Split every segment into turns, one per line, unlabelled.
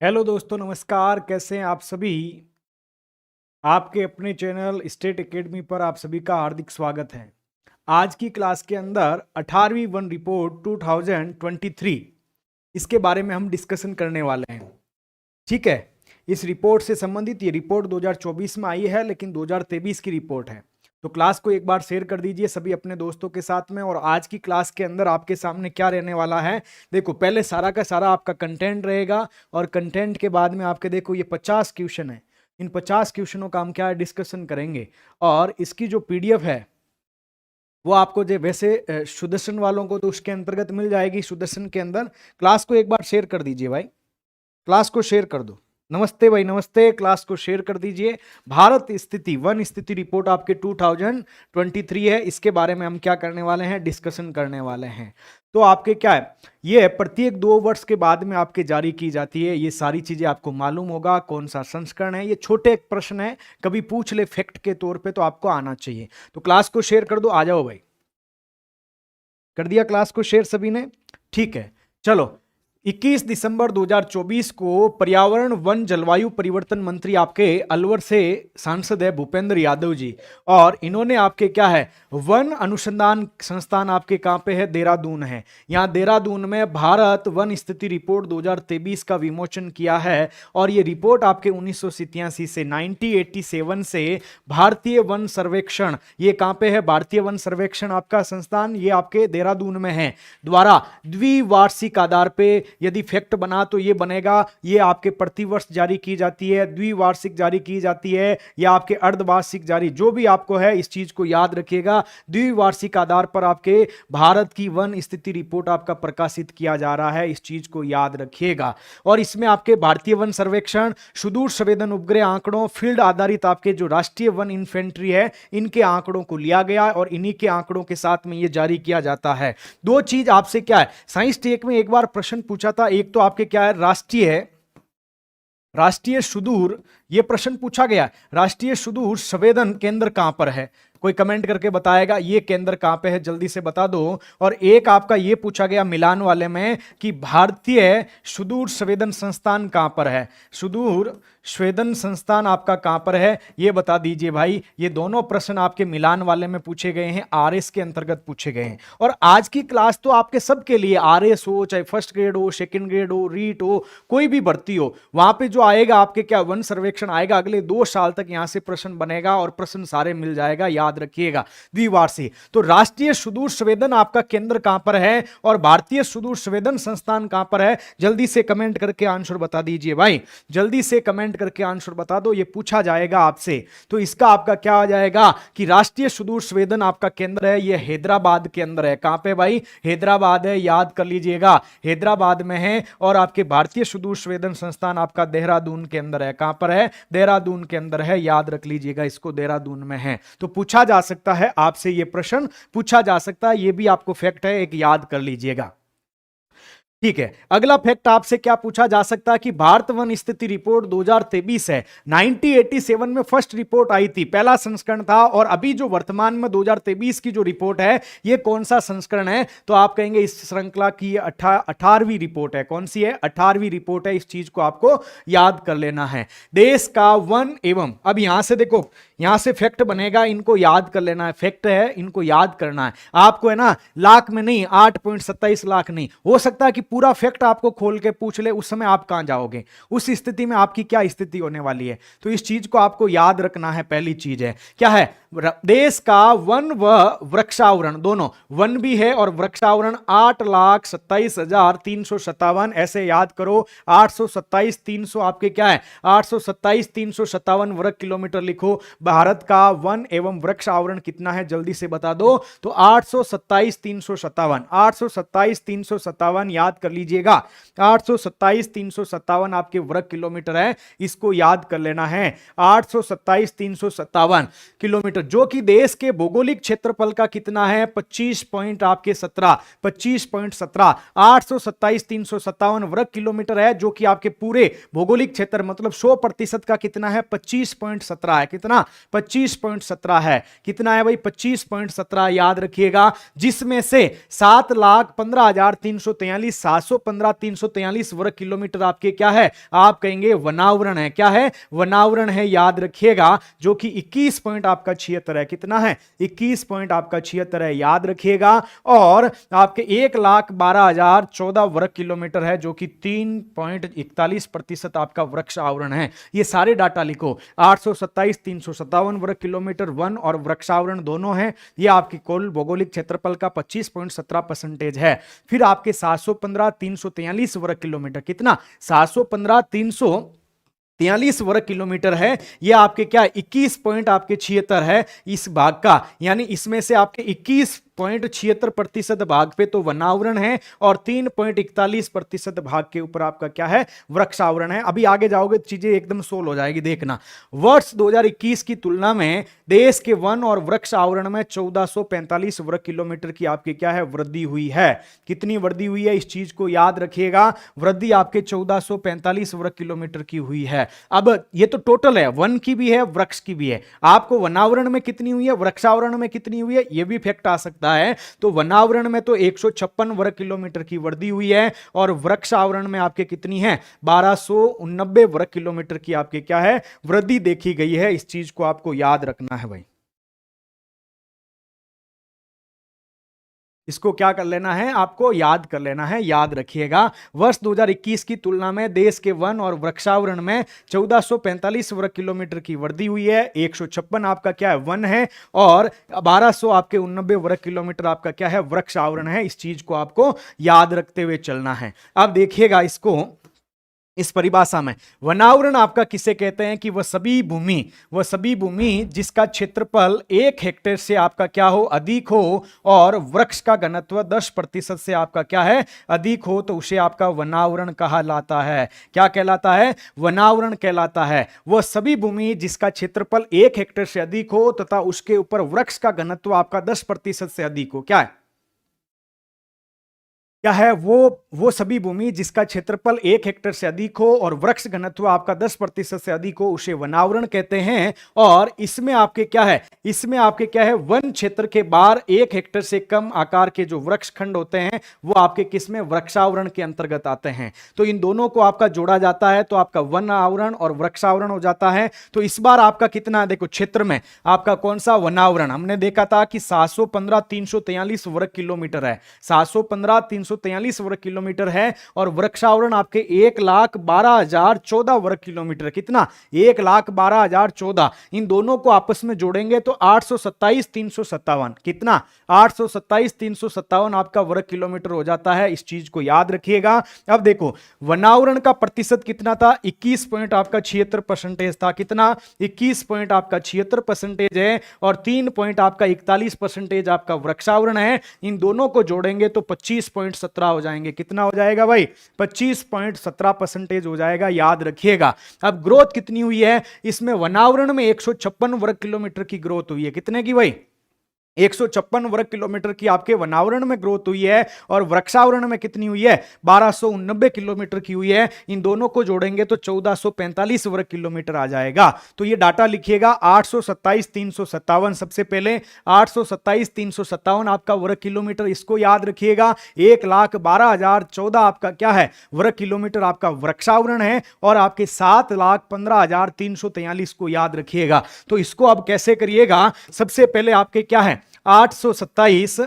Hello दोस्तों, नमस्कार। कैसे हैं आप सभी। आपके अपने चैनल स्टेट एकेडमी पर आप सभी का हार्दिक स्वागत है। आज की क्लास के अंदर 18वीं वन रिपोर्ट 2023 इसके बारे में हम डिस्कशन करने वाले हैं। ठीक है। इस रिपोर्ट से संबंधित ये रिपोर्ट 2024 में आई है, लेकिन 2023 की रिपोर्ट है। तो क्लास को एक बार शेयर कर दीजिए सभी अपने दोस्तों के साथ में। और आज की क्लास के अंदर आपके सामने क्या रहने वाला है, देखो पहले सारा का सारा आपका कंटेंट रहेगा, और कंटेंट के बाद में आपके देखो ये 50 क्वेश्चन है। इन 50 क्वेश्चनों का हम क्या डिस्कशन करेंगे, और इसकी जो पीडीएफ है वो आपको जो वैसे सुदर्शन वालों को तो उसके अंतर्गत मिल जाएगी। सुदर्शन के अंदर क्लास को एक बार शेयर कर दीजिए भाई, क्लास को शेयर कर दो। नमस्ते भाई, नमस्ते। क्लास को शेयर कर दीजिए। भारत स्थिति वन स्थिति रिपोर्ट आपके 2023 है। इसके बारे में हम क्या करने वाले हैं, डिस्कशन करने वाले हैं। तो आपके क्या है, ये प्रत्येक 2 वर्ष के बाद में आपके जारी की जाती है। ये सारी चीजें आपको मालूम होगा, कौन सा संस्करण है। ये छोटे एक प्रश्न है, कभी पूछ ले फैक्ट के तौर पे, तो आपको आना चाहिए। तो क्लास को शेयर कर दो, आ जाओ भाई। कर दिया क्लास को शेयर सभी ने, ठीक है। चलो, 21 दिसंबर 2024 को पर्यावरण वन जलवायु परिवर्तन मंत्री आपके अलवर से सांसद है भूपेंद्र यादव जी। और इन्होंने आपके क्या है, वन अनुसंधान संस्थान आपके कहां पे है, देहरादून है। यहां देहरादून में भारत वन स्थिति रिपोर्ट 2023 का विमोचन किया है। और ये रिपोर्ट आपके 1987 से 1987 से भारतीय वन सर्वेक्षण, ये कहां पे है, भारतीय वन सर्वेक्षण आपका संस्थान, ये आपके देहरादून में है, द्वारा द्विवार्षिक आधार पे यदि फैक्ट बना तो ये बनेगा। ये आपके प्रतिवर्ष जारी की जाती है, द्विवार्षिक जारी की जाती है, या आपके अर्धवार्षिक जारी, जो भी आपको है इस चीज को याद रखिएगा। द्विवार्षिक आधार पर आपके भारत की वन स्थिति रिपोर्ट आपका प्रकाशित किया जा रहा है, इस चीज को याद रखिएगा। और इसमें आपके भारतीय वन सर्वेक्षण, सुदूर संवेदन उपग्रह आंकड़ों, फील्ड आधारित आपके जो राष्ट्रीय वन इन्फेंट्री है, इनके आंकड़ों को लिया गया और इन्हीं के आंकड़ों के साथ में ये जारी किया जाता है। दो चीज आपसे क्या है, साइंस टेक में एक बार प्रश्न पूछा था, एक तो आपके क्या है, राष्ट्रीय सुदूर, ये प्रश्न पूछा गया, राष्ट्रीय सुदूर संवेदन केंद्र कहां पर है। कोई कमेंट करके बताएगा ये केंद्र कहां पे है, जल्दी से बता दो। और एक आपका ये पूछा गया मिलान वाले में कि भारतीय सुदूर संवेदन संस्थान कहां पर है, सुदूर संवेदन संस्थान आपका कहां पर है, ये बता दीजिए भाई। ये दोनों प्रश्न आपके मिलान वाले में पूछे गए हैं, आरएस के अंतर्गत पूछे गए हैं। और आज की क्लास तो आपके सबके लिए, आरएस हो, चाहे फर्स्ट ग्रेड हो, सेकंड ग्रेड हो, रीट हो, कोई भी भर्ती हो, वहां पे जो आएगा आपके क्या, वन सर्वेक्षण आएगा। अगले 2 साल तक यहां से प्रश्न बनेगा और प्रश्न सारे मिल जाएगा, याद रखिएगा। द्विवार्षिक, तो राष्ट्रीय सुदूर संवेदन आपका केंद्र कहां पर है और भारतीय सुदूर संवेदन संस्थान कहां पर है, जल्दी से कमेंट करके आंसर बता दीजिए भाई, जल्दी से कमेंट करके आंसर बता दो, ये पूछा जाएगा आपसे। तो इसका आपका क्या आ जाएगा कि राष्ट्रीय सुदूर संवेदन आपका केंद्र है, ये हैदराबाद के अंदर है। कहां पे भाई, हैदराबाद है, याद कर लीजिएगा, हैदराबाद में है। और आपके भारतीय सुदूर संवेदन संस्थान आपका देहरादून के अंदर है। कहां पर है, देहरादून के अंदर है, याद रख लीजिएगा, इसको देहरादून में है। तो पूछा जा सकता है आपसे, ये प्रश्न पूछा जा सकता है, ये भी आपको फैक्ट है, एक याद कर लीजिएगा। ठीक है, अगला फैक्ट आपसे क्या पूछा जा सकता है कि भारत वन स्थिति रिपोर्ट 2023 है, 1987 में फर्स्ट रिपोर्ट आई थी, पहला संस्करण था। और अभी जो वर्तमान में 2023 की जो रिपोर्ट है, ये कौन सा संस्करण है, तो आप कहेंगे इस श्रृंखला की 18वीं रिपोर्ट है। कौन सी है, 18वीं रिपोर्ट है। इस चीज को आपको याद कर लेना है। देश का वन एवं, अब यहां से देखो, यहां से फैक्ट बनेगा, इनको याद कर लेना है, फैक्ट है, इनको याद करना है आपको, है ना। लाख में नहीं, 8.27 लाख नहीं हो सकता है कि पूरा फैक्ट आपको खोल के पूछ ले, उस समय आप कहां जाओगे, उस स्थिति में आपकी क्या स्थिति होने वाली है। तो इस चीज को आपको याद रखना है। पहली चीज है क्या है, देश का वन व वृक्षावरण, दोनों वन भी है और वृक्षावरण 8,27,357, ऐसे याद करो। 827,300 आपके क्या है, 827,357 वर्ग किलोमीटर लिखो। भारत का वन एवं वृक्ष आवरण कितना है, जल्दी से बता दो। तो 827,357, 827,357 याद कर लीजिएगा। 827,357 आपके वर्ग किलोमीटर है, इसको याद कर लेना है। 827,357 किलोमीटर किलोमीटर, जो कि देश के भौगोलिक क्षेत्रफल का कितना है 25.17 827,357 वर्ग किलोमीटर है, जो कि आपके पूरे भौगोलिक क्षेत्र मतलब 100% का कितना है 25.17 है। कितना 25.17 है। कितना है भाई 25.17 याद रखिएगा, जिसमें से 7,15,343 715,343 वर्ग किलोमीटर आपके क्या है, आप कहेंगे वनावरण है। क्या है, वनावरण है, याद रखिएगा, जो कि 21 पॉइंट आपका 76 है। कितना है 21 पॉइंट आपका 76 है, याद रखिएगा। और आपके 1,12,014 वर्ग किलोमीटर है, जो कि 3.41% आपका वृक्ष आवरण है। ये सारे डाटा लिखो, 827,357 वर्ग किलोमीटर वन और वृक्षावरण दोनों है। ये आपकी कुल भौगोलिक क्षेत्रफल का 25.17% है। फिर आपके 715,343 वर्ग किलोमीटर, कितना 715,343 वर्ग किलोमीटर है। ये आपके क्या 21 पॉइंट आपके 76 है इस भाग का, यानी इसमें से आपके 21.76% भाग पे तो वनावरण है और 3.41% भाग के ऊपर आपका क्या है वृक्षावरण है। अभी आगे जाओगे चीजें एकदम सोल हो जाएगी, देखना। वर्ष 2021 की तुलना में देश के वन और वृक्ष आवरण में 1445 वर्ग किलोमीटर की आपकी क्या है वृद्धि हुई है। कितनी वृद्धि हुई है, इस चीज को याद रखिएगा, वृद्धि आपके 1445 वर्ग किलोमीटर की हुई है। अब ये तो टोटल है, वन की भी है वृक्ष की भी है। आपको वनावरण में कितनी हुई है, वृक्षावरण में कितनी हुई है, यह भी फैक्ट आ सकता है। तो वनावरण में तो 156 वर्ग किलोमीटर की वृद्धि हुई है और वृक्ष आवरण में आपके कितनी है 1289 वर्ग किलोमीटर की आपके क्या है वृद्धि देखी गई है। इस चीज को आपको याद रखना है भाई, इसको क्या कर लेना है, आपको याद कर लेना है, याद रखिएगा। वर्ष 2021 की तुलना में देश के वन और वृक्षावरण में 1445 वर्ग किलोमीटर की वृद्धि हुई है। 156 आपका क्या है वन है और 1200 आपके 89 वर्ग किलोमीटर आपका क्या है वृक्षावरण है। इस चीज को आपको याद रखते हुए चलना है। अब देखिएगा इसको, इस परिभाषा में वनावरण आपका किसे कहते हैं कि वह सभी भूमि जिसका क्षेत्रफल 1 हेक्टेयर से आपका क्या हो अधिक हो और वृक्ष का घनत्व 10% से आपका क्या है अधिक हो, तो उसे आपका वनावरण कहलाता है। क्या कहलाता है, वनावरण कहलाता है। वह सभी भूमि जिसका क्षेत्रफल 1 हेक्टेयर से अधिक हो तथा उसके ऊपर वृक्ष का घनत्व आपका 10% से अधिक हो। क्या है, क्या है वो सभी भूमि जिसका क्षेत्रफल 1 हेक्टेयर से अधिक हो और वृक्ष घनत्व आपका 10% से अधिक हो उसे वनावरण कहते हैं। और इसमें आपके क्या है, इसमें आपके क्या है वन क्षेत्र के बाहर 1 हेक्टेयर से कम आकार के जो वृक्ष खंड होते हैं वो आपके किस में वृक्षावरण के अंतर्गत आते हैं। तो इन दोनों को आपका जोड़ा जाता है तो आपका वन आवरण और वृक्षावरण हो जाता है। तो इस बार आपका कितना है, देखो क्षेत्र में आपका कौन सा वनावरण, हमने देखा था कि 715,343 वर्ग किलोमीटर है, 715,343 वर्ग किलोमीटर है और वृक्षावरण आपके 1,12,014 वर्ग किलोमीटर। कितना 1,12,014। इन दोनों को आपस में जोड़ेंगे तो 827,357, कितना 827,357 आपका वर्ग किलोमीटर हो जाता है। इस चीज को याद रखिएगा। अब देखो वनावरण का प्रतिशत कितना था, 21 पॉइंट आपका 76% था। कितना 21 पॉइंट आपका 76% है और 3 पॉइंट आपका 41% आपका वृक्षावरण है। इन दोनों को जोड़ेंगे तो 25.17 हो जाएंगे। कितना हो जाएगा भाई 25.17% हो जाएगा, याद रखिएगा। अब ग्रोथ कितनी हुई है, इसमें वनावरण में 156 वर्ग किलोमीटर की ग्रोथ हुई है। कितने की भाई 156 वर्ग किलोमीटर की आपके वनावरण में ग्रोथ हुई है और वृक्षावरण में कितनी हुई है 1289 किलोमीटर की हुई है। इन दोनों को जोड़ेंगे तो 1445 वर्ग किलोमीटर आ जाएगा। तो ये डाटा लिखिएगा 827,357, सबसे पहले 827,357 आपका वर्ग किलोमीटर, इसको याद रखिएगा। 1,12,014 आपका क्या है वर्ग किलोमीटर आपका वृक्षावरण है और आपके 7,15,343 को याद रखिएगा। तो इसको अब कैसे करिएगा, सबसे पहले आपके क्या है 827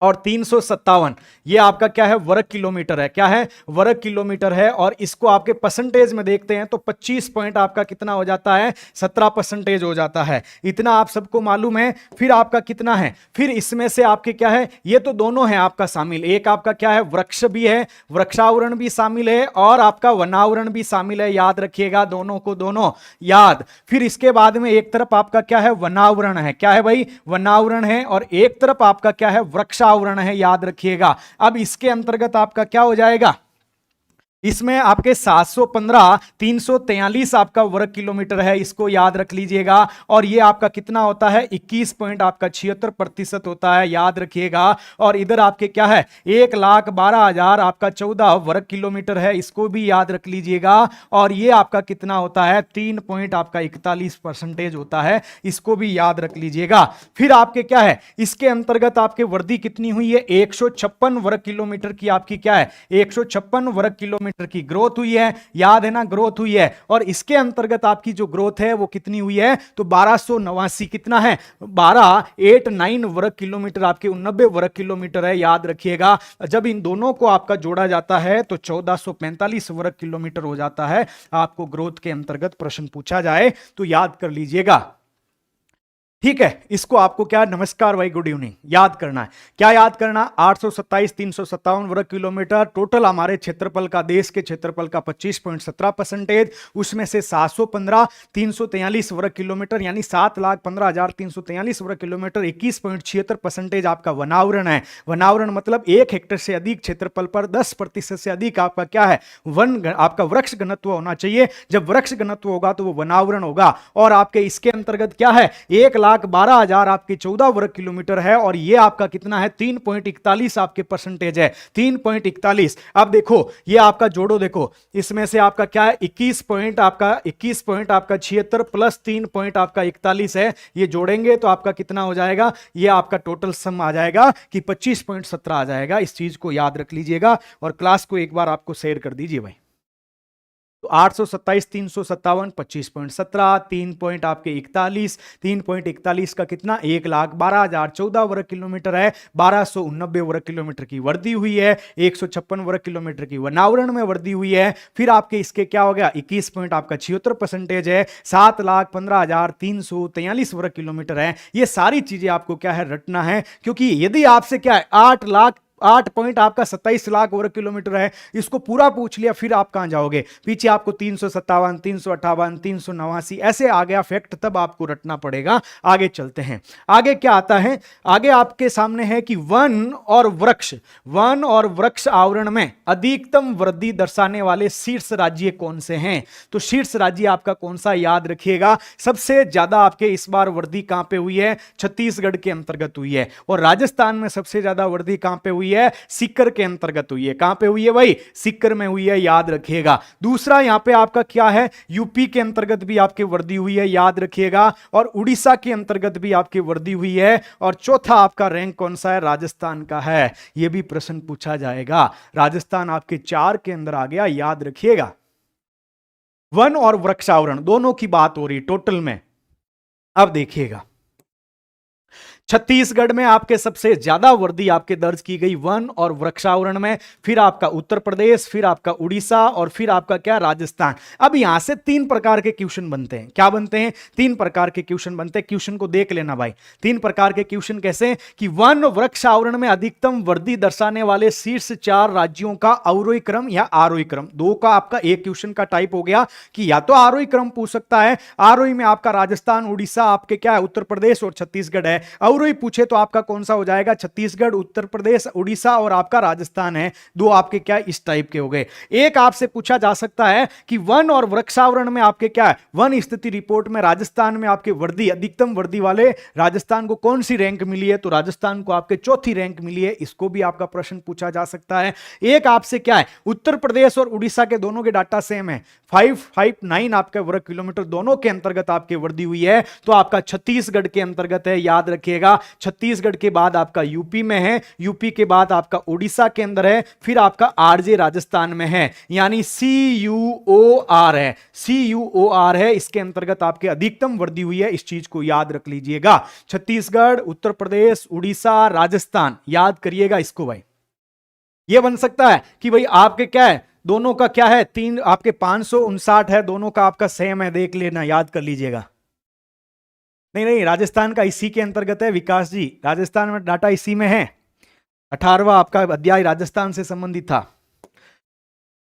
और 357 ये आपका क्या है वर्ग किलोमीटर है। क्या है वर्ग किलोमीटर है और इसको आपके परसेंटेज में देखते हैं तो 25 पॉइंट आपका कितना हो जाता है 17% हो जाता है। इतना आप सबको मालूम है। फिर आपका कितना है, फिर इसमें से आपके क्या है, ये तो दोनों है आपका शामिल, एक आपका क्या है वृक्ष भी है, वृक्षावरण भी शामिल है और आपका वनावरण भी शामिल है। याद रखिएगा दोनों को, दोनों याद। फिर इसके बाद में एक तरफ आपका क्या है वनावरण है, क्या है भाई वनावरण है और एक तरफ आपका क्या है वृक्षावरण है, याद रखिएगा। अब इसके अंतर्गत आपका क्या हो जाएगा, इसमें आपके 715 343 आपका वर्ग किलोमीटर है, इसको याद रख लीजिएगा। और ये आपका कितना होता है, 21 पॉइंट आपका 76% होता है, याद रखिएगा। और इधर आपके क्या है, 1,12,000 आपका 14 वर्ग किलोमीटर है, इसको भी याद रख लीजिएगा। और ये आपका कितना होता है, 3 पॉइंट आपका 41% होता है, इसको भी याद रख लीजिएगा। फिर आपके क्या है, इसके अंतर्गत आपके वर्दी कितनी हुई है, 156 वर्ग किलोमीटर की आपकी क्या है, 156 वर्ग किलोमीटर की ग्रोथ हुई है, याद है ना, ग्रोथ हुई है। और इसके अंतर्गत आपकी जो ग्रोथ है वो कितनी हुई है, तो 1289 कितना है, 1289 वर्ग किलोमीटर, आपके 89 वर्ग किलोमीटर है, याद रखिएगा। जब इन दोनों को आपका जोड़ा जाता है तो 1445 वर्ग किलोमीटर हो जाता है। आपको ग्रोथ के अंतर्गत प्रश्न पूछा जाए तो याद कर लीजिएगा, ठीक है। इसको आपको क्या, नमस्कार भाई, गुड इवनिंग, याद करना है। क्या याद करना, 827 357 वर्ग किलोमीटर टोटल हमारे क्षेत्रफल का, देश के क्षेत्रफल का 25.17%, उसमें से 715 343 वर्ग किलोमीटर यानी 7,15,343 वर्ग किलोमीटर 21.76% आपका वनावरण है। वनावरण मतलब 1 हेक्टेयर से अधिक क्षेत्रफल पर 10% से अधिक आपका क्या है, आपका वृक्ष घनत्व होना चाहिए। जब वृक्ष घनत्व होगा तो वो वनावरण होगा। और आपके इसके अंतर्गत क्या है, 1,12,000 आपके 14 वर्ग किलोमीटर है। और ये आपका कितना है, 3.41 आपके परसेंटेज है, 3.41। अब देखो ये आपका जोड़ो, देखो इसमें से आपका क्या है, 21 पॉइंट आपका 76 प्लस 3 पॉइंट आपका 41 है, ये जोड़ेंगे तो आपका कितना हो जाएगा, ये आपका टोटल सम आ जाएगा कि 25.17 आ जाएगा। इस चीज को याद रख लीजिएगा और क्लास को एक बार आपको शेयर कर दीजिए भाई। तो 827 357 25.17, 3 पॉइंट आपके 41, 3.41 का कितना, 1,12,014 वर्ग किलोमीटर है, 1289 वर्ग किलोमीटर की वर्दी हुई है, 156 वर्ग किलोमीटर की वनावरण में वर्दी हुई है। फिर आपके इसके क्या हो गया, 21 पॉइंट आपका 76% है, 7,15,343 वर्ग किलोमीटर है। ये सारी चीजें आपको क्या है, रटना है, क्योंकि यदि आपसे क्या है 8 पॉइंट आपका 27 लाख वर्ग किलोमीटर है, इसको पूरा पूछ लिया, फिर आप कहां जाओगे, पीछे आपको 357 358 389 ऐसे आ गया फैक्ट, तब आपको रटना पड़ेगा। आगे चलते हैं, आगे क्या आता है, आगे आपके सामने है कि वन और वृक्ष आवरण में अधिकतम वृद्धि दर्शाने वाले शीर्ष राज्य कौन से हैं। तो शीर्ष राज्य आपका कौन सा, याद रखिएगा। सबसे ज्यादा आपके इस बार वृद्धि कहां पे हुई है, छत्तीसगढ़ के अंतर्गत हुई है। और राजस्थान में सबसे ज्यादा वृद्धि कहां पे हुई है, सीकर के अंतर्गत हुई है। कहां पे हुई है भाई, सीकर में हुई है, याद रखिएगा। दूसरा यहां पे आपका क्या है, यूपी के अंतर्गत भी आपकी वृद्धि हुई है, याद रखिएगा। और उड़ीसा के अंतर्गत भी आपकी वृद्धि हुई है। और चौथा आपका रैंक कौन सा है, राजस्थान का है। यह भी प्रश्न पूछा जाएगा। राजस्थान आपके 4 के अंदर आ गया, याद रखिएगा। वन और वृक्षावरण दोनों की बात हो रही टोटल में। अब देखिएगा, छत्तीसगढ़ में आपके सबसे ज्यादा वृद्धि आपके दर्ज की गई वन और वृक्षावरण में, फिर आपका उत्तर प्रदेश, फिर आपका उड़ीसा और फिर आपका क्या, राजस्थान। अब यहां से 3 प्रकार के क्वेश्चन बनते हैं। क्या बनते हैं, 3 प्रकार के क्वेश्चन बनते हैं। क्वेश्चन को देख लेना भाई, 3 प्रकार के क्वेश्चन कैसे, कि वन वृक्षावरण में अधिकतम वृद्धि दर्शाने वाले शीर्ष 4 राज्यों का अवरोही क्रम या आरोही क्रम। 2 का आपका एक क्वेश्चन का टाइप हो गया कि या तो आरोही क्रम पूछ सकता है, आरोही में आपका राजस्थान, उड़ीसा, आपके क्या है उत्तर प्रदेश और छत्तीसगढ़ है। अवरोही पूछे तो आपका कौन सा हो जाएगा, छत्तीसगढ़, उत्तर प्रदेश, उड़ीसा और आपका राजस्थान है। 2 आपके क्या इस टाइप के हो गए। एक आपसे पूछा जा सकता है कि वन और वृक्षावरण में आपके क्या है, वन स्थिति रिपोर्ट में राजस्थान में आपके वृद्धि, अधिकतम वृद्धि वाले राजस्थान को कौन सी रैंक मिली है, तो राजस्थान को आपके 4थी रैंक मिली है। इसको भी आपका प्रश्न पूछा जा सकता है। एक आपसे क्या है, उत्तर प्रदेश और उड़ीसा के दोनों के डाटा सेम है, 559 आपके वर्ग किलोमीटर दोनों के अंतर्गत आपकी वृद्धि हुई है। तो आपका छत्तीसगढ़ के अंतर्गत है, याद रखिएगा। छत्तीसगढ़ के बाद आपका यूपी में है, यूपी के बाद आपका उड़ीसा के अंदर है, फिर आपका आरजे राजस्थान में है, यानी CUOR है, CUOR है। इसके अंतर्गत आपके अधिकतम वृद्धि हुई है। इस चीज को याद रख लीजिएगा। छत्तीसगढ़, उत्तर प्रदेश, उड़ीसा, राजस्थान, याद करिएगा इसको भाई। यह बन सकता है कि भाई आपके क्या है, दोनों का क्या है, 3 आपके 559 है, दोनों का आपका सेम है, देख लेना, याद कर लीजिएगा। नहीं, राजस्थान का इसी के अंतर्गत है विकास जी, राजस्थान में डाटा इसी में है। 18वां आपका अध्याय राजस्थान से संबंधित था।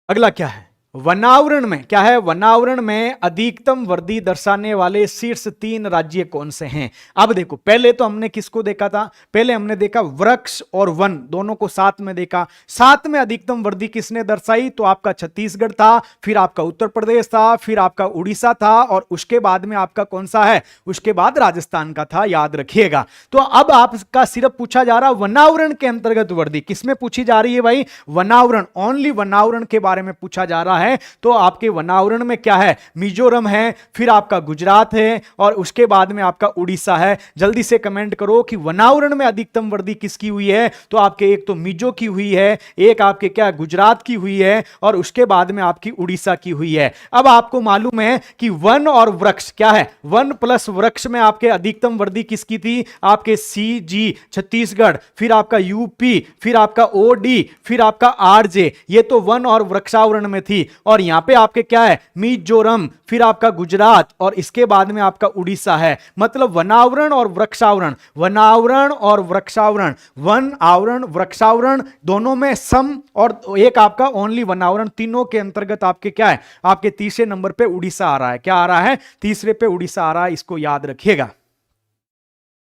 अगला क्या है, वनावरण में क्या है, वनावरण में अधिकतम वृद्धि दर्शाने वाले शीर्ष 3 राज्य कौन से हैं। अब देखो, पहले तो हमने किसको देखा था, पहले हमने देखा वृक्ष और वन दोनों को साथ में देखा। साथ में अधिकतम वृद्धि किसने दर्शाई, तो आपका छत्तीसगढ़ था, फिर आपका उत्तर प्रदेश था, फिर आपका उड़ीसा था, और उसके बाद में आपका कौन सा है, उसके बाद राजस्थान का था, याद रखिएगा। तो अब आपका सिर्फ पूछा जा रहा वनावरण के अंतर्गत वृद्धि किसमें पूछी जा रही है भाई, वनावरण, ओनली वनावरण के बारे में पूछा जा रहा है। तो आपके वनावरण में क्या है, मिजोरम है, फिर आपका गुजरात है, और उसके बाद में आपका उड़ीसा है। जल्दी से कमेंट करो कि वनावरण में अधिकतम वृद्धि किसकी हुई है, तो आपके एक तो मिजो की हुई है, एक आपके क्या गुजरात की हुई है, और उसके बाद में आपकी उड़ीसा की हुई है। अब आपको मालूम है कि वन और वृक्ष क्या है, वन प्लस वृक्ष में आपके अधिकतम वृद्धि किसकी थी, आपके CG छत्तीसगढ़, फिर आपका UP, फिर आपका OD, फिर आपका RJ, ये तो वन और वृक्षावरण में थी। और यहां पे आपके क्या है, मिजोरम, फिर आपका गुजरात, और इसके बाद में आपका उड़ीसा है। मतलब वनावरण और वृक्षावरण, वनावरण और वृक्षावरण, वन आवरण वृक्षावरण दोनों में सम, और एक आपका ओनली वनावरण, तीनों के अंतर्गत आपके क्या है, आपके तीसरे नंबर पे उड़ीसा आ रहा है। क्या आ रहा है, तीसरे पे उड़ीसा आ रहा है, इसको याद रखिएगा।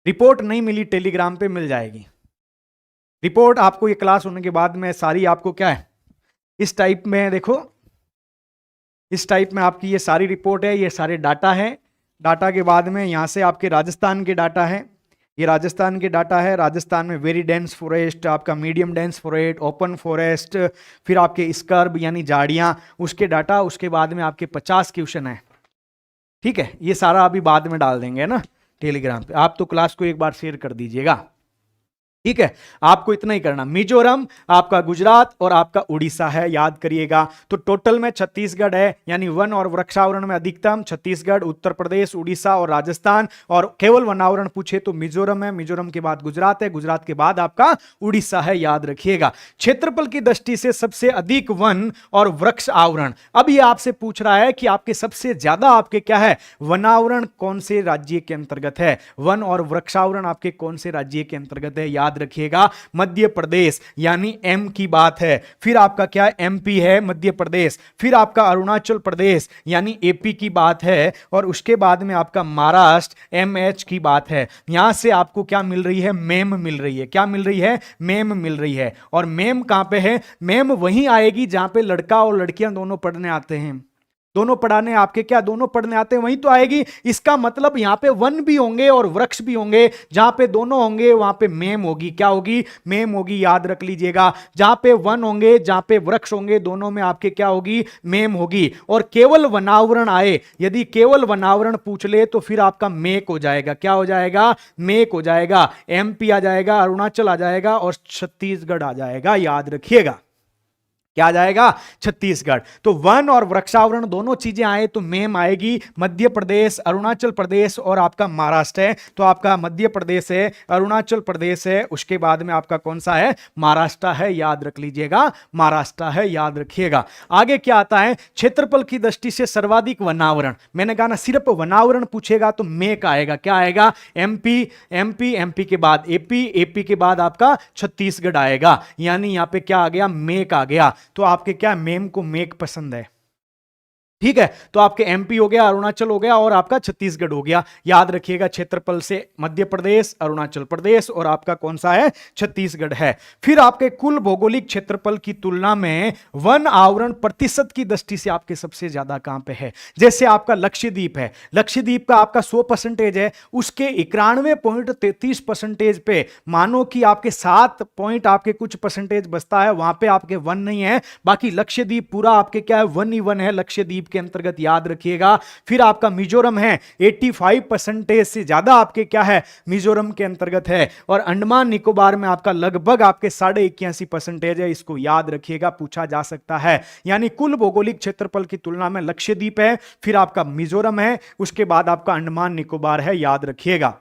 रिपोर्ट नहीं मिली, टेलीग्राम पे मिल जाएगी रिपोर्ट आपको। ये क्लास होने के बाद में सारी आपको क्या है, इस टाइप में देखो, इस टाइप में आपकी ये सारी रिपोर्ट है, ये सारे डाटा है। डाटा के बाद में यहाँ से आपके राजस्थान के डाटा है, ये राजस्थान के डाटा है। राजस्थान में वेरी डेंस फॉरेस्ट, आपका medium dense forest, open forest, फिर आपके स्कर्ब यानी झाड़ियाँ, उसके डाटा। उसके बाद में आपके 50 क्वेश्चन है, ठीक है। ये सारा अभी बाद में डाल देंगे ना टेलीग्राम पे। आप तो क्लास को एक बार शेयर कर दीजिएगा, ठीक है। आपको इतना ही करना, मिजोरम, आपका गुजरात और आपका उड़ीसा है, याद करिएगा। तो टोटल में छत्तीसगढ़ है, यानी वन और वृक्षावरण में अधिकतम छत्तीसगढ़, उत्तर प्रदेश, उड़ीसा और राजस्थान। और केवल वनावरण पूछे तो मिजोरम है, मिजोरम के बाद गुजरात है, गुजरात के बाद आपका उड़ीसा है, याद रखिएगा। क्षेत्रफल की दृष्टि से सबसे अधिक वन और वृक्ष आवरण। अब ये आपसे पूछ रहा है कि आपके सबसे ज्यादा आपके क्या है, वनावरण कौन से राज्य के अंतर्गत है, वन और वृक्षावरण आपके कौन से राज्य के अंतर्गत है, याद रखिएगा। मध्य प्रदेश यानी M की बात है, फिर आपका क्या MP है, मध्य प्रदेश, फिर आपका अरुणाचल प्रदेश यानी AP की बात है, और उसके बाद में आपका महाराष्ट्र MH की बात है। यहां से आपको क्या मिल रही है, मेम मिल रही है। क्या मिल रही है, मेम मिल रही है। और मेम कहां पे है, मेम वहीं आएगी जहां पे लड़का और लड़कियां दोनों पढ़ने आते हैं, दोनों पढ़ाने आपके क्या, दोनों पढ़ने आते हैं, वहीं तो आएगी। इसका मतलब यहां पे वन भी होंगे और वृक्ष भी होंगे, जहां पे दोनों होंगे वहां पे मेम होगी। क्या होगी, मेम होगी, याद रख लीजिएगा। जहां पे वन होंगे, जहां पे वृक्ष होंगे, दोनों में आपके क्या होगी, मेम होगी। और केवल वनावरण आए, यदि केवल वनावरण पूछ ले तो फिर आपका मेक हो जाएगा। क्या हो जाएगा, मेक हो जाएगा। MP आ जाएगा, अरुणाचल आ जाएगा, और छत्तीसगढ़ आ जाएगा, याद रखिएगा। क्या आ जाएगा, छत्तीसगढ़। तो वन और वृक्षावरण दोनों चीजें आए तो मेम आएगी। मध्य प्रदेश, अरुणाचल प्रदेश और आपका महाराष्ट्र है, तो आपका मध्य प्रदेश है, अरुणाचल प्रदेश है, उसके बाद में आपका कौन सा है, महाराष्ट्र है, याद रख लीजिएगा, महाराष्ट्र है, याद रखिएगा। आगे क्या आता है, क्षेत्रफल की दृष्टि से सर्वाधिक वनावरण। मैंने कहा ना, सिर्फ वनावरण पूछेगा तो मेक आएगा। क्या आएगा, MP के बाद AP के बाद आपका छत्तीसगढ़ आएगा, यानी यहां पे क्या आ गया, मेक आ गया। तो आपके क्या, मेम को मेक पसंद है, ठीक है। तो आपके MP हो गया, अरुणाचल हो गया, और आपका छत्तीसगढ़ हो गया, याद रखिएगा। क्षेत्रफल से मध्य प्रदेश, अरुणाचल प्रदेश, और आपका कौन सा है, छत्तीसगढ़ है। फिर आपके कुल भौगोलिक क्षेत्रफल की तुलना में वन आवरण प्रतिशत की दृष्टि से आपके सबसे ज्यादा कहां पे है। जैसे आपका लक्षद्वीप है, लक्षद्वीप का आपका 100% है, उसके 91.33% पे मानो कि आपके 7 पॉइंट आपके कुछ परसेंटेज बचता है, वहां पे आपके वन नहीं है। बाकी लक्षद्वीप पूरा आपके क्या है, वन ही वन है लक्षद्वीप के अंतर्गत, याद रखिएगा। फिर आपका मिजोरम है, 85% से ज्यादा आपके क्या है, मिजोरम के अंतर्गत है। और अंडमान निकोबार में आपका लगभग आपके 81.5% है, इसको याद रखिएगा, पूछा जा सकता है। यानी कुल भौगोलिक क्षेत्रफल की तुलना में लक्षद्वीप है, फिर आपका मिजोरम है, उसके बाद आपका अंडमान निकोबार है, याद रखिएगा।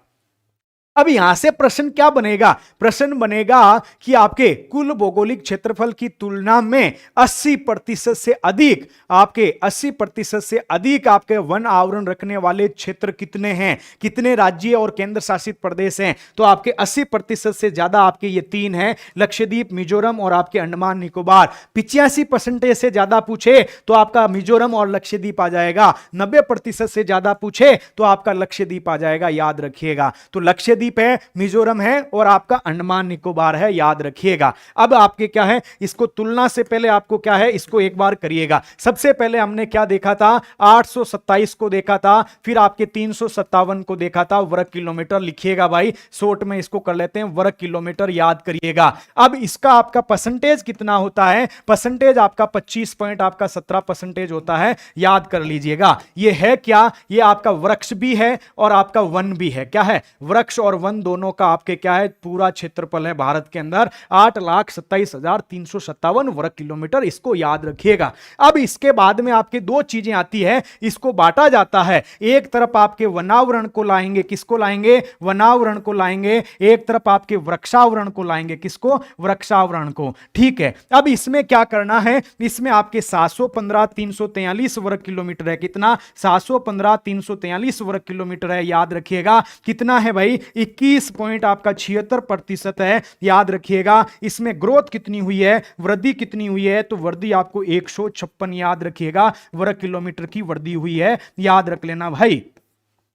अब यहां से प्रश्न क्या बनेगा, प्रश्न बनेगा कि आपके कुल भौगोलिक क्षेत्रफल की तुलना में 80% से अधिक, आपके 80% से अधिक आपके वन आवरण रखने वाले क्षेत्र कितने हैं, कितने राज्य और केंद्र शासित प्रदेश हैं। तो आपके 80% से ज्यादा आपके ये तीन हैं, लक्षद्वीप, मिजोरम और आपके अंडमान निकोबार। 85% से ज्यादा पूछे तो आपका मिजोरम और लक्षद्वीप आ जाएगा, 90% से ज्यादा पूछे तो आपका लक्षद्वीप आ जाएगा, याद रखिएगा। तो लक्षद्वीप है, मिजोरम है और आपका अंडमान निकोबार है, याद रखिएगा। अब आपके क्या है, इसको तुलना से पहले आपको क्या है, इसको एक बार करिएगा। सबसे पहले हमने क्या देखा था, 827 को देखा था, फिर आपके 357 को देखा था वर्ग किलोमीटर। लिखिएगा भाई, शॉर्ट में इसको कर लेते हैं वर्ग किलोमीटर, याद करिएगा। अब इसका आपका परसेंटेज कितना होता है, परसेंटेज आपका 25 पॉइंट आपका 17% होता है, याद कर लीजिएगा। यह है क्या, यह आपका वृक्ष भी है और आपका वन भी है। क्या है, वृक्ष और वन दोनों का आपके क्या है, पूरा क्षेत्रफल है भारत के अंदर 8,27,357 वर्ग किलोमीटर, इसको याद रखिएगा। अब इसके बाद में आपके दो चीजें आती है, इसको बांटा जाता है। एक तरफ आपके वनावरण को लाएंगे, किसको लाएंगे, वनावरण को लाएंगे। एक तरफ आपके वृक्षावरण को लाएंगे, किसको, वृक्षावरण को। ठीक है, अब इसमें क्या करना है, इसमें आपके 715,343 वर्ग किलोमीटर है। कितना, 715,343 वर्ग किलोमीटर है, याद रखिएगा। कितना है भाई, 21 पॉइंट आपका 76% है, याद रखिएगा। इसमें ग्रोथ कितनी हुई है, वृद्धि कितनी हुई है, तो वृद्धि आपको 156, याद रखिएगा, वर्ग किलोमीटर की वृद्धि हुई है, याद रख लेना भाई।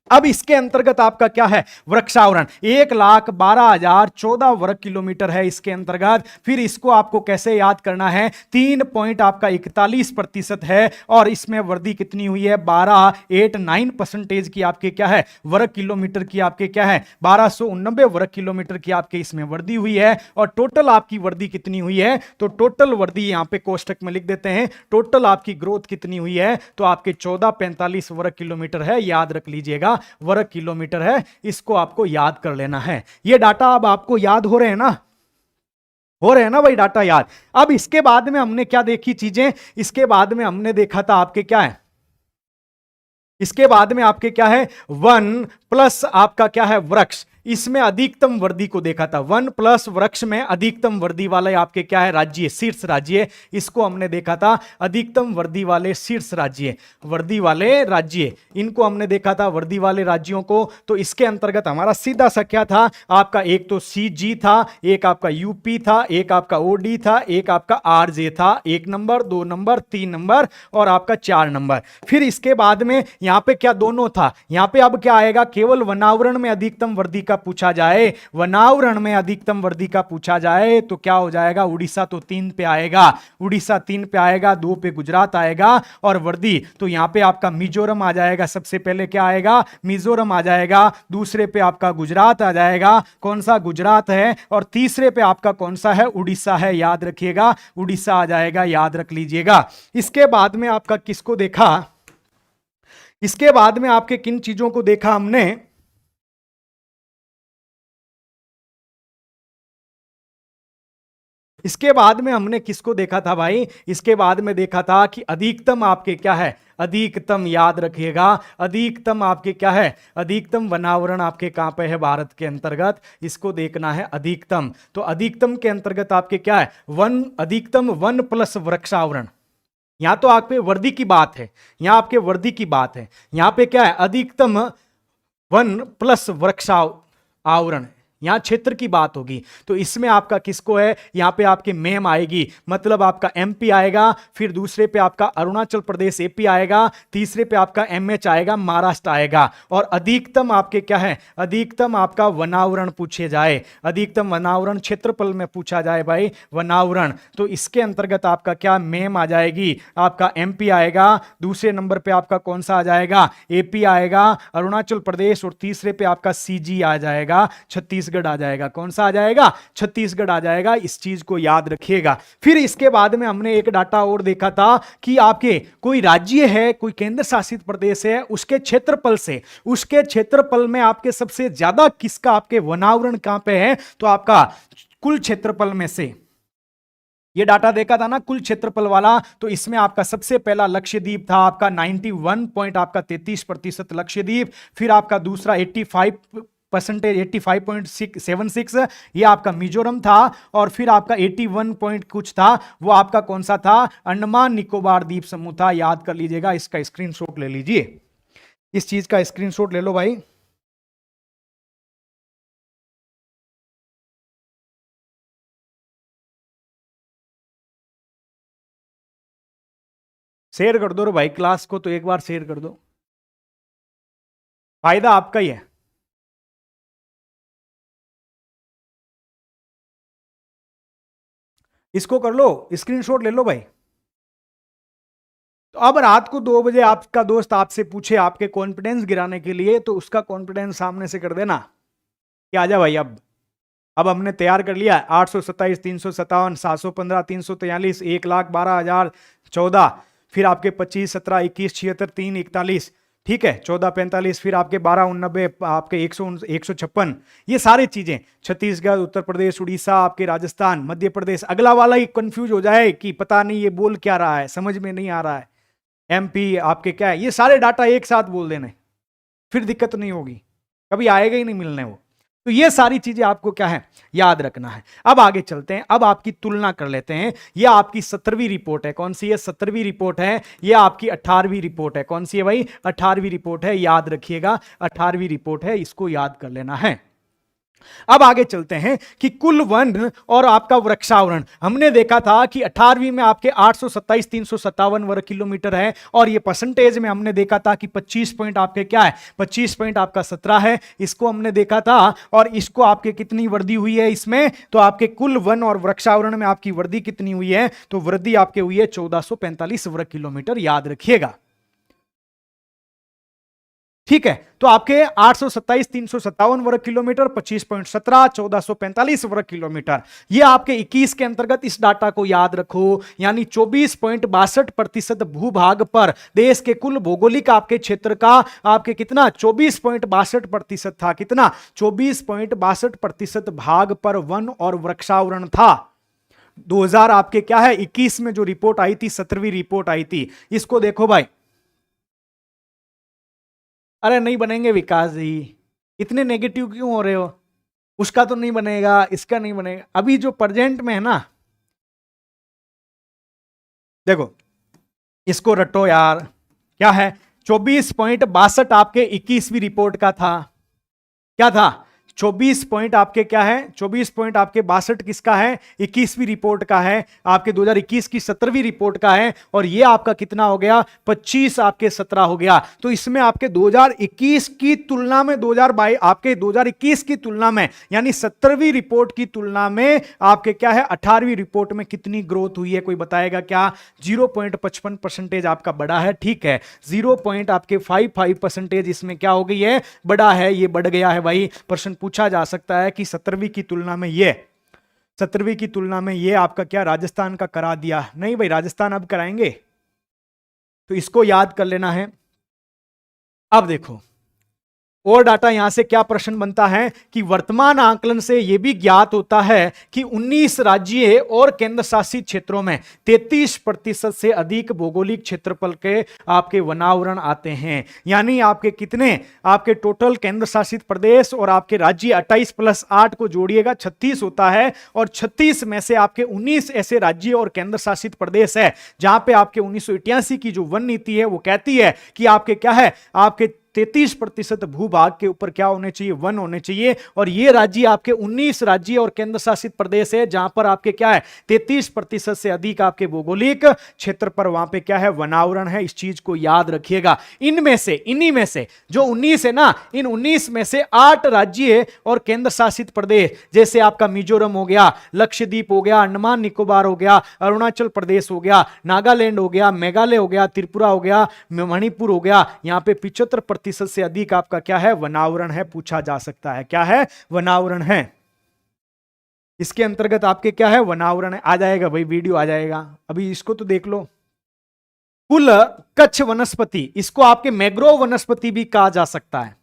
अब इसके अंतर्गत आपका क्या है, वृक्षावरण 1,12,014 वर्ग किलोमीटर है इसके अंतर्गत। फिर इसको आपको कैसे याद करना है, 3 पॉइंट आपका 41% है और इसमें वृद्धि कितनी हुई है, 12.89% की आपके क्या है, वर्ग किलोमीटर की आपके क्या है, 1289 वर्ग किलोमीटर की आपके इसमें वृद्धि हुई है। और टोटल आपकी वृद्धि कितनी हुई है, तो टोटल वृद्धि यहां पे कोष्टक में लिख देते हैं, टोटल आपकी ग्रोथ कितनी हुई है, तो आपके 1445 वर्ग किलोमीटर है, याद रख लीजिएगा, वर्ग किलोमीटर है, इसको आपको याद कर लेना है। ये डाटा अब आपको याद हो रहे हैं ना, हो रहे हैं ना भाई डाटा याद। अब इसके बाद में हमने क्या देखी चीजें, इसके बाद में हमने देखा था आपके क्या है, इसके बाद में आपके क्या है, वन प्लस आपका क्या है, वृक्ष। इसमें अधिकतम वृद्धि को देखा था, वन प्लस वृक्ष में अधिकतम वृद्धि वाले आपके क्या है, राज्य, शीर्ष राज्य, इसको हमने देखा था। अधिकतम वृद्धि वाले शीर्ष राज्य, वृद्धि वाले राज्य, इनको हमने देखा था, वृद्धि वाले राज्यों को। तो इसके अंतर्गत हमारा सीधा सा क्या था, आपका एक तो CG था, एक आपका UP था, एक आपका OD था, एक आपका RJ था, 1 नंबर, 2 नंबर, 3 नंबर और आपका 4 नंबर। फिर इसके बाद में यहां पे क्या दोनों था, यहां पे अब क्या आएगा, केवल वनावरण में अधिकतम वृद्धि का पूछा जाए, वनावरण में अधिकतम वृद्धि का पूछा जाए तो क्या हो जाएगा, उड़ीसा तो 3 पे आएगा, उड़ीसा 3 पे आएगा, 2 पे गुजरात आएगा और वृद्धि तो यहां पे आपका मिजोरम आ जाएगा। सबसे पहले क्या आएगा, मिजोरम आ जाएगा, दूसरे पे आपका गुजरात आ जाएगा, कौन सा, गुजरात है, और तीसरे पे आपका कौन सा है, उड़ीसा है, याद रखिएगा, उड़ीसा आ जाएगा, याद रख लीजिएगा। इसके बाद में आपका किसको देखा, इसके बाद में आपके किन चीजों को देखा हमने, इसके बाद में हमने किसको देखा था भाई, इसके बाद में देखा था कि अधिकतम आपके क्या है, अधिकतम, याद रखिएगा, अधिकतम आपके क्या है, अधिकतम वनावरण आपके कहां पे है, भारत के अंतर्गत, इसको देखना है अधिकतम। तो अधिकतम के अंतर्गत आपके क्या है, वन, अधिकतम वन प्लस वृक्षावरण। यहां तो आपके वृद्धि की बात है, यहां आपके वृद्धि की बात है, यहां पे क्या है, अधिकतम वन प्लस वृक्षावरण, यहां क्षेत्र की बात होगी। तो इसमें आपका किसको है, यहां पे आपके मेम आएगी, मतलब आपका MP आएगा, फिर दूसरे पे आपका अरुणाचल प्रदेश AP आएगा, तीसरे पे आपका MH आएगा, महाराष्ट्र आएगा। और अधिकतम आपके क्या है, अधिकतम आपका वनावरण पूछे जाए, अधिकतम वनावरण क्षेत्रफल में पूछा जाए भाई, वनावरण, तो इसके अंतर्गत आपका क्या, मेम आ जाएगी, आपका MP आएगा, दूसरे नंबर पे आपका कौन सा आ जाएगा, AP आएगा, अरुणाचल प्रदेश, और तीसरे पे आपका CG आ जाएगा, छत्तीसगढ़ आ जाएगा, कौन सा आ जाएगा, छत्तीसगढ़ आ जाएगा। इस चीज को याद रखिएगा। फिर इसके बाद में हमने एक डाटा और देखा था कि आपके कोई राज्य है, कोई केंद्र शासित प्रदेश है, उसके क्षेत्रफल से, उसके क्षेत्रफल में आपके सबसे ज्यादा किसका आपके वनावरण कहां पे है, तो आपका कुल क्षेत्रफल में से ये डाटा देखा था ना, कुल क्षेत्रफल वाला। तो इसमें आपका सबसे पहला लक्षद्वीप था, आपका 91 पॉइंट आपका 33% लक्षद्वीप। फिर आपका दूसरा परसेंटेज 85.76 ये आपका मिजोरम था, और फिर आपका 81 पॉइंट कुछ था, वो आपका कौन सा था, अंडमान निकोबार द्वीप समूह था। याद कर लीजिएगा, इसका स्क्रीनशॉट ले लीजिए, इस चीज का स्क्रीनशॉट ले लो भाई। शेयर कर दो रे भाई, क्लास को तो एक बार शेयर कर दो, फायदा आपका ही है। इसको कर लो, स्क्रीनशॉट ले लो भाई। तो अब रात को 2 बजे आपका दोस्त आपसे पूछे आपके कॉन्फिडेंस गिराने के लिए, तो उसका कॉन्फिडेंस सामने से कर देना कि आजा भाई, अब हमने तैयार कर लिया 827, 357, 715, 343, 1,12,014, फिर आपके 25, 17, 21, 76, 3, 41, ठीक है, 14, 45, फिर आपके 12, 89, आपके 156, ये सारी चीजें, छत्तीसगढ़, उत्तर प्रदेश, उड़ीसा, आपके राजस्थान, मध्य प्रदेश। अगला वाला ही कंफ्यूज हो जाए कि पता नहीं ये बोल क्या रहा है, समझ में नहीं आ रहा है, एमपी आपके क्या है, ये सारे डाटा एक साथ बोल देने, फिर दिक्कत नहीं होगी, कभी आएगा ही नहीं मिलने वो। तो ये सारी चीजें आपको क्या है, याद रखना है। अब आगे चलते हैं, अब आपकी तुलना कर लेते हैं। ये आपकी 17वीं रिपोर्ट है, कौन सी है, 17वीं रिपोर्ट है। ये आपकी 18वीं रिपोर्ट है, कौन सी है भाई, 18वीं रिपोर्ट है, याद रखिएगा 18वीं रिपोर्ट है, इसको याद कर लेना है। अब आगे चलते हैं कि कुल वन और आपका वृक्षावरण हमने देखा था कि 18वीं में आपके 827, 357 वर्ग किलोमीटर है, और ये परसेंटेज में हमने देखा था कि 25 पॉइंट आपके क्या है, 25 पॉइंट आपका 17 है, इसको हमने देखा था। और इसको आपके कितनी वृद्धि हुई है इसमें, तो आपके कुल वन और वृक्षावरण में आपकी वृद्धि कितनी हुई है, तो वृद्धि आपके हुई है 1445 वर्ग किलोमीटर, याद रखिएगा, ठीक है। तो आपके 827, 357 वर्ग किलोमीटर, 25.17, 1445 वर्ग किलोमीटर, ये आपके 21 के अंतर्गत इस डाटा को याद रखो, यानी 24.62% भूभाग पर देश के कुल भौगोलिक आपके क्षेत्र का आपके कितना 24.62% था, कितना 24.62% भाग पर वन और वृक्षावरण था। 2000 आपके क्या है 21 में जो रिपोर्ट आई थी, 17वीं रिपोर्ट आई थी, इसको देखो भाई। अरे नहीं बनेंगे विकास जी, इतने नेगेटिव क्यों हो रहे हो, उसका तो नहीं बनेगा, इसका नहीं बनेगा, अभी जो प्रेजेंट में है ना, देखो इसको रटो यार, क्या है 24.62 आपके 21वीं रिपोर्ट का था, क्या था 24 पॉइंट आपके क्या है, 24 पॉइंट आपके 62 किसका है, 21वीं रिपोर्ट का है, आपके 2021 की 17वीं रिपोर्ट का है, और ये आपका कितना हो गया 25 आपके 17 हो गया। तो इसमें आपके 2021 की तुलना में 2022 आपके 2021 की तुलना में, यानी 17वीं रिपोर्ट की तुलना में आपके क्या है 18वीं रिपोर्ट में कितनी ग्रोथ हुई है, कोई बताएगा क्या, 0.55% आपका बड़ा है, ठीक है, 0.55% इसमें क्या हो गई है, बड़ा है, ये बढ़ गया है भाई। प्रश्न पूछा जा सकता है कि 17वीं की तुलना में ये 17वीं की तुलना में ये आपका क्या राजस्थान का करा दिया, नहीं भाई राजस्थान अब कराएंगे, तो इसको याद कर लेना है। अब देखो और डाटा यहां से क्या प्रश्न बनता है कि वर्तमान आकलन से यह भी ज्ञात होता है कि 19 राज्य और केंद्र शासित क्षेत्रों में 33% से अधिक भौगोलिक क्षेत्रफल के आपके वनावरण आते हैं, यानी आपके कितने आपके टोटल केंद्र शासित प्रदेश और आपके राज्य 28 + 8 को जोड़िएगा 36 होता है, और 36 में से आपके 19 ऐसे राज्य और केंद्र शासित प्रदेश है जहां पे आपके 1988 की जो वन नीति है वो कहती है कि आपके क्या है आपके 33% भूभाग के ऊपर क्या होने चाहिए, वन होने चाहिए, और ये राज्य आपके 19 राज्य और केंद्र शासित प्रदेश है जहां पर आपके क्या है 33% से अधिक आपके भौगोलिक क्षेत्र पर वहां पे क्या है वनावरण है। इस चीज को याद रखिएगा। इन्हीं में से जो 19 है ना, इन 19 में से 8 राज्य और केंद्र शासित प्रदेश, जैसे आपका मिजोरम हो गया, लक्षद्वीप हो गया, अंडमान निकोबार हो गया, अरुणाचल प्रदेश हो गया, नागालैंड हो गया, मेघालय हो गया, त्रिपुरा हो गया, मणिपुर हो गया, यहां पे 75% से अधिक आपका क्या है वनावरण है, पूछा जा सकता है क्या है वनावरण है। इसके अंतर्गत आपके क्या है वनावरण है, आ जाएगा भाई वीडियो आ जाएगा, अभी इसको तो देख लो। कुल कच्छ वनस्पति, इसको आपके मैग्रोव वनस्पति भी कहा जा सकता है।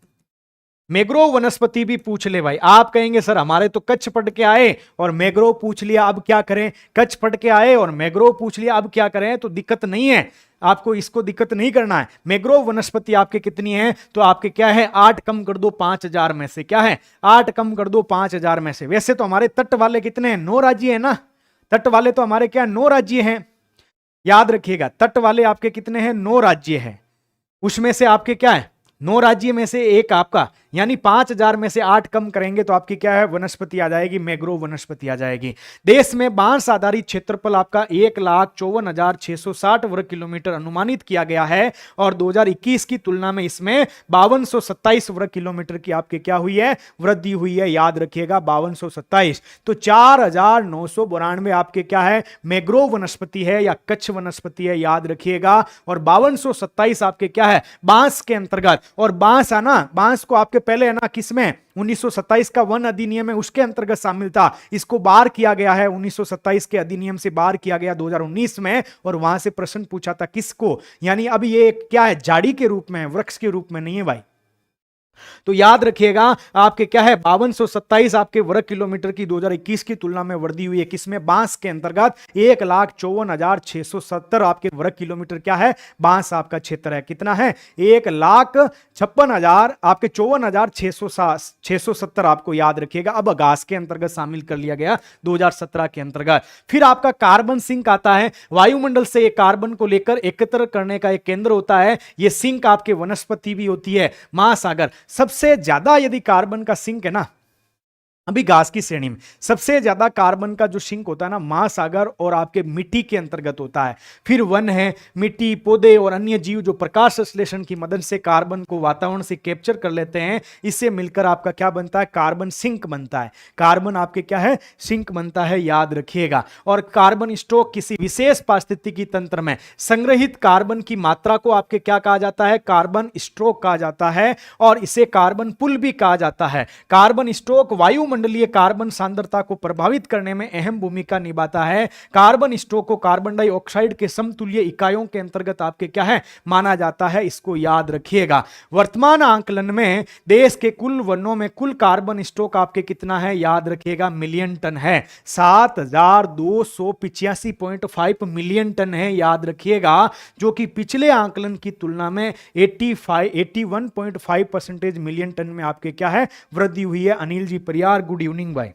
मैंग्रोव वनस्पति भी पूछ ले भाई। आप कहेंगे सर हमारे तो कच्छ पढ़ के आए और मैंग्रोव पूछ लिया, अब क्या करें? कच्छ पढ़ के आए और मैंग्रोव पूछ लिया, अब क्या करें? तो दिक्कत नहीं है, आपको इसको दिक्कत नहीं करना है। मैंग्रोव वनस्पति आपके कितनी है? तो आपके क्या है, 8 कम कर दो 5000 में से। क्या है? 8 कम कर दो 5000 में से। वैसे तो हमारे तट वाले कितने हैं? 9 राज्य है ना। तट वाले तो हमारे क्या 9 राज्य हैं, याद रखिएगा। तट वाले आपके कितने हैं? 9 राज्य हैं। उसमें से आपके क्या है, 9 राज्य में से एक आपका, यानी 5000 में से 8 कम करेंगे तो आपकी क्या है, वनस्पति आ जाएगी, मैंग्रोव वनस्पति आ जाएगी। देश में बांस आधारित क्षेत्रफल आपका 1,54,660 वर्ग किलोमीटर अनुमानित किया गया है और 2021 की तुलना में इसमें 5227 वर्ग किलोमीटर की आपके क्या हुई है, वृद्धि हुई है। याद रखिएगा 5227। तो 4992 आपके क्या है, मैंग्रोव वनस्पति है या कच्छ वनस्पति है, याद रखिएगा। और 5227 आपके क्या है, बांस के अंतर्गत। और बांस है ना, बांस को आपके पहले है ना किसमें, 1927 का वन अधिनियम है उसके अंतर्गत शामिल था। इसको बार किया गया है 1927 के अधिनियम से, बार किया गया 2019 में। और वहां से प्रश्न पूछा था किसको, यानी अब ये क्या है, झाड़ी के रूप में है, वृक्ष के रूप में नहीं है भाई। तो याद रखिएगा आपके क्या है, 5227 आपके वर्ग किलोमीटर की 2021 की तुलना में वृद्धि हुई है। किसमें? बांस के अंतर्गत 1,54,670 आपके वर्ग किलोमीटर क्या है, बांस आपका क्षेत्र है। कितना है? 1,56,000 आपके 54,670 आपको याद रखिएगा। अब घास के अंतर्गत शामिल कर लिया गया 2017 के अंतर्गत। फिर आपका कार्बन सिंक आता है, वायुमंडल से एक कार्बन को लेकर एकत्र करने का एक केंद्र होता है। यह सिंक आपके वनस्पति भी होती है। महासागर सबसे ज्यादा यदि कार्बन का सिंक है ना, अभी घास की श्रेणी में सबसे ज्यादा कार्बन का जो सिंक होता है ना, महासागर और आपके मिट्टी के अंतर्गत होता है। फिर वन है, मिट्टी, पौधे और अन्य जीव जो प्रकाश संश्लेषण की मदद से कार्बन को वातावरण से कैप्चर कर लेते हैं, इससे मिलकर आपका क्या बनता है, कार्बन सिंक बनता है। कार्बन आपके क्या है, सिंक बनता है, याद रखिएगा। और कार्बन स्टॉक किसी विशेष पारिस्थितिकी तंत्र में संग्रहित कार्बन की मात्रा को आपके क्या कहा जाता है, कार्बन स्टॉक कहा जाता है। और इसे कार्बन पुल भी कहा जाता है। कार्बन स्टॉक वायुमंडलीय कार्बन सांद्रता को प्रभावित करने में अहम भूमिका निभाता है। कार्बन स्टॉक को कार्बन डाइऑक्साइड के समतुल्य इकाइयों के अंतर्गत आपके क्या है, माना जाता है। इसको याद रखिएगा। वर्तमान आंकलन में देश के कुल वनों में कुल कार्बन स्टॉक आपके कितना है, याद रखिएगा, मिलियन टन है। 7285.5 मिलियन टन है, याद रखिएगा, जो कि पिछले आंकलन की तुलना में 81.5% मिलियन टन में आपके क्या है, वृद्धि हुई है। अनिल जी परियार, गुड इवनिंग भाई।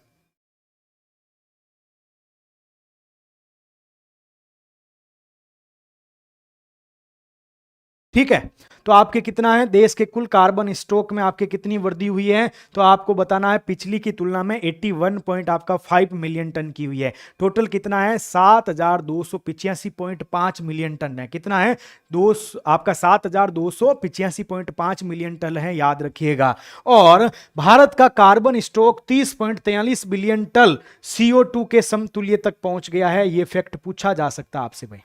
ठीक है, तो आपके कितना है, देश के कुल कार्बन स्टॉक में आपके कितनी वृद्धि हुई है, तो आपको बताना है पिछली की तुलना में 81.5 मिलियन टन की हुई है। टोटल कितना है, 7285.5 मिलियन टन है। कितना है, आपका 7285.5 मिलियन टन है, याद रखिएगा। और भारत का carbon stock 30.43 billion ton CO2 के समतुल्य तक पहुंच गया है। यह फैक्ट पूछा जा सकता है आपसे भाई,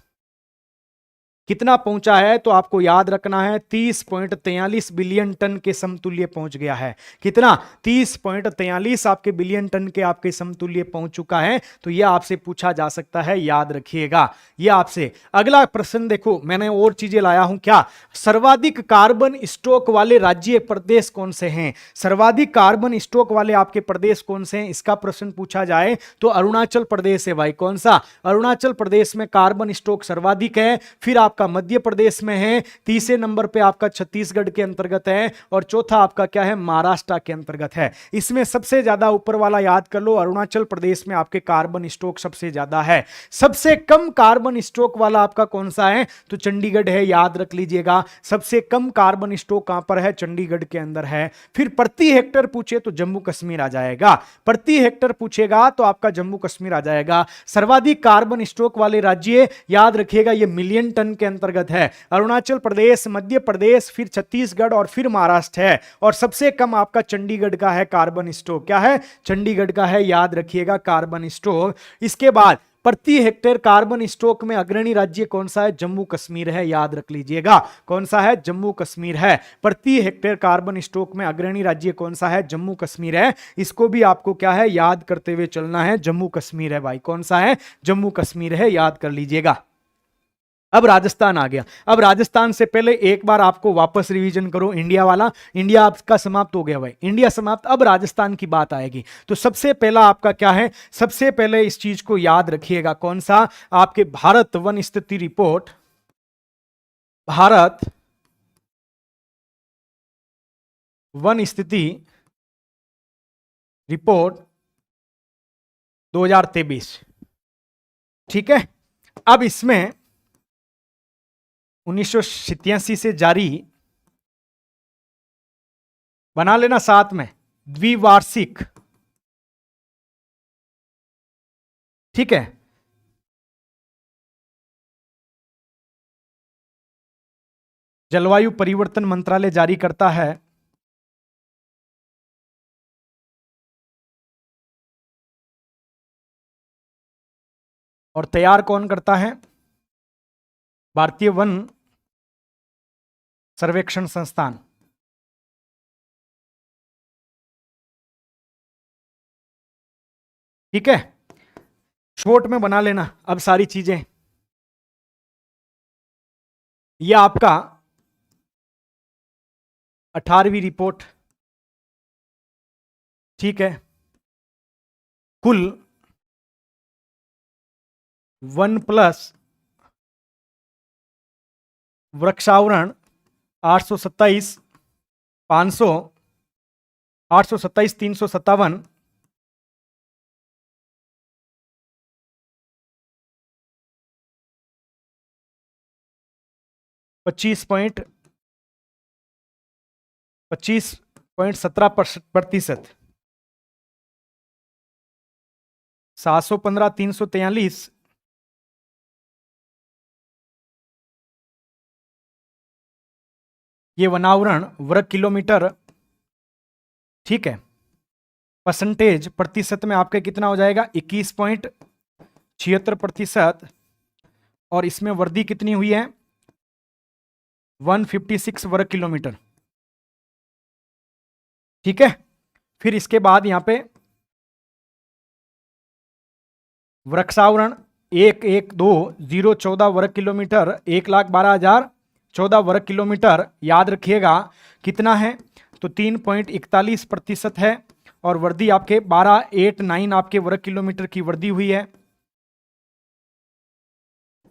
कितना पहुंचा है, तो आपको याद रखना है 30.43 बिलियन टन के समतुल्य पहुंच गया है। कितना, 30.43 आपके बिलियन टन के आपके समतुल्य पहुंच चुका है। तो यह आपसे पूछा जा सकता है, याद रखिएगा। यह आपसे अगला प्रश्न देखो, मैंने और चीजें लाया हूं क्या, सर्वाधिक कार्बन स्टॉक वाले राज्य प्रदेश कौन से हैं, सर्वाधिक कार्बन स्टॉक वाले आपके प्रदेश कौन से हैं, इसका प्रश्न पूछा जाए तो अरुणाचल प्रदेश है भाई। कौन सा, अरुणाचल प्रदेश में कार्बन स्टॉक सर्वाधिक है। फिर आपका मध्य प्रदेश में है, तीसरे नंबर पे आपका छत्तीसगढ़ के अंतर्गत है, और चौथा आपका क्या है, महाराष्ट्र के अंतर्गत है। इसमें सबसे ज्यादा ऊपर वाला याद कर लो, अरुणाचल प्रदेश में आपके कार्बन स्टॉक सबसे ज्यादा है। सबसे कम कार्बन स्टॉक वाला आपका कौन सा है, तो चंडीगढ़ है, याद रख लीजिएगा। सबसे कम कार्बन स्टॉक कहां पर है, चंडीगढ़ के अंदर है। फिर प्रति हेक्टर पूछे तो जम्मू कश्मीर आ जाएगा, प्रति हेक्टर पूछेगा तो आपका जम्मू कश्मीर आ जाएगा। सर्वाधिक कार्बन स्टॉक वाले राज्य याद रखिएगा, ये मिलियन टन के अंतर्गत है, अरुणाचल प्रदेश, मध्य प्रदेश, फिर छत्तीसगढ़ और फिर महाराष्ट्र है। और सबसे कम आपका चंडीगढ़ का है कार्बन स्टॉक, क्या है, चंडीगढ़ का है, याद रखिएगा, कार्बन स्टॉक। इसके बाद प्रति हेक्टेयर कार्बन स्टॉक में अग्रणी राज्य कौन सा है, जम्मू कश्मीर है, याद रख लीजिएगा। कौन सा है, जम्मू कश्मीर है। प्रति हेक्टेयर कार्बन स्टॉक में अग्रणी राज्य कौन सा है, जम्मू कश्मीर है। इसको भी आपको क्या है, याद करते हुए चलना है, जम्मू कश्मीर है भाई। कौन सा है, जम्मू कश्मीर है, याद कर लीजिएगा। अब राजस्थान आ गया। अब राजस्थान से पहले एक बार आपको वापस रिवीजन करो इंडिया वाला। इंडिया आपका समाप्त हो गया भाई, इंडिया समाप्त, अब राजस्थान की बात आएगी। तो सबसे पहला आपका क्या है, सबसे पहले इस चीज को याद रखिएगा, कौन सा, आपके भारत वन स्थिति रिपोर्ट, भारत वन स्थिति रिपोर्ट 2023। ठीक है। अब इसमें 1987 से जारी, बना लेना साथ में, द्विवार्षिक, ठीक है, जलवायु परिवर्तन मंत्रालय जारी करता है। और तैयार कौन करता है, भारतीय वन सर्वेक्षण संस्थान। ठीक है, शॉर्ट में बना लेना अब सारी चीजें। यह आपका 18वीं रिपोर्ट, ठीक है। कुल वन प्लस वृक्षावरण 827, 500, 827, 357, 25.17%, 715, 343, ये वनावरण वर्ग किलोमीटर, ठीक है। परसेंटेज प्रतिशत में आपके कितना हो जाएगा, 21.76%। और इसमें वर्दी कितनी हुई है, 156 वर्ग किलोमीटर, ठीक है। फिर इसके बाद यहां पे वृक्षावरण 112,014 वर्ग किलोमीटर, 1,12,014 वर्ग किलोमीटर, याद रखिएगा कितना है, तो 3.41% है। और वर्दी आपके 1289 आपके वर्ग किलोमीटर की वर्दी हुई है।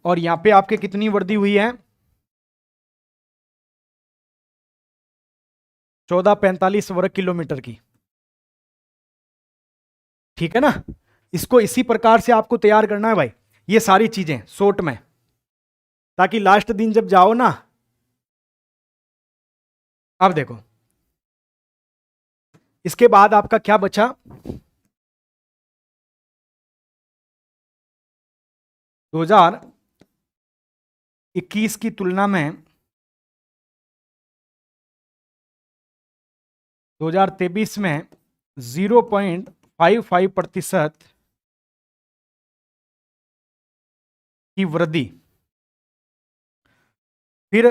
और यहां पे आपके कितनी वर्दी हुई है, 1445 वर्ग किलोमीटर की, ठीक है ना। इसको इसी प्रकार से आपको तैयार करना है भाई, ये सारी चीजें शॉर्ट में, ताकि लास्ट दिन जब जाओ ना। अब देखो इसके बाद आपका क्या बचा, 2021 की तुलना में 2023 में 0.55% की वृद्धि। फिर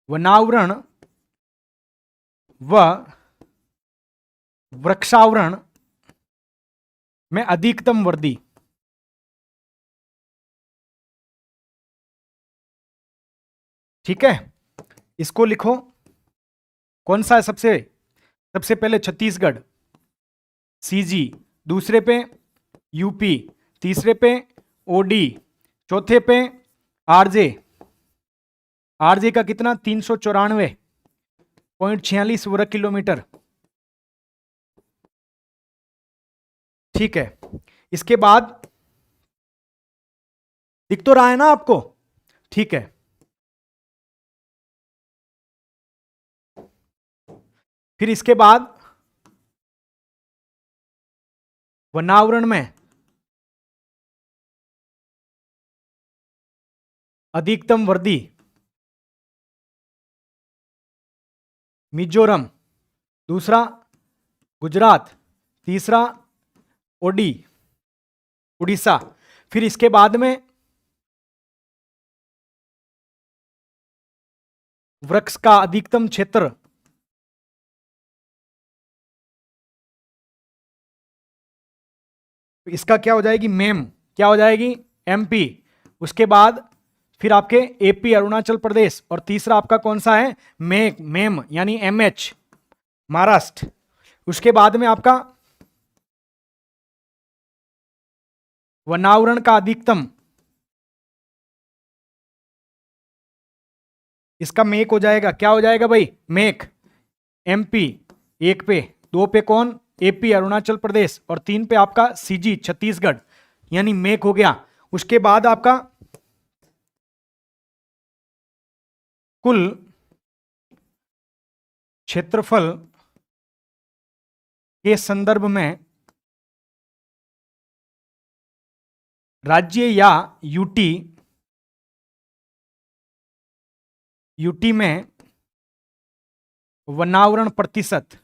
वनावरण व वृक्षावरण में अधिकतम वृद्धि, ठीक है। इसको लिखो, कौन सा है, सबसे सबसे पहले छत्तीसगढ़ सीजी, दूसरे पे यूपी, तीसरे पे ओडी, चौथे पे आरजे। आरजे का कितना, 394.46 वर्ग किलोमीटर, ठीक है। इसके बाद दिख तो रहा है ना आपको, ठीक है। फिर इसके बाद वनावरण में अधिकतम वृद्धि, मिजोरम, दूसरा गुजरात, तीसरा उड़ीसा। फिर इसके बाद में वृक्ष का अधिकतम क्षेत्र, तो इसका क्या हो जाएगी, मेम, क्या हो जाएगी, एमपी। उसके बाद फिर आपके एपी अरुणाचल प्रदेश, और तीसरा आपका कौन सा है, मेम यानी एमएच महाराष्ट्र। उसके बाद में आपका वनावरण का अधिकतम, इसका मेक हो जाएगा, क्या हो जाएगा भाई, मेक एमपी। एक पे, दो पे कौन, एपी अरुणाचल प्रदेश, और तीन पे आपका सीजी छत्तीसगढ़, यानी मेक हो गया। उसके बाद आपका कुल क्षेत्रफल के संदर्भ में राज्य या यूटी में वनावरण प्रतिशत,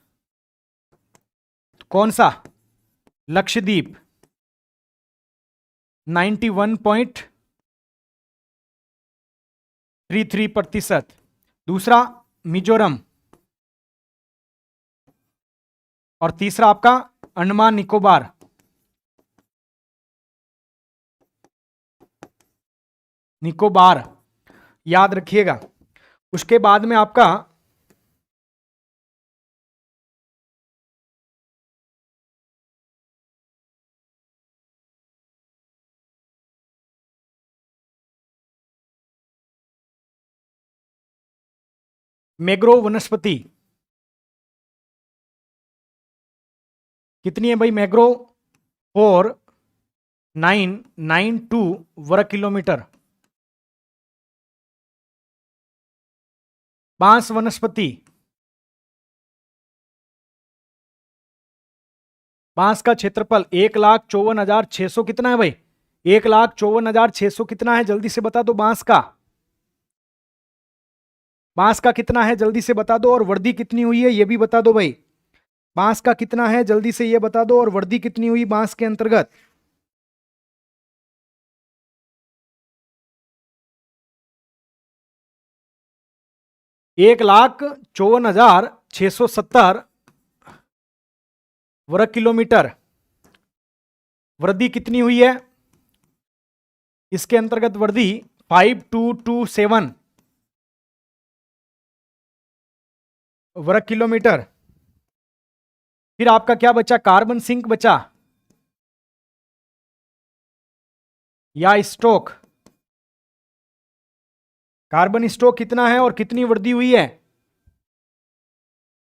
कौन सा, लक्षद्वीप 91.33%, दूसरा मिजोरम, और तीसरा आपका अंडमान निकोबार याद रखिएगा। उसके बाद में आपका मैंग्रोव वनस्पति कितनी है भाई, मैंग्रोव 4992 वर्ग किलोमीटर। बांस वनस्पति, बांस का क्षेत्रफल 1,54,600 कितना है भाई, 1,54,600 कितना है, जल्दी से बता दो। बांस का कितना है, जल्दी से बता दो। और वर्दी कितनी हुई है ये भी बता दो भाई। बांस का कितना है, जल्दी से ये बता दो। और वर्दी कितनी हुई बांस के अंतर्गत, 1,54,670 वर्ग किलोमीटर। वर्दी कितनी हुई है इसके अंतर्गत, वर्दी 5227 वर्ग किलोमीटर। फिर आपका क्या बचा, कार्बन सिंक बचा या स्टॉक। कार्बन स्टॉक कितना है और कितनी वृद्धि हुई है,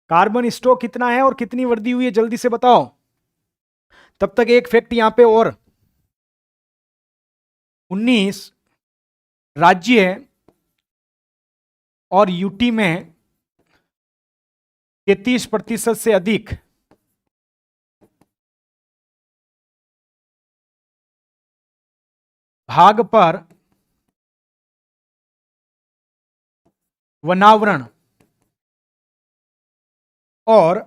कार्बन स्टॉक कितना है और कितनी वृद्धि हुई है, जल्दी से बताओ। तब तक एक फैक्ट यहां पे और, 19 राज्य और यूटी में 33% से अधिक भाग पर वनावरण, और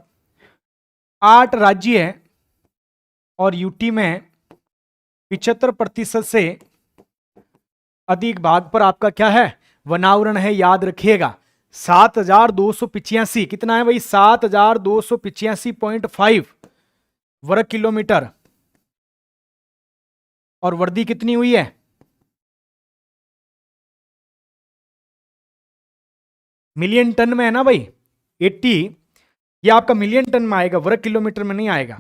8 राज्य और यूटी में 75% से अधिक भाग पर आपका क्या है, वनावरण है। याद रखिएगा 7,285 कितना है भाई, 7,285.5 वर्ग किलोमीटर। और वर्दी कितनी हुई है, मिलियन टन में है ना भाई, 80, ये आपका मिलियन टन में आएगा, वर्ग किलोमीटर में नहीं आएगा।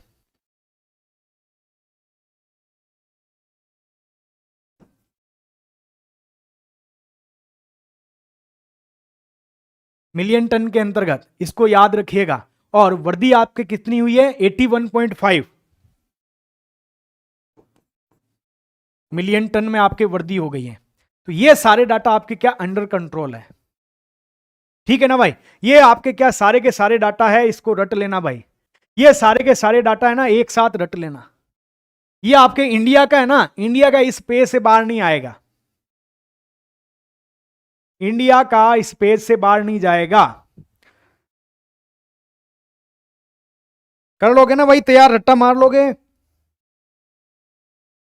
मिलियन टन के अंतर्गत, इसको याद रखिएगा। और वर्दी आपके कितनी हुई है, 81.5 मिलियन टन में आपके वर्दी हो गई है। तो ये सारे डाटा आपके क्या अंडर कंट्रोल है, ठीक है ना भाई। ये आपके क्या सारे के सारे डाटा है, इसको रट लेना भाई। ये सारे के सारे डाटा है ना, एक साथ रट लेना। ये आपके इंडिया का है ना, इंडिया का स्पेस से बाहर नहीं आएगा, इंडिया का स्पेस से बाहर नहीं जाएगा। कर लोगे ना भाई, तैयार, रट्टा मार लोगे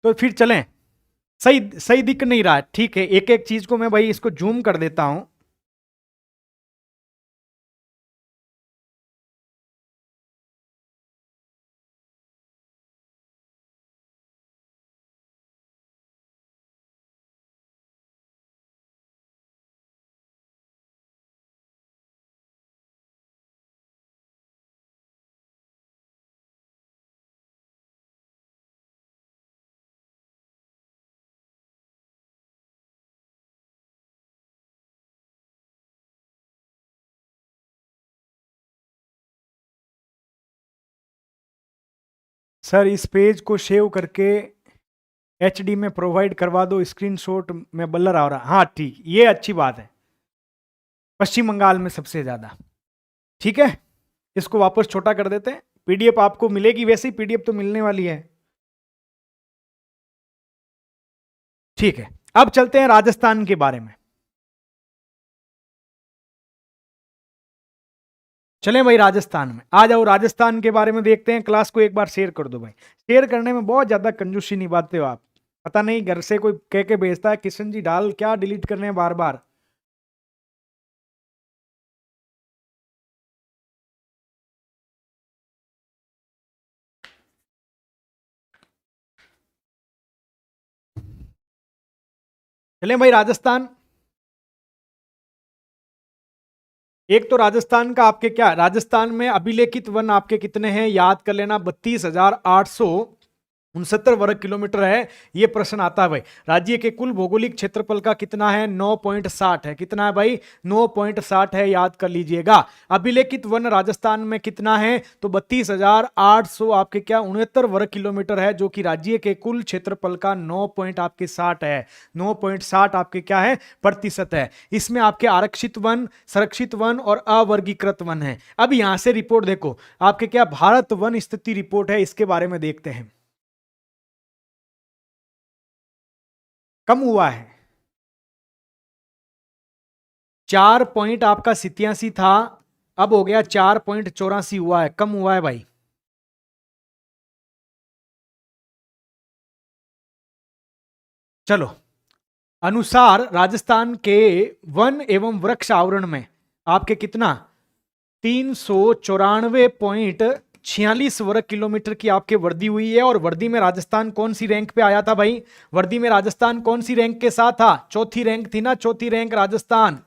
तो फिर चलें। सही सही दिख नहीं रहा है, ठीक है, एक एक चीज को मैं भाई इसको जूम कर देता हूं। सर इस पेज को सेव करके एचडी में प्रोवाइड करवा दो, स्क्रीनशॉट में ब्लर आ रहा। हाँ ठीक, ये अच्छी बात है, पश्चिम बंगाल में सबसे ज्यादा। ठीक है, इसको वापस छोटा कर देते हैं। पीडीएफ आपको मिलेगी, वैसे ही पीडीएफ तो मिलने वाली है। ठीक है, अब चलते हैं राजस्थान के बारे में। चलें भाई, राजस्थान में आ जाओ, राजस्थान के बारे में देखते हैं। क्लास को एक बार शेयर कर दो भाई, शेयर करने में बहुत ज्यादा कंजूसी निभाते हो आप। पता नहीं घर से कोई कह के भेजता है किशन जी डाल, क्या डिलीट करने हैं बार बार। चलें भाई, राजस्थान। एक तो राजस्थान का आपके क्या, राजस्थान में अभिलेखित वन आपके कितने हैं याद कर लेना, 32,869 वर्ग किलोमीटर है। ये प्रश्न आता है भाई। राज्य के कुल भौगोलिक क्षेत्रफल का कितना है, 9.60 है। कितना है भाई, 9.60 है, याद कर लीजिएगा। अभिलेखित वन राजस्थान में कितना है, तो 32,800 आपके क्या 69 वर्ग किलोमीटर है, जो कि राज्य के कुल क्षेत्रफल का 9.60 है। 9.60 आपके क्या है, प्रतिशत है। इसमें आपके आरक्षित वन, संरक्षित वन और अवर्गीकृत वन है। अब यहां से रिपोर्ट देखो, आपके क्या भारत वन स्थिति रिपोर्ट है, इसके बारे में देखते हैं। कम हुआ है, 4 आपका 87 था, अब हो गया 4.84 हुआ है, कम हुआ है भाई। चलो, अनुसार राजस्थान के वन एवं वृक्ष आवरण में आपके कितना 394.46 वर्ग किलोमीटर की आपके वृद्धि हुई है। और वृद्धि में राजस्थान कौन सी रैंक पे आया था भाई, वृद्धि में राजस्थान कौन सी रैंक के साथ था, चौथी रैंक थी ना, चौथी रैंक राजस्थान।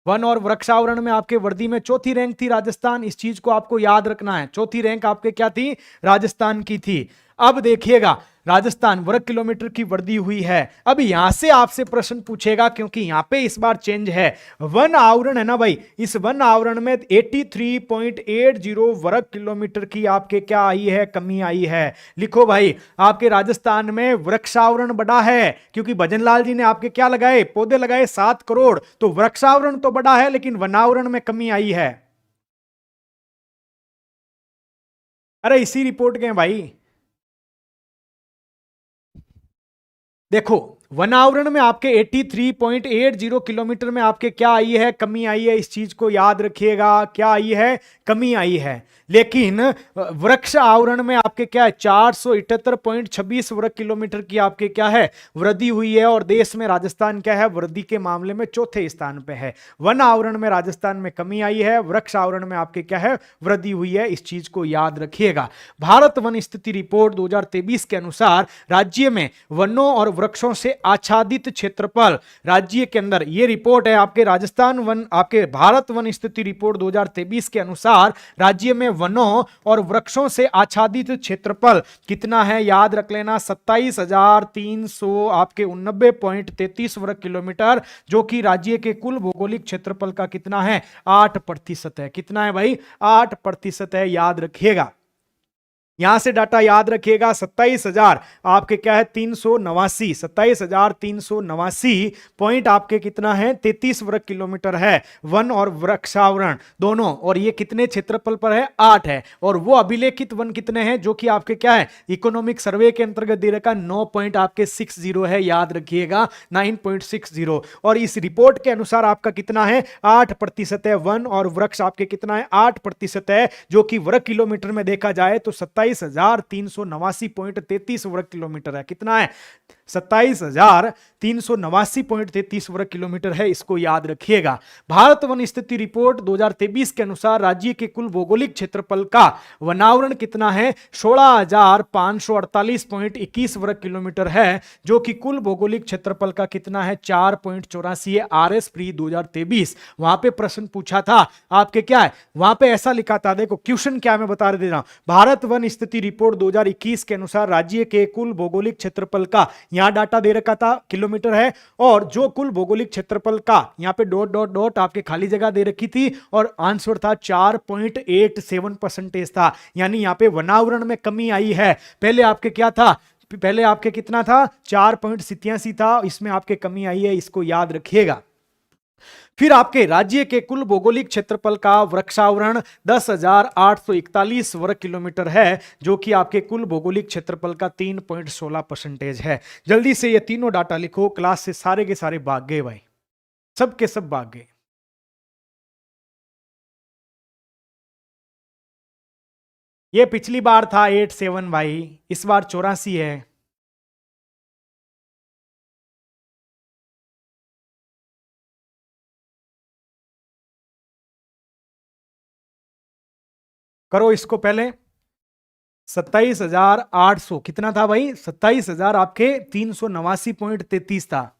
वन और वृक्षावरण में आपके वर्दी में चौथी रैंक थी राजस्थान। इस चीज को आपको याद रखना है, चौथी रैंक आपके क्या थी, राजस्थान की थी। अब देखिएगा, राजस्थान वर्ग किलोमीटर की वृद्धि हुई है। अब यहां से आपसे प्रश्न पूछेगा, क्योंकि यहां पे इस बार चेंज है, वन आवरण है ना भाई, इस वन आवरण में 83.80 वर्ग किलोमीटर की आपके क्या आई है, कमी आई है। लिखो भाई, आपके राजस्थान में वृक्षावरण बढ़ा है, क्योंकि भजनलाल जी ने आपके क्या लगाए, पौधे लगाए 7 करोड़, तो वृक्षावरण तो बढ़ा है लेकिन वनावरण में कमी आई है। अरे इसी रिपोर्ट के भाई, देखो वनावरण में आपके 83.80 किलोमीटर में आपके क्या आई है, कमी आई है। इस चीज को याद रखिएगा, क्या आई है, कमी आई है। लेकिन वृक्ष आवरण में आपके क्या है, 478.26 वर्ग किलोमीटर की आपके क्या है, वृद्धि हुई है। और देश में राजस्थान क्या है, वृद्धि के मामले में चौथे स्थान पे है। वन आवरण में राजस्थान में कमी आई है, वृक्ष आवरण में आपके क्या है, वृद्धि हुई है। इस चीज को याद रखिएगा। भारत वन स्थिति रिपोर्ट 2023 के अनुसार राज्य में वनों और वृक्षों से आच्छादित क्षेत्रफल, राज्य के अंदर ये रिपोर्ट है आपके राजस्थान वन, आपके भारत वन स्थिति रिपोर्ट 2023 के अनुसार राज्य में वनों और वृक्षों से आच्छादित क्षेत्रफल कितना है, याद रख लेना, 27,300 आपके 89.33 वर्ग किलोमीटर, जो कि राज्य के कुल भौगोलिक क्षेत्रफल का कितना है, 8% है। कितना है भाई, 8% है, याद रखिएगा। यहां से डाटा याद रखिएगा, 27,000 आपके क्या है, 389, 27,389 पॉइंट आपके कितना है, 33 वर्ग किलोमीटर है वन और वृक्षावरण दोनों। और ये कितने क्षेत्रफल पर है, 8 है। और वो अभिलेखित वन कितने हैं, जो कि आपके क्या है, इकोनॉमिक सर्वे के अंतर्गत दे रखा 9.60 है, याद रखिएगा 9.60। और इस रिपोर्ट के अनुसार आपका कितना है, 8% है। वन और वृक्ष आपके कितना है, 8% है, जो कि वर्ग किलोमीटर में देखा जाए तो 27,389.33 वर्ग किलोमीटर है। कितना है, 27,389.33 वर्ग किलोमीटर है। इसको याद रखिएगा। भारत वन स्थिति रिपोर्ट 2023 के अनुसार राज्य के कुल भौगोलिक क्षेत्रफल का वनावरण कितना है, 16,548.21 वर्ग किलोमीटर है, जो कि कुल भौगोलिक क्षेत्रफल का कितना है, 4.84 है। आरएस प्री 2023 वहां पे प्रश्न पूछा था आपके क्या है, वहां पे ऐसा लिखा था, देखो क्वेश्चन क्या मैं बता दे रहा हूं। भारत वन स्थिति रिपोर्ट 2021 के अनुसार राज्य के कुल भौगोलिक क्षेत्रफल का, यहां डाटा दे रखा था किलोमीटर है, और जो कुल भौगोलिक क्षेत्रफल का यहां पे डॉट डॉट डॉट आपके खाली जगह दे रखी थी, और आंसर था 4.87% था। यानी यहां पे वनावरण में कमी आई है। पहले आपके क्या था, पहले आपके कितना था, 4.87 था, इसमें आपके कमी आई है, इसको याद रखिएगा। फिर आपके राज्य के कुल भौगोलिक क्षेत्रफल का वृक्षावरण 10,841 वर्ग किलोमीटर है, जो कि आपके कुल भौगोलिक क्षेत्रफल का 3.16% है। जल्दी से ये तीनों डाटा लिखो, क्लास से सारे के सारे भाग गए भाई, सब के सब भाग गए। ये पिछली बार था 87 भाई, इस बार 84 है। करो इसको पहले। 27,800 कितना था भाई, 27,000 आपके 389.33 था।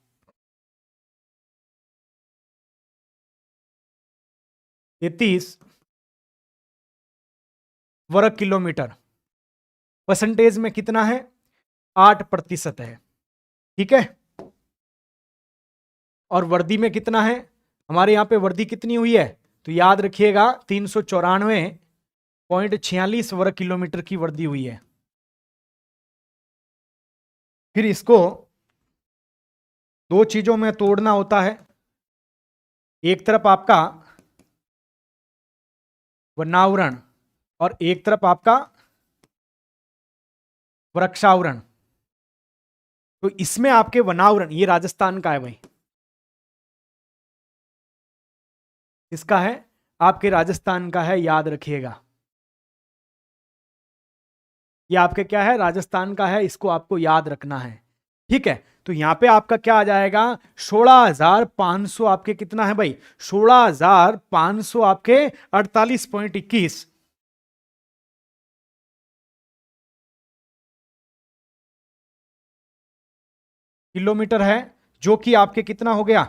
ये 30 वर्ग किलोमीटर, परसेंटेज में कितना है, 8% है। ठीक है, और वर्दी में कितना है, हमारे यहां पे वर्दी कितनी हुई है, तो याद रखिएगा 394.46 वर्ग किलोमीटर की वर्दी हुई है। फिर इसको दो चीजों में तोड़ना होता है, एक तरफ आपका वनावरण और एक तरफ आपका वृक्षावरण। तो इसमें आपके वनावरण, ये राजस्थान का है भाई, इसका है, आपके राजस्थान का है, याद रखिएगा। ये आपके क्या है, राजस्थान का है, इसको आपको याद रखना है। ठीक है, तो यहां पे आपका क्या आ जाएगा, 16,500 आपके कितना है भाई, 16,500 आपके 48.21 किलोमीटर है, जो कि आपके कितना हो गया,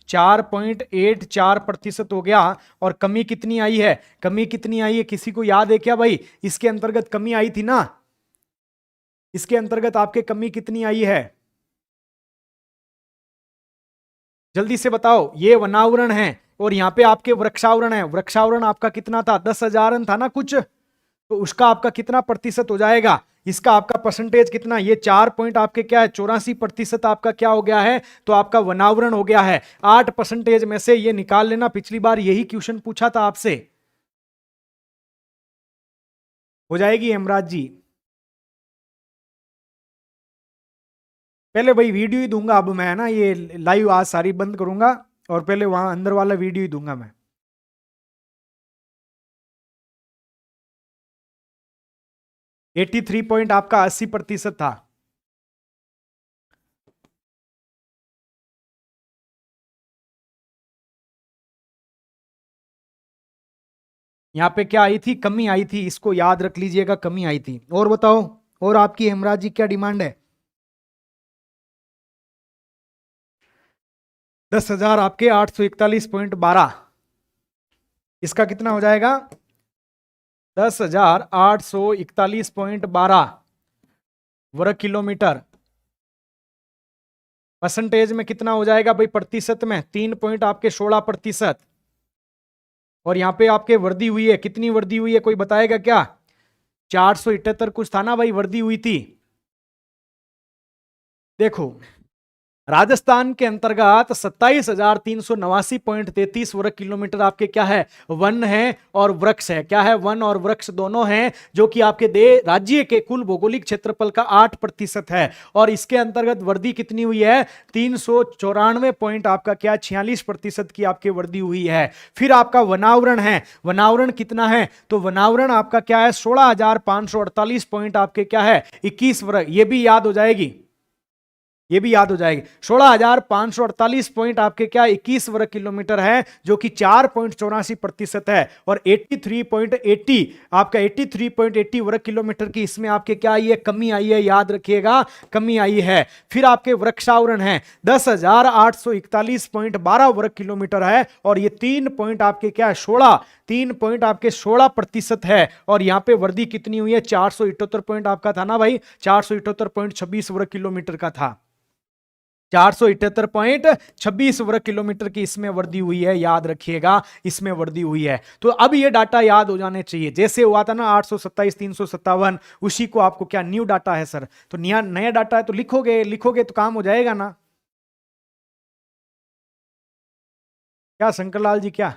4.84% हो गया। और कमी कितनी आई है, कमी कितनी आई है, किसी को याद है क्या भाई, इसके अंतर्गत कमी आई थी ना, इसके अंतर्गत आपके कमी कितनी आई है, जल्दी से बताओ। ये वनावरण है और यहाँ पे आपके वृक्षावरण है, वृक्षावरण आपका कितना था, 10,000 था ना कुछ, तो उसका आपका कितना प्रतिशत हो जाएगा, इसका आपका परसेंटेज कितना, ये 4 पॉइंट आपके क्या है, 84% आपका क्या हो गया है, तो आपका वनावरण हो गया है। 8% में से ये निकाल लेना, पिछली बार यही क्वेश्चन पूछा था आपसे, हो जाएगी हेमराज जी। पहले भाई वीडियो ही दूंगा अब मैं, ना ये लाइव आज सारी बंद करूंगा, और पहले वहां अंदर वाला वीडियो ही दूंगा मैं। 83 पॉइंट आपका 80% था। यहां पे क्या आई थी, कमी आई थी, इसको याद रख लीजिएगा, कमी आई थी। और बताओ, और आपकी हेमराज जी क्या डिमांड है, 10,000 आपके 841.12, इसका कितना हो जाएगा, 10,841.12 वर्ग किलोमीटर। परसेंटेज में कितना हो जाएगा भाई, प्रतिशत में 3 पॉइंट आपके 16%। और यहां पे आपके वर्दी हुई है, कितनी वर्दी हुई है, कोई बताएगा क्या, 478 कुछ था ना भाई, वर्दी हुई थी। देखो, राजस्थान के अंतर्गत 27,389.33 वर्ग किलोमीटर आपके क्या है, वन है और वृक्ष है। क्या है, वन और वृक्ष दोनों हैं, जो कि आपके राज्य के कुल भौगोलिक क्षेत्रफल का 8% है। और इसके अंतर्गत वर्दी कितनी हुई है, 394 पॉइंट आपका क्या, 46% की आपकी वर्दी हुई है। फिर आपका वनावरण है, वनावरण कितना है, तो वनावरण आपका क्या है, 16,548 पॉइंट आपके क्या है, 21 वर्ग, ये भी याद हो जाएगी, ये भी याद हो जाएगी। 16,548 पॉइंट आपके क्या, 21 वर्ग किलोमीटर है, जो कि 4.84% है। और 83.80 आपका 83.80 वर्ग किलोमीटर की इसमें आपके क्या आई है, कमी आई है, याद रखिएगा, कमी आई है। फिर आपके वृक्षावरण है 10,841.12 वर्ग किलोमीटर है, और ये 3 पॉइंट आपके क्या है, 3 पॉइंट आपके 16% है। और यहां पे वर्दी कितनी हुई है, 478 पॉइंट आपका था ना भाई, 478.26 वर्ग किलोमीटर का था। 478.26 वर्ग किलोमीटर की इसमें वृद्धि हुई है, याद रखिएगा, इसमें वृद्धि हुई है। तो अब ये डाटा याद हो जाने चाहिए। जैसे हुआ था ना 827, 357, उसी को आपको क्या न्यू डाटा है सर, तो नया डाटा है तो लिखोगे तो काम हो जाएगा ना। क्या शंकरलाल जी, क्या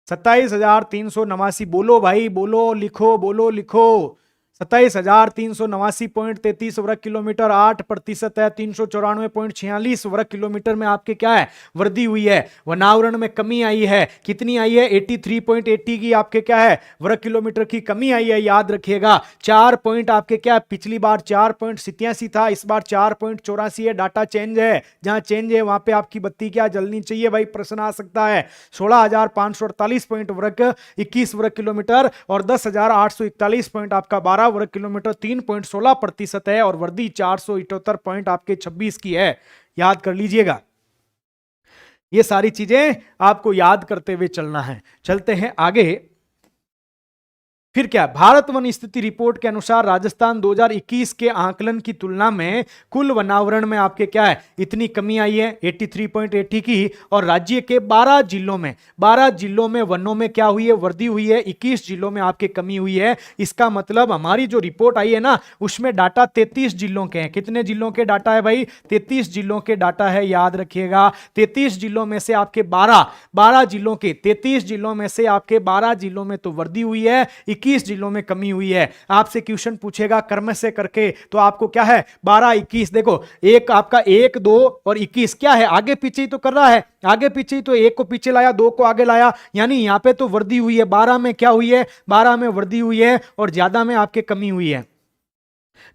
27,389, बोलो भाई बोलो, लिखो, बोलो लिखो। 27,389.33 वर्ग किलोमीटर, 8% है। 394.46 वर्ग किलोमीटर में आपके क्या है, वृद्धि हुई है। वनावरण में कमी आई है, कितनी आई है, 83.80 की आपके क्या है, वर्ग किलोमीटर की कमी आई है, याद रखिएगा। 4 पॉइंट आपके क्या, पिछली बार 4.87 था, इस बार 4.84 है। डाटा चेंज है, जहां चेंज है वहां पे आपकी बत्ती क्या जलनी चाहिए भाई, प्रश्न आ सकता है। 16,548 पॉइंट वर्ग 21 वर्ग किलोमीटर और 10,841 पॉइंट आपका 12 वर्ग किलोमीटर, 3.16% है और वृद्धि 478 पॉइंट आपके 26 की है, याद कर लीजिएगा। ये सारी चीजें आपको याद करते हुए चलना है। चलते हैं आगे। फिर क्या, भारत वन स्थिति रिपोर्ट के अनुसार राजस्थान 2021 के आंकलन की तुलना में कुल वनावरण में आपके क्या है, इतनी कमी आई है 83.80 की। और राज्य के 12 जिलों में वनों में क्या हुई है, वृद्धि हुई है। 21 जिलों में आपके कमी हुई है। इसका मतलब हमारी जो रिपोर्ट आई है ना, उसमें डाटा 33 जिलों के हैं। कितने जिलों के डाटा है भाई, 33 जिलों के डाटा है, याद रखिएगा। 33 जिलों में से आपके 12 जिलों के 33 जिलों में से आपके 12 जिलों में तो वृद्धि हुई है, 21 जिलों में कमी हुई है। आपसे क्वेश्चन पूछेगा क्रम से करके, तो आपको क्या है 12, 21, देखो एक आपका 1, 2 और 21 क्या है, आगे पीछे ही तो कर रहा है, आगे पीछे ही तो, 1 को पीछे लाया, 2 को आगे लाया, यानी यहां पे तो वृद्धि हुई है। 12 में क्या हुई है, 12 में वृद्धि हुई है और ज्यादा में आपके कमी हुई है।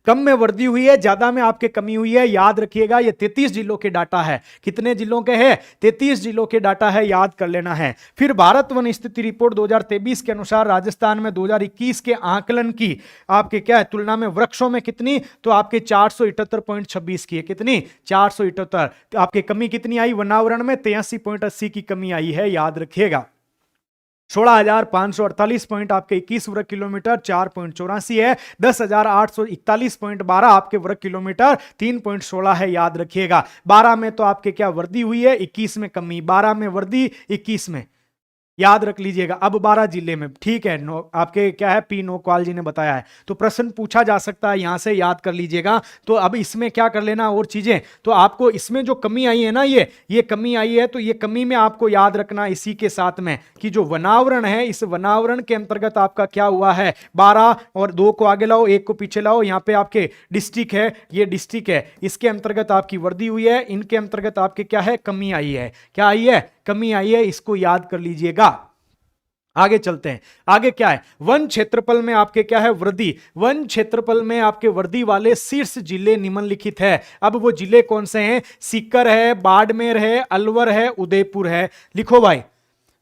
कम में वृद्धि हुई है, ज्यादा में आपके कमी हुई है, याद रखिएगा। ये 33 जिलों के डाटा है। कितने जिलों के हैं, 33 जिलों के डाटा है, याद कर लेना है। फिर भारत वन स्थिति रिपोर्ट 2023 के अनुसार राजस्थान में 2021 के आंकलन की आपके क्या है तुलना में वृक्षों में कितनी, तो आपके 478.26 की है। कितनी, 478। आपकी कमी कितनी आई, वनावरण में 83.80 की कमी आई है, याद रखिएगा। 16,548 पॉइंट आपके 21 वर्ग किलोमीटर, 4.84 है। 10,841.12 आपके वर्ग किलोमीटर, 3.16 है, याद रखिएगा। 12 में तो आपके क्या वृद्धि हुई है, 21 में कमी। 12 में वृद्धि, 21 में, याद रख लीजिएगा। अब 12 जिले में, ठीक है, आपके क्या है, पी नोकवाल जी ने बताया है, तो प्रश्न पूछा जा सकता है, यहां से याद कर लीजिएगा। तो अब इसमें क्या कर लेना और चीजें, तो आपको इसमें जो कमी आई है ना, ये कमी आई है, तो ये कमी में आपको याद रखना इसी के साथ में कि जो वनावरण है, इस वनावरण के अंतर्गत आपका क्या हुआ है, 12 और 2 को आगे लाओ, 1 को पीछे लाओ, यहां पे आपके डिस्ट्रिक्ट है, ये डिस्ट्रिक्ट है, इसके अंतर्गत आपकी वृद्धि हुई है, इनके अंतर्गत आपके क्या है, कमी आई है। क्या आई है, कमी आई है, इसको याद कर लीजिएगा। आगे चलते हैं। आगे क्या है, वन क्षेत्रफल में आपके क्या है, वृद्धि। वन क्षेत्रफल में आपके वृद्धि वाले शीर्ष जिले निम्नलिखित है। अब वो जिले कौन से हैं, सीकर है, बाड़मेर है, अलवर है, उदयपुर है। लिखो भाई,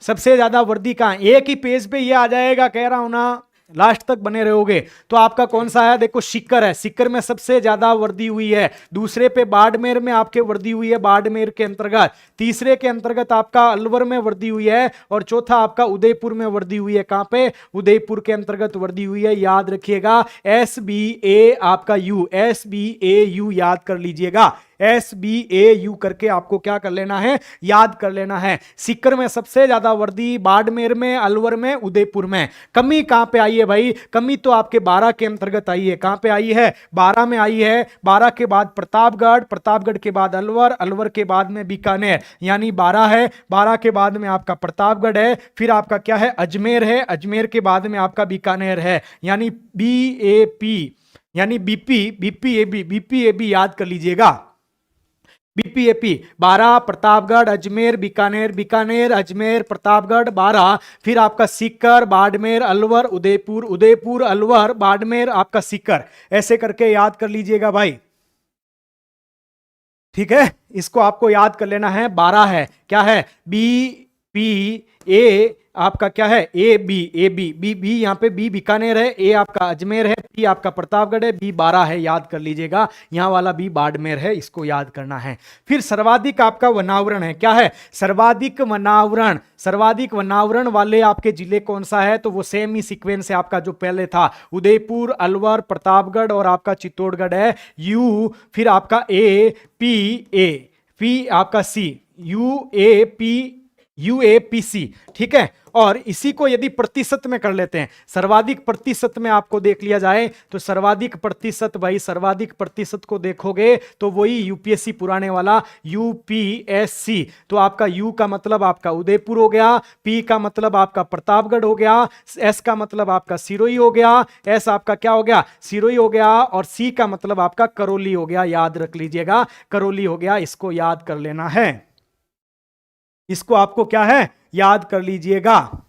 सबसे ज्यादा वृद्धि कहां, एक ही पेज पे ये आ जाएगा, कह रहा हूं ना, लास्ट तक बने रहोगे। तो आपका कौन सा है, देखो सीकर है, सीकर में सबसे ज्यादा वृद्धि हुई है। दूसरे पे बाड़मेर में आपके वृद्धि हुई है, बाड़मेर के अंतर्गत। तीसरे के अंतर्गत आपका अलवर में वृद्धि हुई है और चौथा आपका उदयपुर में वृद्धि हुई है। कहां पे, उदयपुर के अंतर्गत वृद्धि हुई है, याद रखिएगा। SBA आपका यू, SBAU याद कर लीजिएगा। SBAU करके आपको क्या कर लेना है, याद कर लेना है। सीकर में सबसे ज्यादा वृद्धि, बाड़मेर में, अलवर में, उदयपुर में। कमी कहां पे आई है भाई, कमी तो आपके 12 के अंतर्गत आई है। कहां पे आई है, 12 में आई है। 12 के बाद प्रतापगढ़, प्रतापगढ़ के बाद अलवर, अलवर के बाद में बीकानेर, यानी 12 है। 12 के बाद में आपका प्रतापगढ़ है, फिर आपका क्या है, अजमेर है, अजमेर के बाद में आपका बीकानेर है, यानी BAP, यानी BPAB याद कर लीजिएगा। BPAP 12, प्रतापगढ़, अजमेर, बीकानेर, बीकानेर, अजमेर, प्रतापगढ़ 12, फिर आपका सीकर, बाड़मेर, अलवर, उदयपुर, उदयपुर, अलवर, बाड़मेर, आपका सीकर, ऐसे करके याद कर लीजिएगा भाई। ठीक है, इसको आपको याद कर लेना है। 12 है, क्या है, BPAB आपका क्या है ए बी बी यहाँ पे बी बीकानेर है, ए आपका अजमेर है, पी आपका प्रतापगढ़ है, बी बारां है, याद कर लीजिएगा। यहाँ वाला बी बाड़मेर है, इसको याद करना है। फिर सर्वाधिक आपका वनावरण है, क्या है सर्वाधिक वनावरण, सर्वाधिक वनावरण वाले आपके जिले कौन सा है, तो वो सेम ही सीक्वेंस है आपका जो पहले था, उदयपुर, अलवर, प्रतापगढ़ और आपका चित्तौड़गढ़ है। यू, फिर आपका ए पी आपका सी, यूएपीसी, ठीक है। और इसी को यदि प्रतिशत में कर लेते हैं, सर्वाधिक प्रतिशत में आपको देख लिया जाए तो सर्वाधिक प्रतिशत, भाई सर्वाधिक प्रतिशत को देखोगे तो वही यूपीएससी पुराने वाला यूपीएससी। तो आपका यू का मतलब आपका उदयपुर हो गया, पी का मतलब आपका प्रतापगढ़ हो गया, एस का मतलब आपका सिरोही हो गया, एस आपका क्या हो गया सिरोही हो गया, और सी का मतलब आपका करौली हो गया, याद रख लीजिएगा करौली हो गया, इसको याद कर लेना है, इसको आपको क्या है याद कर लीजिएगा।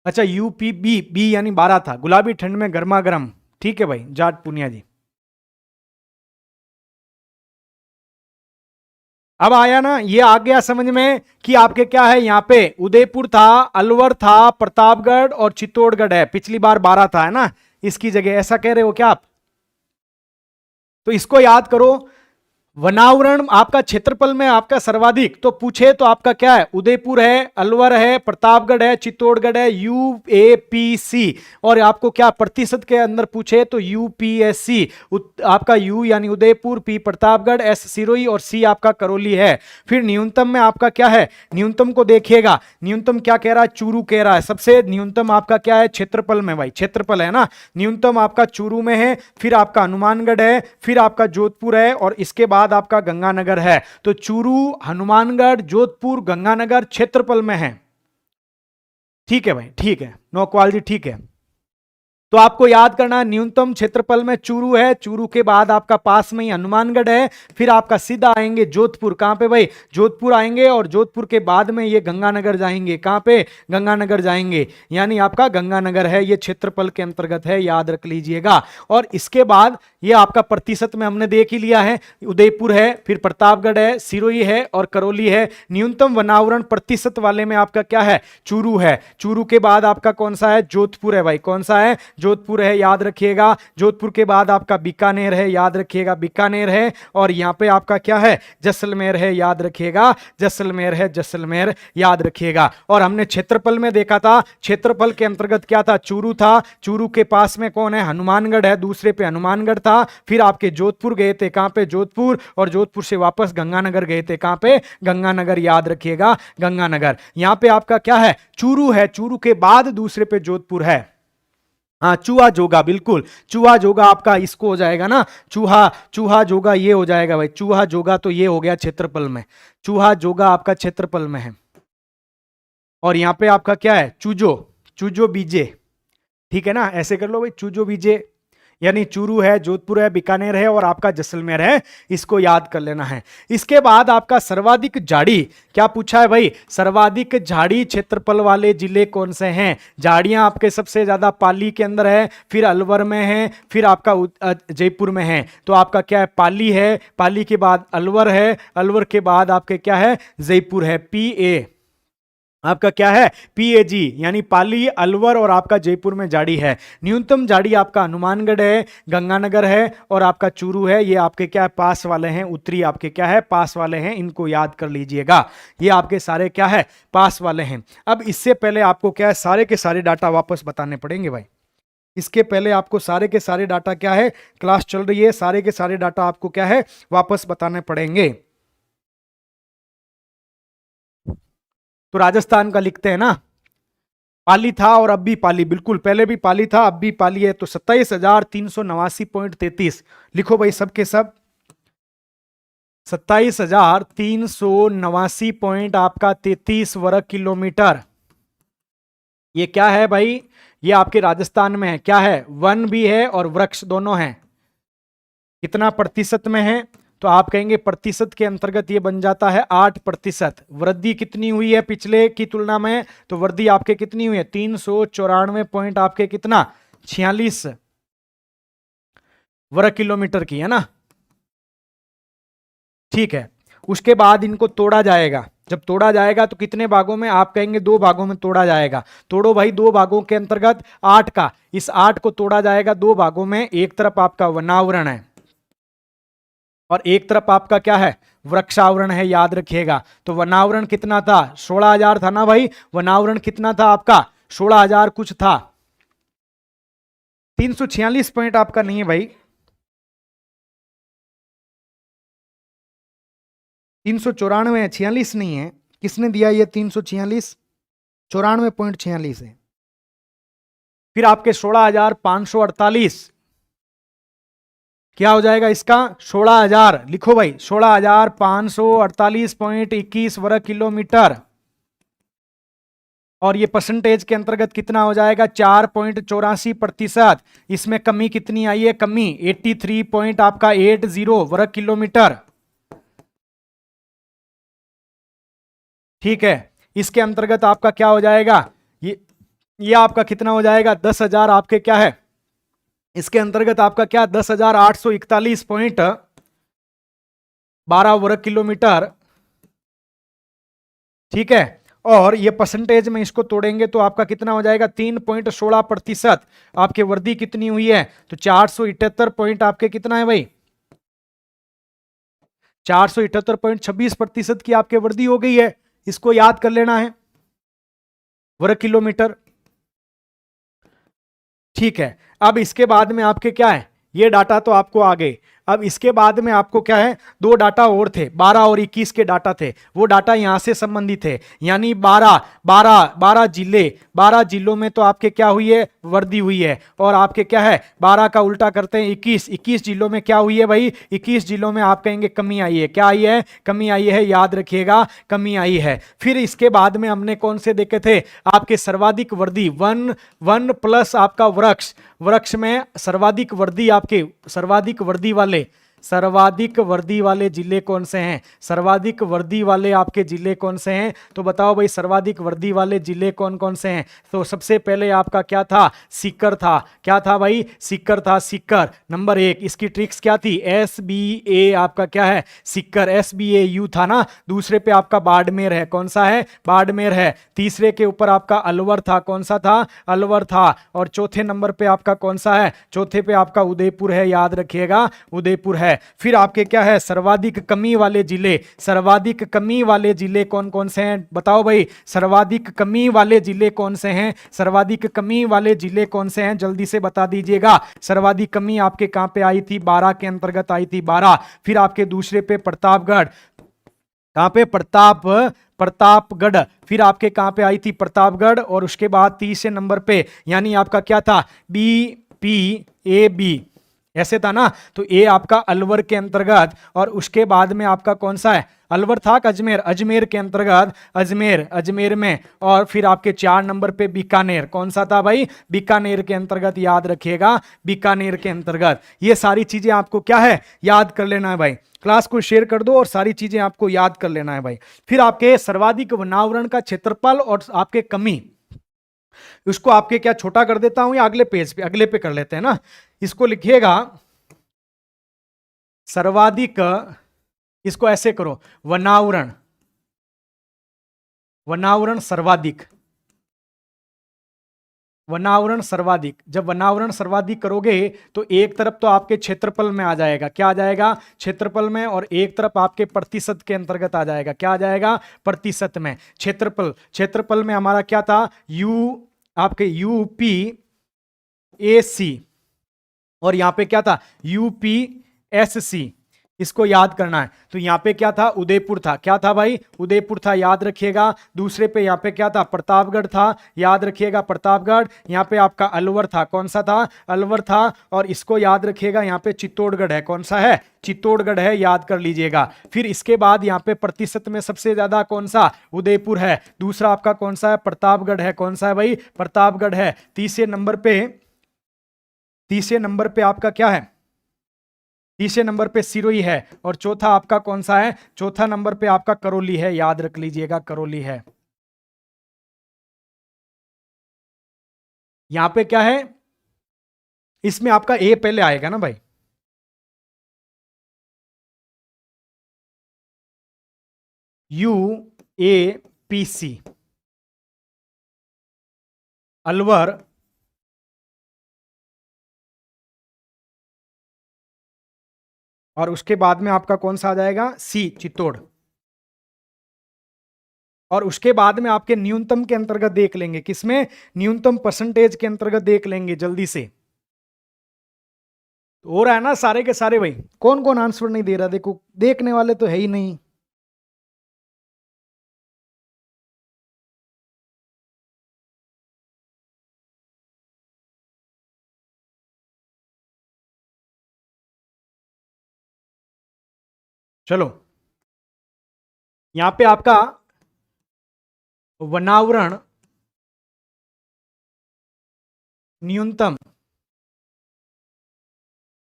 अच्छा यूपी बी यानी 12 था, गुलाबी ठंड में गर्मा गर्म, ठीक है भाई जाट पुनिया जी। अब आया ना, ये आ गया समझ में कि आपके क्या है यहाँ पे उदयपुर था, अलवर था, प्रतापगढ़ और चित्तौड़गढ़ है, पिछली बार 12 था है ना, इसकी जगह ऐसा कह रहे हो क्या आप, तो इसको याद करो। वनावरण आपका क्षेत्रफल में आपका सर्वाधिक तो पूछे तो आपका क्या है उदयपुर है, अलवर है, प्रतापगढ़ है, चित्तौड़गढ़ है, यूएपीसी। और आपको क्या प्रतिशत के अंदर पूछे तो यूपीएससी, आपका यू यानी उदयपुर, पी प्रतापगढ़, एस सिरोही और सी आपका करौली है। फिर न्यूनतम में आपका क्या है, न्यूनतम को देखिएगा, न्यूनतम क्या कह रहा है चूरू कह रहा है, सबसे न्यूनतम आपका क्या है क्षेत्रफल में, भाई क्षेत्रफल है ना, न्यूनतम आपका चूरू में है, फिर आपका हनुमानगढ़ है, फिर आपका जोधपुर है और इसके बाद आपका गंगानगर है। तो चूरू, हनुमानगढ़, जोधपुर, गंगानगर क्षेत्रफल में है, ठीक है भाई, ठीक है नौकवाल जी, ठीक है। तो आपको याद करना न्यूनतम क्षेत्रफल में चूरू है, चूरू के बाद आपका पास में ही हनुमानगढ़ है, फिर आपका सीधा आएंगे जोधपुर, कहां पे भाई जोधपुर आएंगे, और जोधपुर के बाद में ये गंगानगर जाएंगे, कहां पे गंगानगर जाएंगे, यानी आपका गंगानगर है, ये क्षेत्रफल के अंतर्गत है, याद रख लीजिएगा। और इसके बाद ये आपका प्रतिशत में हमने देख ही लिया है, उदयपुर है, फिर प्रतापगढ़ है, सिरोही है और करौली है। न्यूनतम वनावरण प्रतिशत वाले में आपका क्या है चूरू है, चूरू के बाद आपका कौन सा है जोधपुर है, भाई कौन सा है जोधपुर है, याद रखिएगा। जोधपुर के बाद आपका बीकानेर है, याद रखिएगा बीकानेर है, और यहां पे आपका क्या है जैसलमेर है, याद रखिएगा जैसलमेर है, जैसलमेर याद रखिएगा। और हमने क्षेत्रफल में देखा था, क्षेत्रफल के अंतर्गत क्या था चूरू था, चूरू के पास में कौन है हनुमानगढ़ है, दूसरे पे हनुमानगढ़ था, फिर आपके जोधपुर गए थे, कहां पे जोधपुर, और जोधपुर से वापस गंगानगर गए थे, कहां पे गंगानगर, याद रखिएगा गंगानगर। यहां पे आपका क्या है चूरू है, चूरू के बाद दूसरे पे जोधपुर है। हाँ चूहा जोगा, बिल्कुल चूहा जोगा आपका इसको हो जाएगा ना, चूहा चूहा जोगा ये हो जाएगा भाई, चूहा जोगा तो ये हो गया क्षेत्रफल में, चूहा जोगा आपका क्षेत्रफल में है। और यहां पे आपका क्या है चूजो, चूजो बीजे, ठीक है ना, ऐसे कर लो भाई चूजो बीजे, यानी चूरू है, जोधपुर है, बीकानेर है और आपका जैसलमेर है, इसको याद कर लेना है। इसके बाद आपका सर्वाधिक झाड़ी, क्या पूछा है भाई सर्वाधिक झाड़ी क्षेत्रफल वाले जिले कौन से हैं, झाड़ियां आपके सबसे ज्यादा पाली के अंदर है, फिर अलवर में है, फिर आपका जयपुर में है। तो आपका क्या है पाली है, पाली के बाद अलवर है, अलवर के बाद आपके क्या है जयपुर है, PA आपका क्या है PAG, यानी पाली, अलवर और आपका जयपुर में झाड़ी है। न्यूनतम झाड़ी आपका हनुमानगढ़ है, गंगानगर है और आपका चूरू है, ये आपके क्या है पास वाले हैं, उत्तरी आपके क्या है पास वाले हैं, इनको याद कर लीजिएगा, ये आपके सारे क्या है पास वाले हैं। अब इससे पहले आपको क्या है सारे के सारे डाटा वापस बताने पड़ेंगे भाई, इसके पहले आपको सारे के सारे डाटा क्या है, क्लास चल रही है, सारे के सारे डाटा आपको क्या है वापस बताने पड़ेंगे। तो राजस्थान का लिखते हैं ना, पाली था और अब भी पाली, बिल्कुल पहले भी पाली था अब भी पाली है, तो 27,389.33 लिखो भाई सबके सब, 27,389 पॉइंट आपका 33 वर्ग किलोमीटर, ये क्या है भाई, ये आपके राजस्थान में है, क्या है वन भी है और वृक्ष दोनों हैं। कितना प्रतिशत में है, तो आप कहेंगे प्रतिशत के अंतर्गत ये बन जाता है 8%। वृद्धि कितनी हुई है पिछले की तुलना में, तो वृद्धि आपके कितनी हुई है 394 पॉइंट आपके कितना 46, वर्ग किलोमीटर की, है ना। ठीक है, उसके बाद इनको तोड़ा जाएगा। जब तोड़ा जाएगा तो कितने भागों में, आप कहेंगे 2 भागों में तोड़ा जाएगा। तोड़ो भाई, 2 भागों के अंतर्गत 8 का, इस 8 को तोड़ा जाएगा 2 भागों में। एक तरफ आपका वनावरण है और एक तरफ आपका क्या है, वृक्षावरण है, याद रखिएगा। तो वनावरण कितना था, 16,000 था ना भाई। वनावरण कितना था आपका, 16,000 कुछ था। 346 पॉइंट आपका नहीं है भाई, 394 है, 46 नहीं है। किसने दिया ये 346, 94.46 है। फिर आपके 16,548 क्या हो जाएगा इसका, 16,000 लिखो भाई, 16,548.21 वर्ग किलोमीटर। और ये परसेंटेज के अंतर्गत कितना हो जाएगा, 4.84%। इसमें कमी कितनी आई है, कमी 83 पॉइंट आपका 80 वर्ग किलोमीटर। ठीक है, इसके अंतर्गत आपका क्या हो जाएगा, ये आपका कितना हो जाएगा, 10,000 आपके क्या है, इसके अंतर्गत आपका क्या, 10,841.12 वर्ग किलोमीटर। ठीक है, और ये परसेंटेज में इसको तोड़ेंगे तो आपका कितना हो जाएगा, 3.16%। आपके वर्दी कितनी हुई है, तो 478 पॉइंट आपके कितना है भाई, 478.26% की आपके वर्दी हो गई है। इसको याद कर लेना है, वर्ग किलोमीटर। ठीक है, अब इसके बाद में आपके क्या है, ये डाटा तो आपको आ गए। अब इसके बाद में आपको क्या है, 2 डाटा और थे, 12 और 21 के डाटा थे। वो डाटा यहां से संबंधित है, यानी 12 जिले, 12 जिलों में तो आपके क्या हुई है, वर्दी हुई है। और आपके क्या है, 12 का उल्टा करते हैं 21 जिलों में क्या हुई है भाई, 21 जिलों में आप कहेंगे कमी आई है। क्या आई है, कमी आई है, याद रखिएगा, कमी आई है। फिर इसके बाद में हमने कौन से देखे थे, आपके सर्वाधिक वर्दी, वन प्लस आपका वृक्ष में सर्वाधिक वर्दी, आपके सर्वाधिक वर्दी वाले जिले कौन से हैं, सर्वाधिक वर्दी वाले आपके जिले कौन से हैं, तो बताओ भाई सर्वाधिक वर्दी वाले जिले कौन कौन से हैं। तो सबसे पहले आपका क्या था, सीकर था। क्या था भाई, सीकर था, सीकर नंबर 1। इसकी ट्रिक्स क्या थी, SBA आपका क्या है, सीकर, SBAU था ना। दूसरे पे आपका बाड़मेर है, कौन सा है, बाड़मेर है। तीसरे के ऊपर आपका अलवर था, कौन सा था, अलवर था। और चौथे नंबर पे आपका कौन सा है, चौथे पे आपका उदयपुर है, याद रखिएगा, उदयपुर है। फिर आपके क्या है, सर्वाधिक कमी वाले जिले, सर्वाधिक कमी वाले जिले कौन कौन से हैं, बताओ भाई सर्वाधिक कमी वाले जिले कौन से हैं, सर्वाधिक कमी वाले जिले कौन से हैं, जल्दी से बता दीजिएगा। सर्वाधिक कमी आपके कहां पे आई थी, 12 के अंतर्गत आई थी, 12। फिर आपके दूसरे पे प्रतापगढ़, कहां पे, प्रतापगढ़। फिर आपके कहां पे आई थी, प्रतापगढ़। और उसके बाद तीसरे नंबर पे, यानी आपका क्या था, BPAB, ऐसे था ना। तो ए आपका अलवर के अंतर्गत, और उसके बाद में आपका कौन सा है, अलवर था अजमेर, अजमेर के अंतर्गत, अजमेर में। और फिर आपके 4 नंबर पे बीकानेर, कौन सा था भाई, बीकानेर के अंतर्गत, याद रखिएगा, बीकानेर के अंतर्गत। ये सारी चीजें आपको क्या है, याद कर लेना है भाई। क्लास को शेयर कर दो और सारी चीजें आपको याद कर लेना है भाई। फिर आपके सर्वाधिक वनावरण का क्षेत्रफल और आपके कमी, उसको आपके क्या छोटा कर देता हूं, या अगले पेज पे, अगले पे कर लेते हैं ना। इसको लिखिएगा सर्वाधिक, इसको ऐसे करो, वनावरण, सर्वाधिक, वनावरण सर्वाधिक। जब वनावरण सर्वाधिक करोगे तो एक तरफ तो आपके क्षेत्रफल में आ जाएगा, क्या आ जाएगा, क्षेत्रफल में। और एक तरफ आपके प्रतिशत के अंतर्गत आ जाएगा, क्या आ जाएगा, प्रतिशत में। क्षेत्रफल में हमारा क्या था, आपके UPAC, और यहां पे क्या था, UPSC। इसको याद करना है। तो यहां पे क्या था, उदयपुर था, क्या था भाई, उदयपुर था, याद रखिएगा। दूसरे पे यहां पे क्या था, प्रतापगढ़ था, याद रखिएगा, प्रतापगढ़। यहां पे आपका अलवर था, कौन सा था, अलवर था। और इसको याद रखिएगा, यहां पे चित्तौड़गढ़ है, कौन सा है, चित्तौड़गढ़ है, याद कर लीजिएगा। फिर इसके बाद यहां पे प्रतिशत में सबसे ज्यादा कौन सा, उदयपुर है। दूसरा आपका कौन सा है, प्रतापगढ़ है, कौन सा है भाई, प्रतापगढ़ है। तीसरे नंबर पे आपका क्या है, तीसरे नंबर पे सिरोही है। और चौथा आपका कौन सा है, चौथा नंबर पे आपका करौली है, याद रख लीजिएगा, करौली है। यहां पे क्या है, इसमें आपका ए पहले आएगा ना भाई, UAPC, अलवर, और उसके बाद में आपका कौन सा आ जाएगा, सी, चित्तौड़। और उसके बाद में आपके न्यूनतम के अंतर्गत देख लेंगे, किसमें, न्यूनतम परसेंटेज के अंतर्गत देख लेंगे जल्दी से। तो हो रहा है ना सारे के सारे भाई? कौन कौन आंसर नहीं दे रहा, देखो देखने वाले तो है ही नहीं। चलो, यहां पे आपका वनावरण न्यूनतम,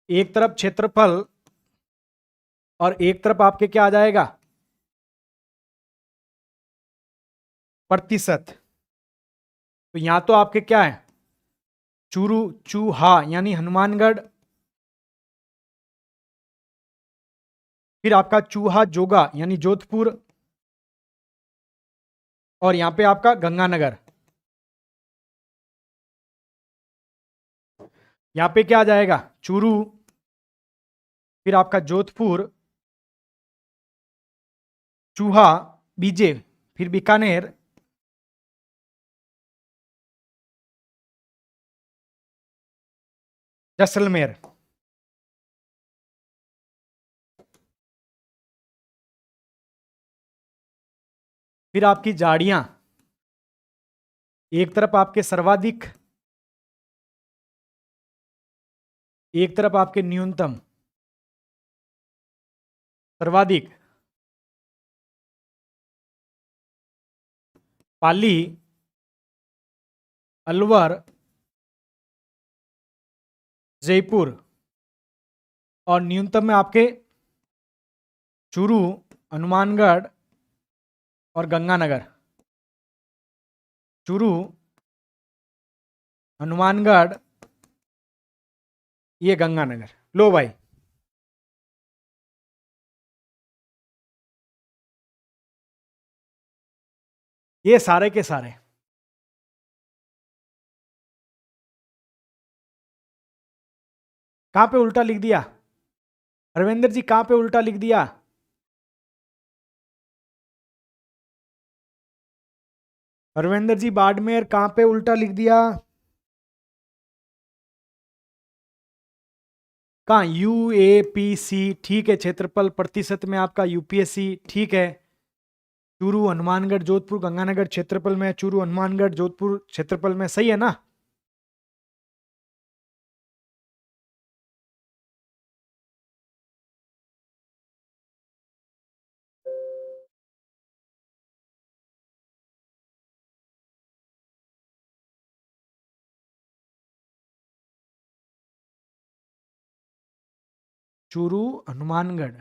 एक तरफ क्षेत्रफल और एक तरफ आपके क्या आ जाएगा, प्रतिशत। तो यहां तो आपके क्या है, चूरू चूहा यानी हनुमानगढ़, फिर आपका चूहा जोगा यानी जोधपुर, और यहां पे आपका गंगानगर। यहां पे क्या आ जाएगा, चूरू, फिर आपका जोधपुर, चूहा, बीजे, फिर बीकानेर, जैसलमेर। फिर आपकी झाड़ियां, एक तरफ आपके सर्वाधिक, एक तरफ आपके न्यूनतम, सर्वाधिक, पाली, अलवर, जयपुर, और न्यूनतम में आपके चूरू, हनुमानगढ़ और गंगानगर। चूरू, हनुमानगढ़, ये गंगानगर। लो भाई, ये सारे के सारे। कहां पे उल्टा लिख दिया रविंदर जी, कहां पे उल्टा लिख दिया? रविंदर जी बाड़मेर, कहां पे उल्टा लिख दिया? कहां, UAPC, ठीक है। क्षेत्रफल प्रतिशत में आपका UPSC, ठीक है। चूरू, हनुमानगढ़, जोधपुर, गंगानगर क्षेत्रफल में, चूरू, हनुमानगढ़, जोधपुर क्षेत्रफल में, सही है ना? चूरू, हनुमानगढ़,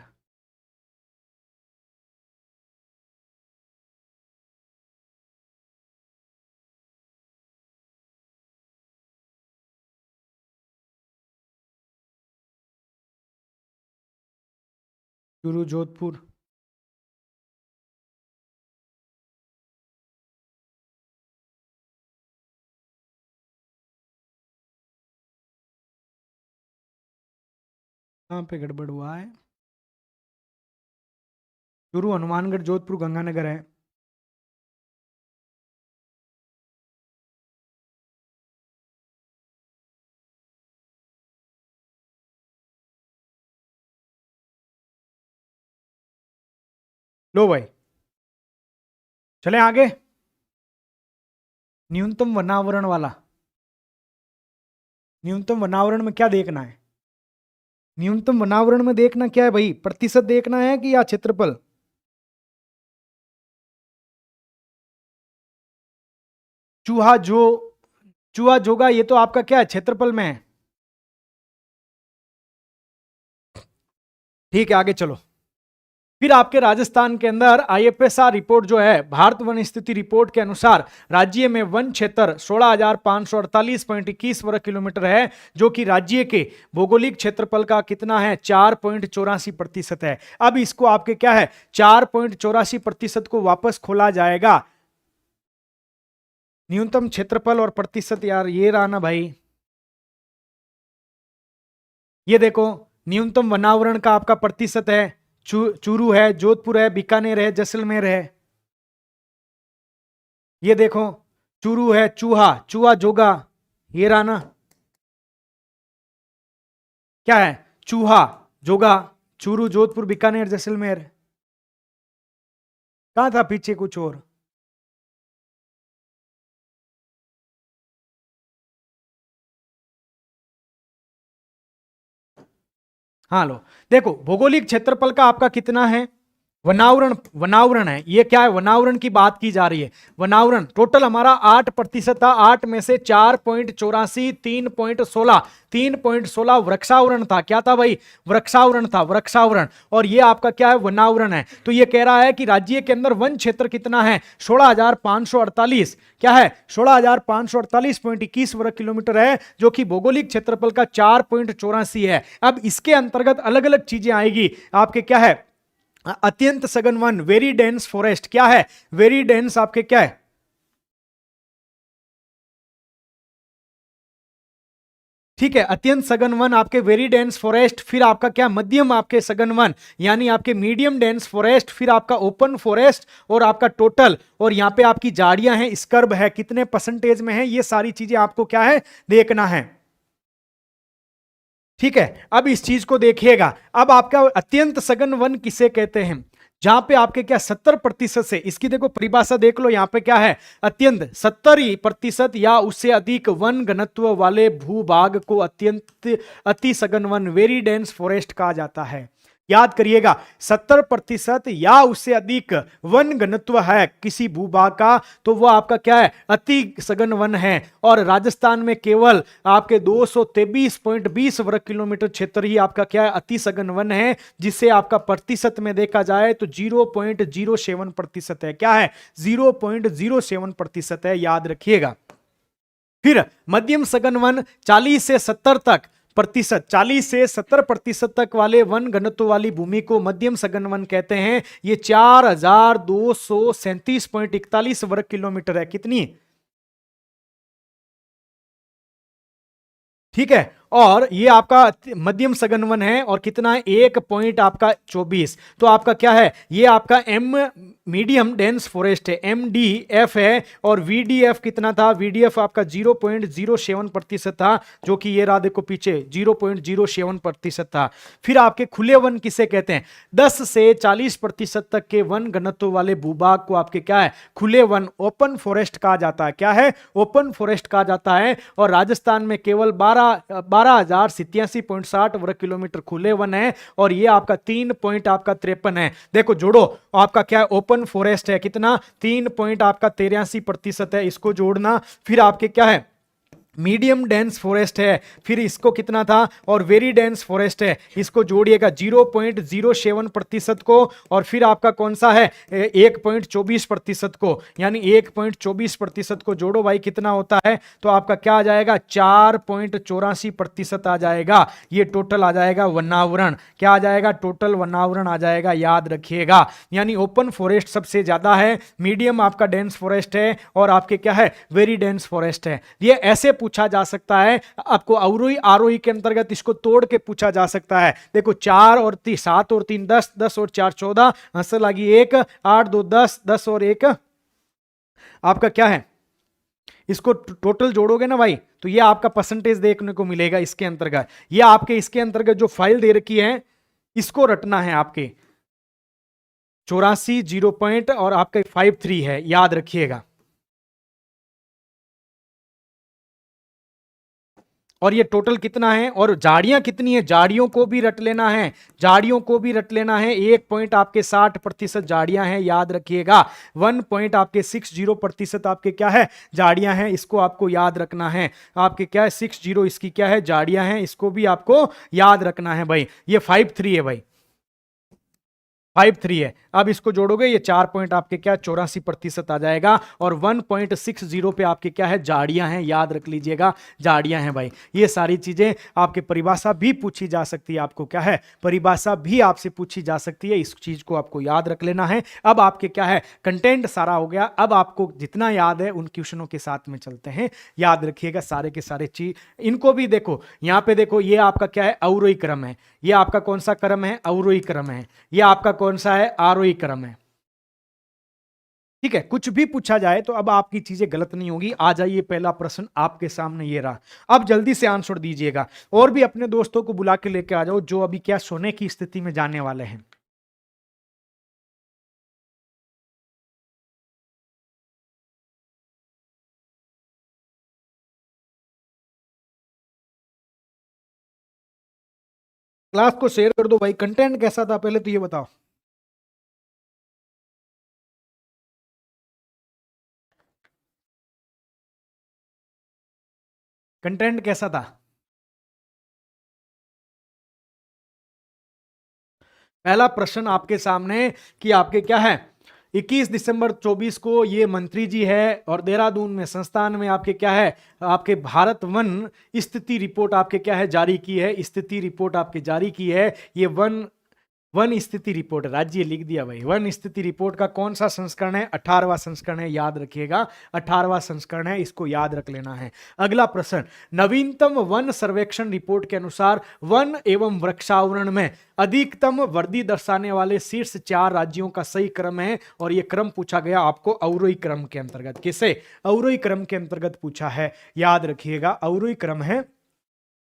चूरू, जोधपुर, कहां पे गड़बड़ हुआ है? चूरू, हनुमानगढ़, जोधपुर, गंगानगर है। लो भाई, चले आगे। न्यूनतम वनावरण वाला, न्यूनतम वनावरण में क्या देखना है? न्यूनतम वनावरण में देखना क्या है भाई, प्रतिशत देखना है कि या क्षेत्रफल? चूहा जो, चूहा जोगा, ये तो आपका क्या है, क्षेत्रफल में है। ठीक है, आगे चलो। फिर आपके राजस्थान के अंदर IFSR रिपोर्ट जो है, भारत वन स्थिति रिपोर्ट के अनुसार राज्य में वन क्षेत्र 16,548.21 वर्ग किलोमीटर है, जो कि राज्य के भौगोलिक क्षेत्रफल का कितना है, 4.84% है। अब इसको आपके क्या है, 4.84% को वापस खोला जाएगा। न्यूनतम क्षेत्रफल और प्रतिशत, यार ये रहा ना भाई, ये देखो न्यूनतम वनावरण का आपका प्रतिशत है, चूरू है, जोधपुर है, बीकानेर है, जैसलमेर है। ये देखो चूरू है, चूहा, चूहा जोगा, ये रहा ना, क्या है, चूहा जोगा, चूरू, जोधपुर, बीकानेर, जैसलमेर। कहां था पीछे कुछ और? हाँ लो, देखो भौगोलिक क्षेत्रफल का आपका कितना है, वनावरण, वनावरण है, ये क्या है, वनावरण की बात की जा रही है। वनावरण टोटल हमारा 8% था, 8 में से 4.84, 3.16 वृक्षावरण था। क्या था भाई, वृक्षावरण था, वृक्षावरण। और ये आपका क्या है, वनावरण है। तो ये कह रहा है कि राज्य के अंदर वन क्षेत्र कितना है, 16,548, क्या है, 16,548.21 वर्ग किलोमीटर है, जो कि भौगोलिक क्षेत्रफल का 4.84 है। अब इसके अंतर्गत अलग अलग चीजें आएगी आपके, क्या है, अत्यंत सघन वन, वेरी डेंस फॉरेस्ट, क्या है, वेरी डेंस आपके क्या है, ठीक है, अत्यंत सघन वन आपके वेरी डेंस फॉरेस्ट, फिर आपका क्या, मध्यम आपके सघन वन यानी आपके मीडियम डेंस फॉरेस्ट, फिर आपका ओपन फॉरेस्ट और आपका टोटल, और यहां पे आपकी झाड़ियां हैं, स्कर्ब है, कितने परसेंटेज में है, ये सारी चीजें आपको क्या है, देखना है। ठीक है, अब इस चीज को देखिएगा। अब आपका अत्यंत सघन वन किसे कहते हैं, जहां पे आपके क्या 70% से, इसकी देखो परिभाषा देख लो, यहां पे क्या है, अत्यंत 70% या उससे अधिक वन घनत्व वाले भूभाग को अत्यंत अति सघन वन, वेरी डेंस फॉरेस्ट कहा जाता है। याद करिएगा, 70% या उससे अधिक वन घनत्व है किसी भूभाग का, तो वह आपका क्या है, अति सघन वन है। और राजस्थान में केवल आपके 223.20 वर्ग किलोमीटर क्षेत्र ही आपका क्या है, अति सघन वन है, जिसे आपका प्रतिशत में देखा जाए तो 0.07% है। क्या है, 0.07% है, याद रखिएगा। फिर मध्यम सघन वन 40 से 70 तक प्रतिशत, 40 से 70% तक वाले वन घनत्व वाली भूमि को मध्यम सघन वन कहते हैं। ये 4,237.41 वर्ग किलोमीटर है, कितनी, ठीक है। और ये आपका मध्यम सघन वन है, और कितना है, 1 तो आपका क्या है, ये आपका एम मीडियम डेंस फॉरेस्ट है, MDF है। और VDF कितना था, VDF आपका 0.07% था, जो कि ये रहा देखो पीछे 0.07% था। फिर आपके खुले वन किसे कहते हैं, 10 से 40% तक के वन घनत्व वाले भूभाग को आपके क्या है, खुले वन, ओपन फॉरेस्ट कहा जाता है। क्या है, ओपन फॉरेस्ट कहा जाता है। और राजस्थान में केवल 12,087.60 वर्ग किलोमीटर खुले वन है, और ये आपका 3.53 है। देखो जोड़ो, आपका क्या है, ओपन फॉरेस्ट है कितना, 3.83% है, इसको जोड़ना। फिर आपके क्या है, मीडियम डेंस फॉरेस्ट है, फिर इसको कितना था, और वेरी डेंस फॉरेस्ट है, इसको जोड़िएगा 0.07% को। और फिर आपका कौन सा है, 1.24% को, यानी 1.24% को जोड़ो भाई, कितना होता है, तो आपका क्या आ जाएगा, 4.84% आ जाएगा। ये टोटल आ जाएगा वनावरण, क्या आ जाएगा, टोटल वनावरण आ जाएगा, याद रखिएगा। यानी ओपन फॉरेस्ट सबसे ज्यादा है, मीडियम आपका डेंस फॉरेस्ट है, और आपके क्या है, वेरी डेंस फॉरेस्ट है। ये ऐसे पूछा जा सकता है आपको, अवरोही आरोही के अंतर्गत इसको तोड़ के पूछा जा सकता है। देखो 4 और 3 7 और 3 10, 10 और 4 14, आंसर लगी 1, 8 2 10, 10 और 1 आपका क्या है, इसको टोटल जोड़ोगे ना भाई, तो ये आपका परसेंटेज देखने को मिलेगा इसके अंतर्गत। ये आपके इसके अंतर्गत जो फाइल दे रखी है, इसको रटना है आपके, 84 0 पॉइंट और आपका 53 है, याद रखिएगा। और ये टोटल कितना है, और झाड़ियां कितनी है, झाड़ियों को भी रट लेना है, झाड़ियों को भी रट लेना है। 1 पॉइंट आपके 60% झाड़ियां हैं, याद रखिएगा। 1 पॉइंट आपके 60% आपके क्या है, झाड़ियां हैं, इसको आपको याद रखना है। आपके क्या है, 60 इसकी क्या है, झाड़ियां हैं, इसको भी आपको याद रखना है भाई। ये 53 है भाई, 53 है। अब इसको जोड़ोगे ये 4 पॉइंट आपके क्या 84% आ जाएगा और 1.60 पे आपके क्या है झाड़ियां हैं, याद रख लीजिएगा झाड़ियां हैं भाई। ये सारी चीजें आपके परिभाषा भी पूछी जा सकती है, आपको क्या है परिभाषा भी आपसे पूछी जा सकती है, इस चीज को आपको याद रख लेना है। अब आपके क्या है कंटेंट सारा हो गया, अब आपको जितना याद है उन क्वेश्चनों के साथ में चलते हैं। याद रखिएगा सारे के सारे चीज, इनको भी देखो यहां पे देखो, ये आपका क्या है अवरोही क्रम है, ये आपका कौन सा क्रम है अवरोही क्रम है, ये आपका कौन सा है आरोही क्रम है। ठीक है, कुछ भी पूछा जाए तो अब आपकी चीजें गलत नहीं होगी। आ जाइए, पहला प्रश्न आपके सामने ये रहा, अब जल्दी से आंसर दीजिएगा और भी अपने दोस्तों को बुला के लेके आ जाओ जो अभी क्या सोने की स्थिति में जाने वाले हैं। क्लास को शेयर कर दो भाई। कंटेंट कैसा था पहले तो ये बताओ। कंटेंट कैसा था? पहला प्रश्न आपके सामने कि आपके क्या है 21 दिसंबर 24 को ये मंत्री जी है और देहरादून में संस्थान में आपके क्या है आपके भारत वन स्थिति रिपोर्ट आपके क्या है जारी की है, स्थिति रिपोर्ट आपके जारी की है। ये वन वन स्थिति रिपोर्ट, राज्य लिख दिया भाई। वन स्थिति रिपोर्ट का कौन सा संस्करण है? 18वां संस्करण है, याद रखिएगा 18वां संस्करण है, इसको याद रख लेना है। अगला प्रश्न, नवीनतम वन सर्वेक्षण रिपोर्ट के अनुसार वन एवं वृक्षावरण में अधिकतम वृद्धि दर्शाने वाले शीर्ष 4 राज्यों का सही क्रम है और यह क्रम पूछा गया आपको अवरोही क्रम के अंतर्गत। किसे? अवरोही क्रम के अंतर्गत पूछा है, याद रखिएगा अवरोही क्रम है,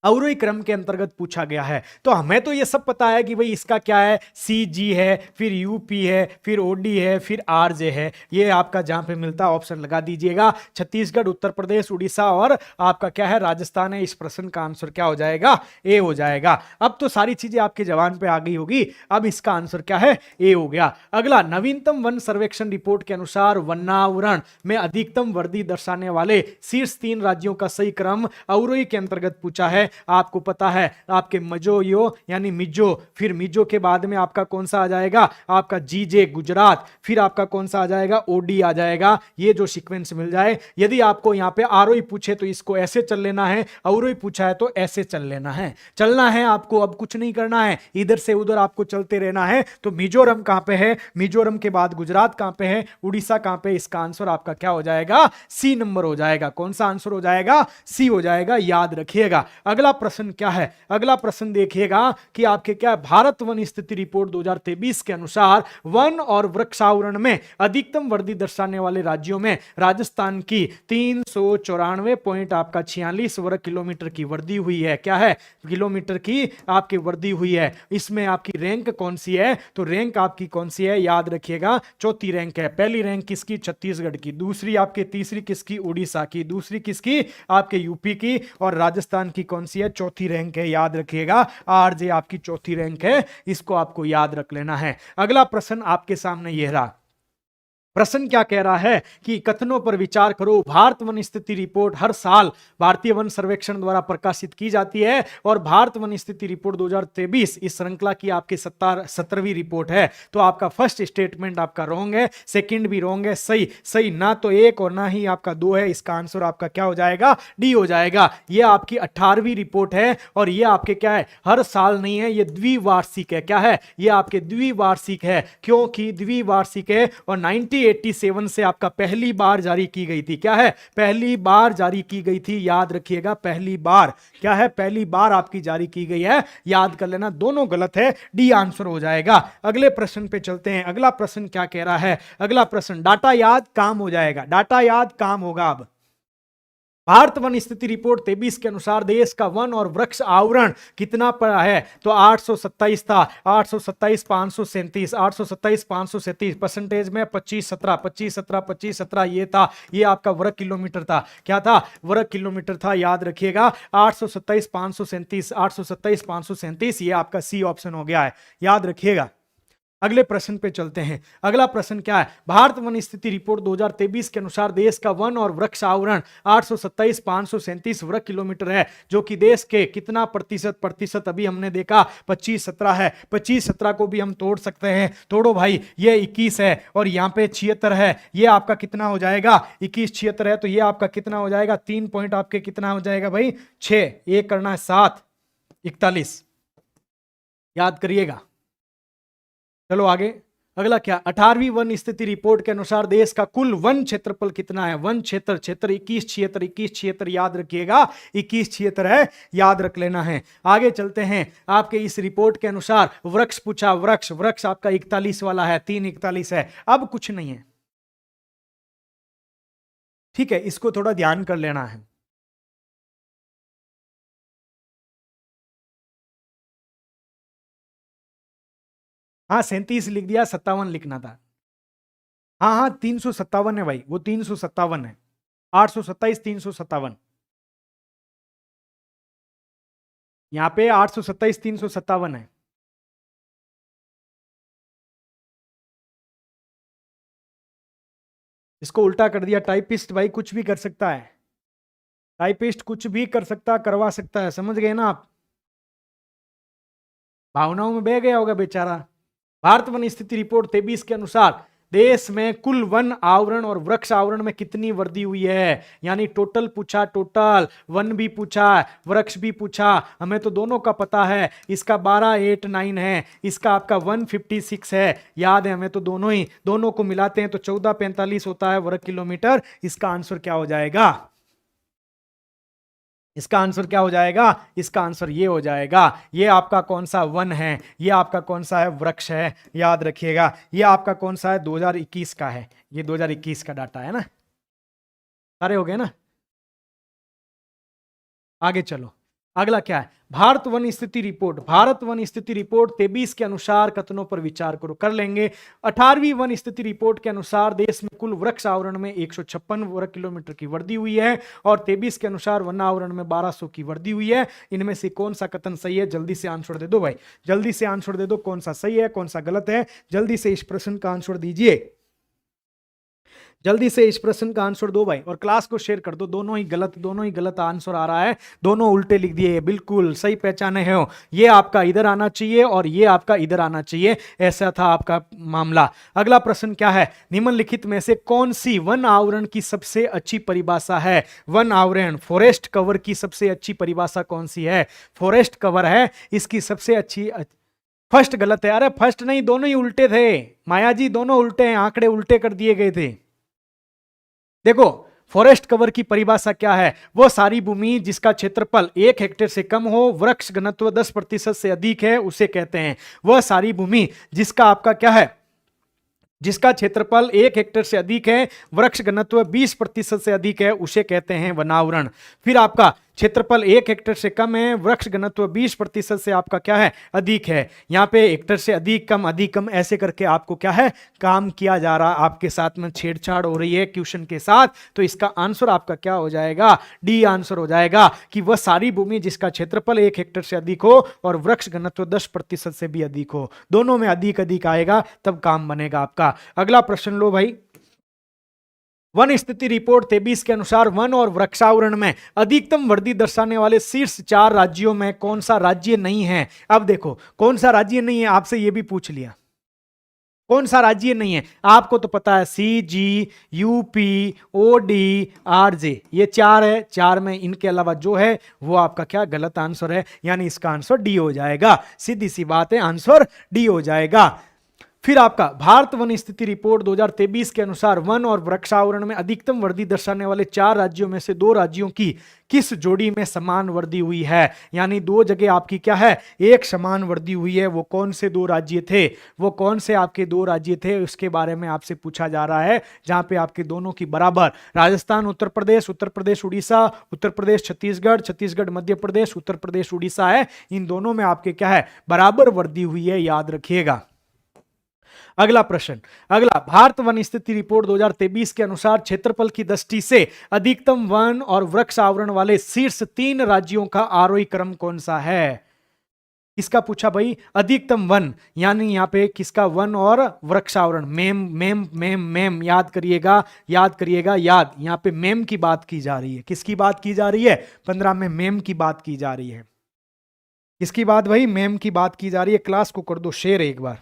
अवरोही क्रम के अंतर्गत पूछा गया है। तो हमें तो ये सब पता है कि भाई इसका क्या है सी जी है, फिर यूपी है, फिर ओडी है, फिर आरजे है। ये आपका जहां पे मिलता है ऑप्शन लगा दीजिएगा। छत्तीसगढ़, उत्तर प्रदेश, उड़ीसा और आपका क्या है राजस्थान है। इस प्रश्न का आंसर क्या हो जाएगा? ए हो जाएगा। अब तो सारी चीजें आपके जवान पे आ गई होगी। अब इसका आंसर क्या है? ए हो गया। अगला, नवीनतम वन सर्वेक्षण रिपोर्ट के अनुसार वनावरण में अधिकतम वृद्धि दर्शाने वाले शीर्ष 3 राज्यों का सही क्रम अवरोही के अंतर्गत पूछा है। आपको पता है आपके मजोयो यानी मिजो, फिर मिजो के बाद में आपका कौन सा आ जाएगा आपका जीजे गुजरात, फिर आपका कौन सा आ जाएगा ओडी आ जाएगा। ये जो सीक्वेंस मिल जाए, यदि आपको यहां पे आरोही पूछे तो इसको ऐसे चल लेना है, अवरोही पूछा है तो ऐसे चल लेना है। चलना है आपको, अब कुछ नहीं करना है, इधर से उधर आपको चलते रहना है। तो मिजोरम कहां पे है? मिजोरम के बाद गुजरात कहां पे है? उड़ीसा कहां पे? इसका आंसर आपका क्या हो जाएगा? सी नंबर हो जाएगा। कौन सा आंसर हो जाएगा? सी हो जाएगा, याद रखिएगा। अगला प्रश्न क्या है? अगला प्रश्न देखिएगा कि आपके क्या भारत वन स्थिति रिपोर्ट 2023 के अनुसार वन और वृक्षावरण में अधिकतम वृद्धि दर्शाने वाले राज्यों में राजस्थान की 394 पॉइंट आपका 46 वर्ग किलोमीटर की वृद्धि हुई है। क्या है? किलोमीटर की आपकी वृद्धि हुई है। इसमें आपकी रैंक कौन सी है? तो रैंक आपकी कौन सी है? याद रखिएगा चौथी रैंक है। पहली रैंक किसकी? छत्तीसगढ़ की। दूसरी आपके तीसरी किसकी? उड़ीसा की। दूसरी किसकी? आपके यूपी की। और राजस्थान की कौन सी है? चौथी रैंक है, याद रखिएगा आरजे आपकी चौथी रैंक है, इसको आपको याद रख लेना है। अगला प्रश्न आपके सामने यह रहा। प्रश्न क्या कह रहा है कि कथनों पर विचार करो। भारत वन स्थिति रिपोर्ट हर साल भारतीय वन सर्वेक्षण द्वारा प्रकाशित की जाती है और भारत वन स्थिति रिपोर्ट 2023 इस श्रृंखला की आपकी 17वीं रिपोर्ट है। तो आपका फर्स्ट स्टेटमेंट आपका रॉन्ग है, सेकंड भी रॉन्ग है। सही सही ना तो 1 और ना ही आपका 2 है। इसका आंसर आपका क्या हो जाएगा? डी हो जाएगा। यह आपकी 18वीं रिपोर्ट है और यह आपके क्या है हर साल नहीं है, यह द्विवार्षिक है। क्या है? यह आपके द्विवार्षिक है, क्योंकि द्विवार्षिक है और 1987 से आपका पहली बार जारी की गई थी। क्या है? पहली बार जारी की गई थी, याद रखिएगा पहली बार। क्या है? पहली बार आपकी जारी की गई है, याद कर लेना। दोनों गलत है, डी आंसर हो जाएगा। अगले प्रश्न पे चलते हैं। अगला प्रश्न क्या कह रहा है? अगला प्रश्न, डाटा याद काम हो जाएगा, डाटा याद काम होगा। अब भारत वन स्थिति रिपोर्ट 23 के अनुसार देश का वन और वृक्ष आवरण कितना पड़ा है? तो 827 था। 827 537, 827 537 परसेंटेज में 25-17, 25-17, 25-17 ये था। ये आपका वर्ग किलोमीटर था। क्या था? वर्ग किलोमीटर था, याद रखिएगा 827 537, 827 537 ये आपका सी ऑप्शन हो गया है, याद रखिएगा। अगले प्रश्न पे चलते हैं। अगला प्रश्न क्या है? भारत वन स्थिति रिपोर्ट 2023 के अनुसार देश का वन और वृक्ष आवरण 827,537 वर्ग किलोमीटर है, जो कि देश के कितना प्रतिशत अभी हमने देखा 25-17 है। 25-17 को भी हम तोड़ सकते हैं, तोड़ो भाई। ये 21 है और यहाँ पे 76 है। ये आपका कितना हो जाएगा? 21-76 है तो ये आपका कितना हो जाएगा? 3 पॉइंट आपके कितना हो जाएगा भाई? 6। एक करना है 7, 41 याद करिएगा। चलो आगे। अगला क्या? 18वीं वन स्थिति रिपोर्ट के अनुसार देश का कुल वन क्षेत्रफल कितना है? वन क्षेत्र 21-76 याद रखिएगा, 21-76 है, याद रख लेना है। आगे चलते हैं। आपके इस रिपोर्ट के अनुसार वृक्ष पूछा, वृक्ष आपका 41 वाला है, 341 है। अब कुछ नहीं है, ठीक है, इसको थोड़ा ध्यान कर लेना है। हाँ 37 लिख दिया, 57 लिखना था। हाँ हाँ 357 है भाई, वो 357 है। 827 357, यहां पे 827 357 है। इसको उल्टा कर दिया। टाइपिस्ट भाई कुछ भी कर सकता है, टाइपिस्ट कुछ भी कर सकता, करवा सकता है, समझ गए ना आप? भावनाओं में बह गया होगा बेचारा। भारत वन स्थिति रिपोर्ट 23 के अनुसार देश में कुल वन आवरण और वृक्ष आवरण में कितनी वृद्धि हुई है? यानी टोटल पूछा, टोटल वन भी पूछा, वृक्ष भी पूछा, हमें तो दोनों का पता है। इसका 1289 है, इसका आपका 156 है, याद है हमें तो दोनों ही। दोनों को मिलाते हैं तो 1445 होता है वर्ग किलोमीटर। इसका आंसर क्या हो जाएगा? इसका आंसर क्या हो जाएगा? इसका आंसर ये हो जाएगा। ये आपका कौन सा वन है? ये आपका कौन सा है? वृक्ष है, याद रखिएगा। ये आपका कौन सा है? 2021 का है, ये 2021 का डाटा है ना। सारे हो गए ना? आगे चलो। अगला क्या है? भारत वन स्थिति रिपोर्ट 23 के अनुसार कथनों पर विचार करो। कर लेंगे। 18वीं वन स्थिति रिपोर्ट के अनुसार देश में कुल वृक्ष आवरण में 156 वर्ग किलोमीटर की वृद्धि हुई है और 23 के अनुसार वन आवरण में 1200 की वृद्धि हुई है। इनमें से कौन सा कथन सही है? जल्दी से आंसर दे दो भाई, जल्दी से आंसर दे दो। कौन सा सही है, कौन सा गलत है? जल्दी से इस प्रश्न का आंसर दीजिए, जल्दी से इस प्रश्न का आंसर दो भाई, और क्लास को शेयर कर दो। दोनों ही गलत आंसर आ रहा है, दोनों उल्टे लिख दिए। बिल्कुल सही पहचाने हो। ये आपका इधर आना चाहिए और ये आपका इधर आना चाहिए, ऐसा था आपका मामला। अगला प्रश्न क्या है? निम्नलिखित में से कौन सी वन आवरण की सबसे अच्छी परिभाषा है? वन आवरण, फॉरेस्ट कवर की सबसे अच्छी परिभाषा कौन सी है? फॉरेस्ट कवर है इसकी सबसे अच्छी। फर्स्ट गलत है। अरे फर्स्ट नहीं, दोनों ही उल्टे थे माया जी, दोनों उल्टे हैं, आंकड़े उल्टे कर दिए गए थे। देखो फॉरेस्ट कवर की परिभाषा क्या है? वो सारी भूमि जिसका क्षेत्रफल 1 हेक्टेयर से कम हो, वृक्ष घनत्व 10% से अधिक है, उसे कहते हैं। वह सारी भूमि जिसका आपका क्या है? जिसका क्षेत्रफल 1 हेक्टेयर से अधिक है, वृक्ष घनत्व 20% से अधिक है, उसे कहते हैं वनावरण। फिर आपका क्षेत्रफल 1 हेक्टेयर से कम है, वृक्ष घनत्व 20% से आपका क्या है? अधिक है। यहाँ पे हेक्टेयर से अधिक कम ऐसे करके आपको क्या है? काम किया जा रहा, आपके साथ में छेड़छाड़ हो रही है क्वेश्चन के साथ। तो इसका आंसर आपका क्या हो जाएगा? डी आंसर हो जाएगा कि वह सारी भूमि जिसका क्षेत्रफल 1 हेक्टेयर से अधिक हो और वृक्ष घनत्व 10% से भी अधिक हो। दोनों में अधिक आएगा तब काम बनेगा आपका। अगला प्रश्न लो भाई। वन स्थिति रिपोर्ट 23 के अनुसार वन और वृक्षावरण में अधिकतम वृद्धि दर्शाने वाले शीर्ष 4 राज्यों में कौन सा राज्य नहीं है? अब देखो कौन सा राज्य नहीं है, आपसे यह भी पूछ लिया कौन सा राज्य नहीं है। आपको तो पता है सी, जी, यूपी, ओडी, आरजे, ये 4 है। 4 में इनके अलावा जो है वो आपका क्या? गलत आंसर है, यानी इसका आंसर डी हो जाएगा। सीधी सी बात है, आंसर डी हो जाएगा। फिर आपका भारत वन स्थिति रिपोर्ट 2023 के अनुसार वन और वृक्षावरण में अधिकतम वृद्धि दर्शाने वाले 4 राज्यों में से 2 राज्यों की किस जोड़ी में समान वृद्धि हुई है? यानी 2 जगह आपकी क्या है? एक समान वृद्धि हुई है। वो कौन से 2 राज्य थे? वो कौन से आपके 2 राज्य थे उसके बारे में आपसे पूछा जा रहा है, जहां पे आपके दोनों की बराबर। राजस्थान उत्तर प्रदेश उड़ीसा, उत्तर प्रदेश छत्तीसगढ़ मध्य प्रदेश, उत्तर प्रदेश उड़ीसा है। इन दोनों में आपके क्या है? बराबर वृद्धि हुई है, याद रखिएगा। अगला प्रश्न, भारत वन स्थिति रिपोर्ट 2023 के अनुसार क्षेत्रफल की दृष्टि से अधिकतम वन और वृक्ष आवरण वाले शीर्ष 3 राज्यों का आरोही क्रम कौन सा है? किसका पूछा भाई? अधिकतम वन, यानी यहाँ पे किसका? वन और वृक्षावरण। मेम मेम मेम मेम, याद करिएगा, याद करिएगा, याद। यहाँ पे मेम की बात की जा रही है। किसकी बात की जा रही है? 15 में मेम की बात की जा रही है। किसकी बात भाई? मेम की बात की जा रही है। क्लास को कर दो शेयर एक बार।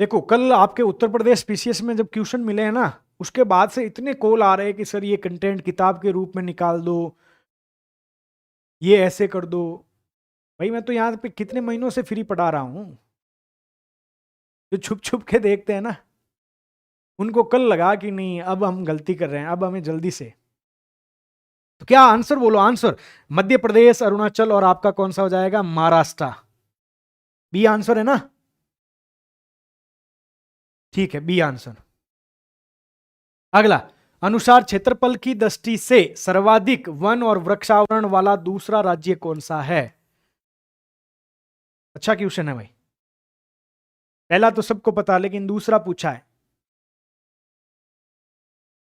देखो, कल आपके उत्तर प्रदेश पीसीएस में जब क्वेश्चन मिले हैं ना, उसके बाद से इतने कॉल आ रहे हैं कि सर ये कंटेंट किताब के रूप में निकाल दो, ये ऐसे कर दो। भाई मैं तो यहाँ पे कितने महीनों से फ्री पढ़ा रहा हूँ। जो छुप छुप के देखते हैं ना, उनको कल लगा कि नहीं अब हम गलती कर रहे हैं, अब हमें जल्दी से। तो क्या आंसर बोलो, आंसर। मध्य प्रदेश, अरुणाचल और आपका कौन सा हो जाएगा? महाराष्ट्र। बी आंसर है ना? ठीक है, बी आंसर। अगला, अनुसार क्षेत्रफल की दृष्टि से सर्वाधिक वन और वृक्षावरण वाला दूसरा राज्य कौन सा है? अच्छा क्वेश्चन है भाई। पहला तो सबको पता, लेकिन दूसरा पूछा है।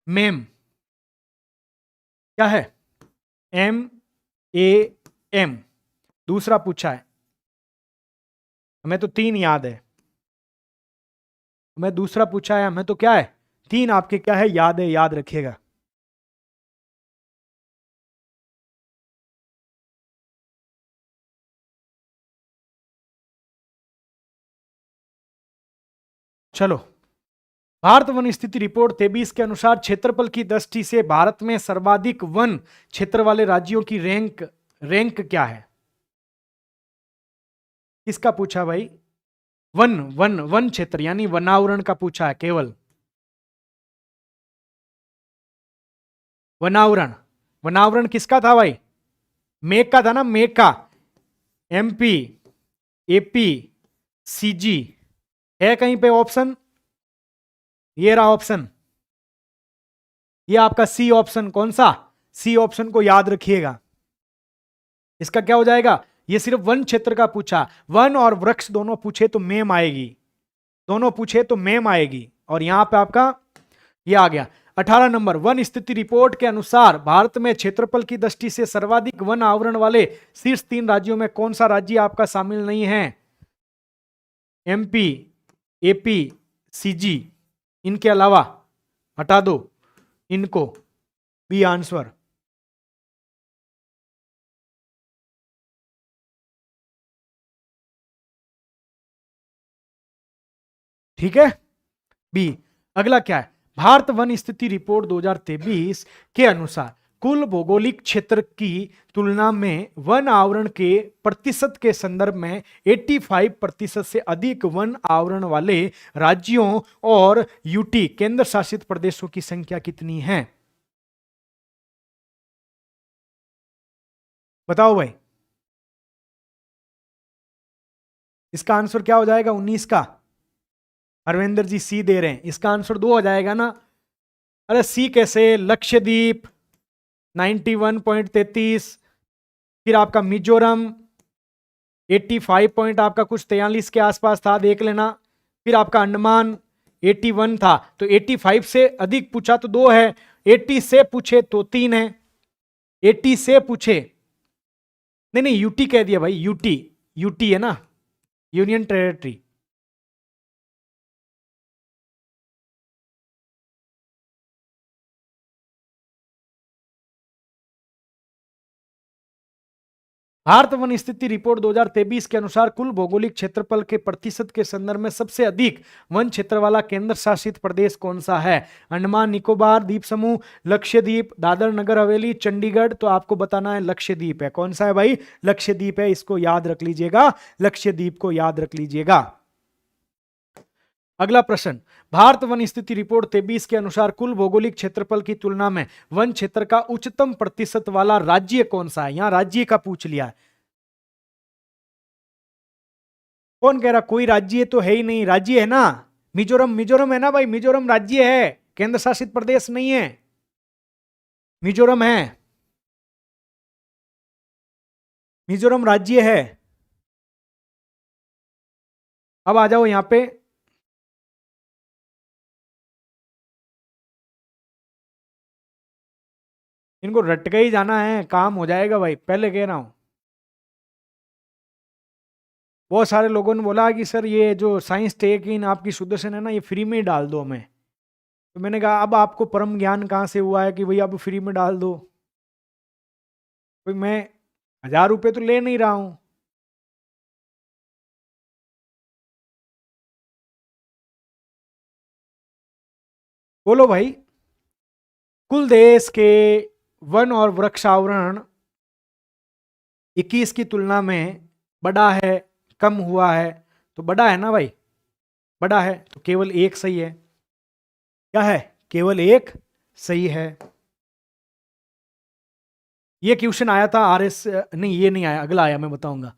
मेम क्या है? MAM। दूसरा पूछा है। हमें तो 3 याद है। हमें दूसरा पूछा है, हमें तो क्या है? 3 आपके क्या है? याद है, याद रखिएगा। चलो, भारत वन स्थिति रिपोर्ट 23 के अनुसार क्षेत्रफल की दृष्टि से भारत में सर्वाधिक वन क्षेत्र वाले राज्यों की रैंक क्या है? किसका पूछा भाई? वन वन वन क्षेत्र यानी वनावरण का पूछा है केवल। वनावरण, वनावरण किसका था भाई? मेक का था ना, मेक का। MP, AP, CG है कहीं पे ऑप्शन? ये रहा ऑप्शन, ये आपका सी ऑप्शन। कौन सा? सी ऑप्शन को याद रखिएगा। इसका क्या हो जाएगा? ये सिर्फ वन क्षेत्र का पूछा। वन और वृक्ष दोनों पूछे तो मेम आएगी, दोनों पूछे तो मेम आएगी। और यहां पे आपका ये आ गया। 18 नंबर, वन स्थिति रिपोर्ट के अनुसार भारत में क्षेत्रफल की दृष्टि से सर्वाधिक वन आवरण वाले शीर्ष 3 राज्यों में कौन सा राज्य आपका शामिल नहीं है? MP, AP, CG। इनके अलावा हटा दो इनको। B answer. ठीक है, बी। अगला क्या है? भारत वन स्थिति रिपोर्ट 2023 के अनुसार कुल भौगोलिक क्षेत्र की तुलना में वन आवरण के प्रतिशत के संदर्भ में 85% से अधिक वन आवरण वाले राज्यों और यूटी केंद्र शासित प्रदेशों की संख्या कितनी है? बताओ भाई। इसका आंसर क्या हो जाएगा? 19 का। हरविंदर जी सी दे रहे हैं, इसका आंसर 2 हो जाएगा ना? अरे सी कैसे? लक्षद्वीप 91.33, फिर आपका मिजोरम 85 पॉइंट आपका कुछ 43 के आसपास था, देख लेना। फिर आपका अंडमान 81 था। तो 85 से अधिक पूछा तो 2 है, 80 से पूछे तो 3 है। 80 से पूछे, नहीं नहीं, यूटी कह दिया भाई, यूटी। यूटी है ना, यूनियन टेरिटरी। भारत वन स्थिति रिपोर्ट 2023 के अनुसार कुल भौगोलिक क्षेत्रफल के प्रतिशत के संदर्भ में सबसे अधिक वन क्षेत्र वाला केंद्र शासित प्रदेश कौन सा है? अंडमान निकोबार द्वीप समूह, लक्षद्वीप, दादर नगर हवेली, चंडीगढ़। तो आपको बताना है लक्षद्वीप है। कौन सा है भाई? लक्षद्वीप है, इसको याद रख लीजिएगा, लक्षद्वीप को याद रख लीजिएगा। अगला प्रश्न, भारत वन स्थिति रिपोर्ट 23 के अनुसार कुल भौगोलिक क्षेत्रफल की तुलना में वन क्षेत्र का उच्चतम प्रतिशत वाला राज्य कौन सा है? यहां राज्य का पूछ लिया है। कौन कह रहा कोई राज्य तो है ही नहीं? राज्य है ना, मिजोरम। मिजोरम है ना भाई, मिजोरम राज्य है, केंद्र शासित प्रदेश नहीं है। मिजोरम है, मिजोरम राज्य है। अब आ जाओ यहां पे। इनको रट के ही जाना है, काम हो जाएगा भाई, पहले कह रहा हूं। बहुत सारे लोगों ने बोला कि सर ये जो साइंस टेक इन आपकी सुदर्शन है ना, ये फ्री में ही डाल दो हमें। तो मैंने कहा अब आपको परम ज्ञान कहाँ से हुआ है कि भाई आप फ्री में डाल दो? भाई मैं 1000 रुपये तो ले नहीं रहा हूं। बोलो भाई। कुल देश के वन और वृक्ष आवरण 21 की तुलना में बड़ा है, कम हुआ है? तो बड़ा है ना भाई, बड़ा है, तो केवल एक सही है। क्या है? केवल एक सही है। ये क्वेश्चन आया था RS, नहीं ये नहीं आया, अगला आया, मैं बताऊंगा।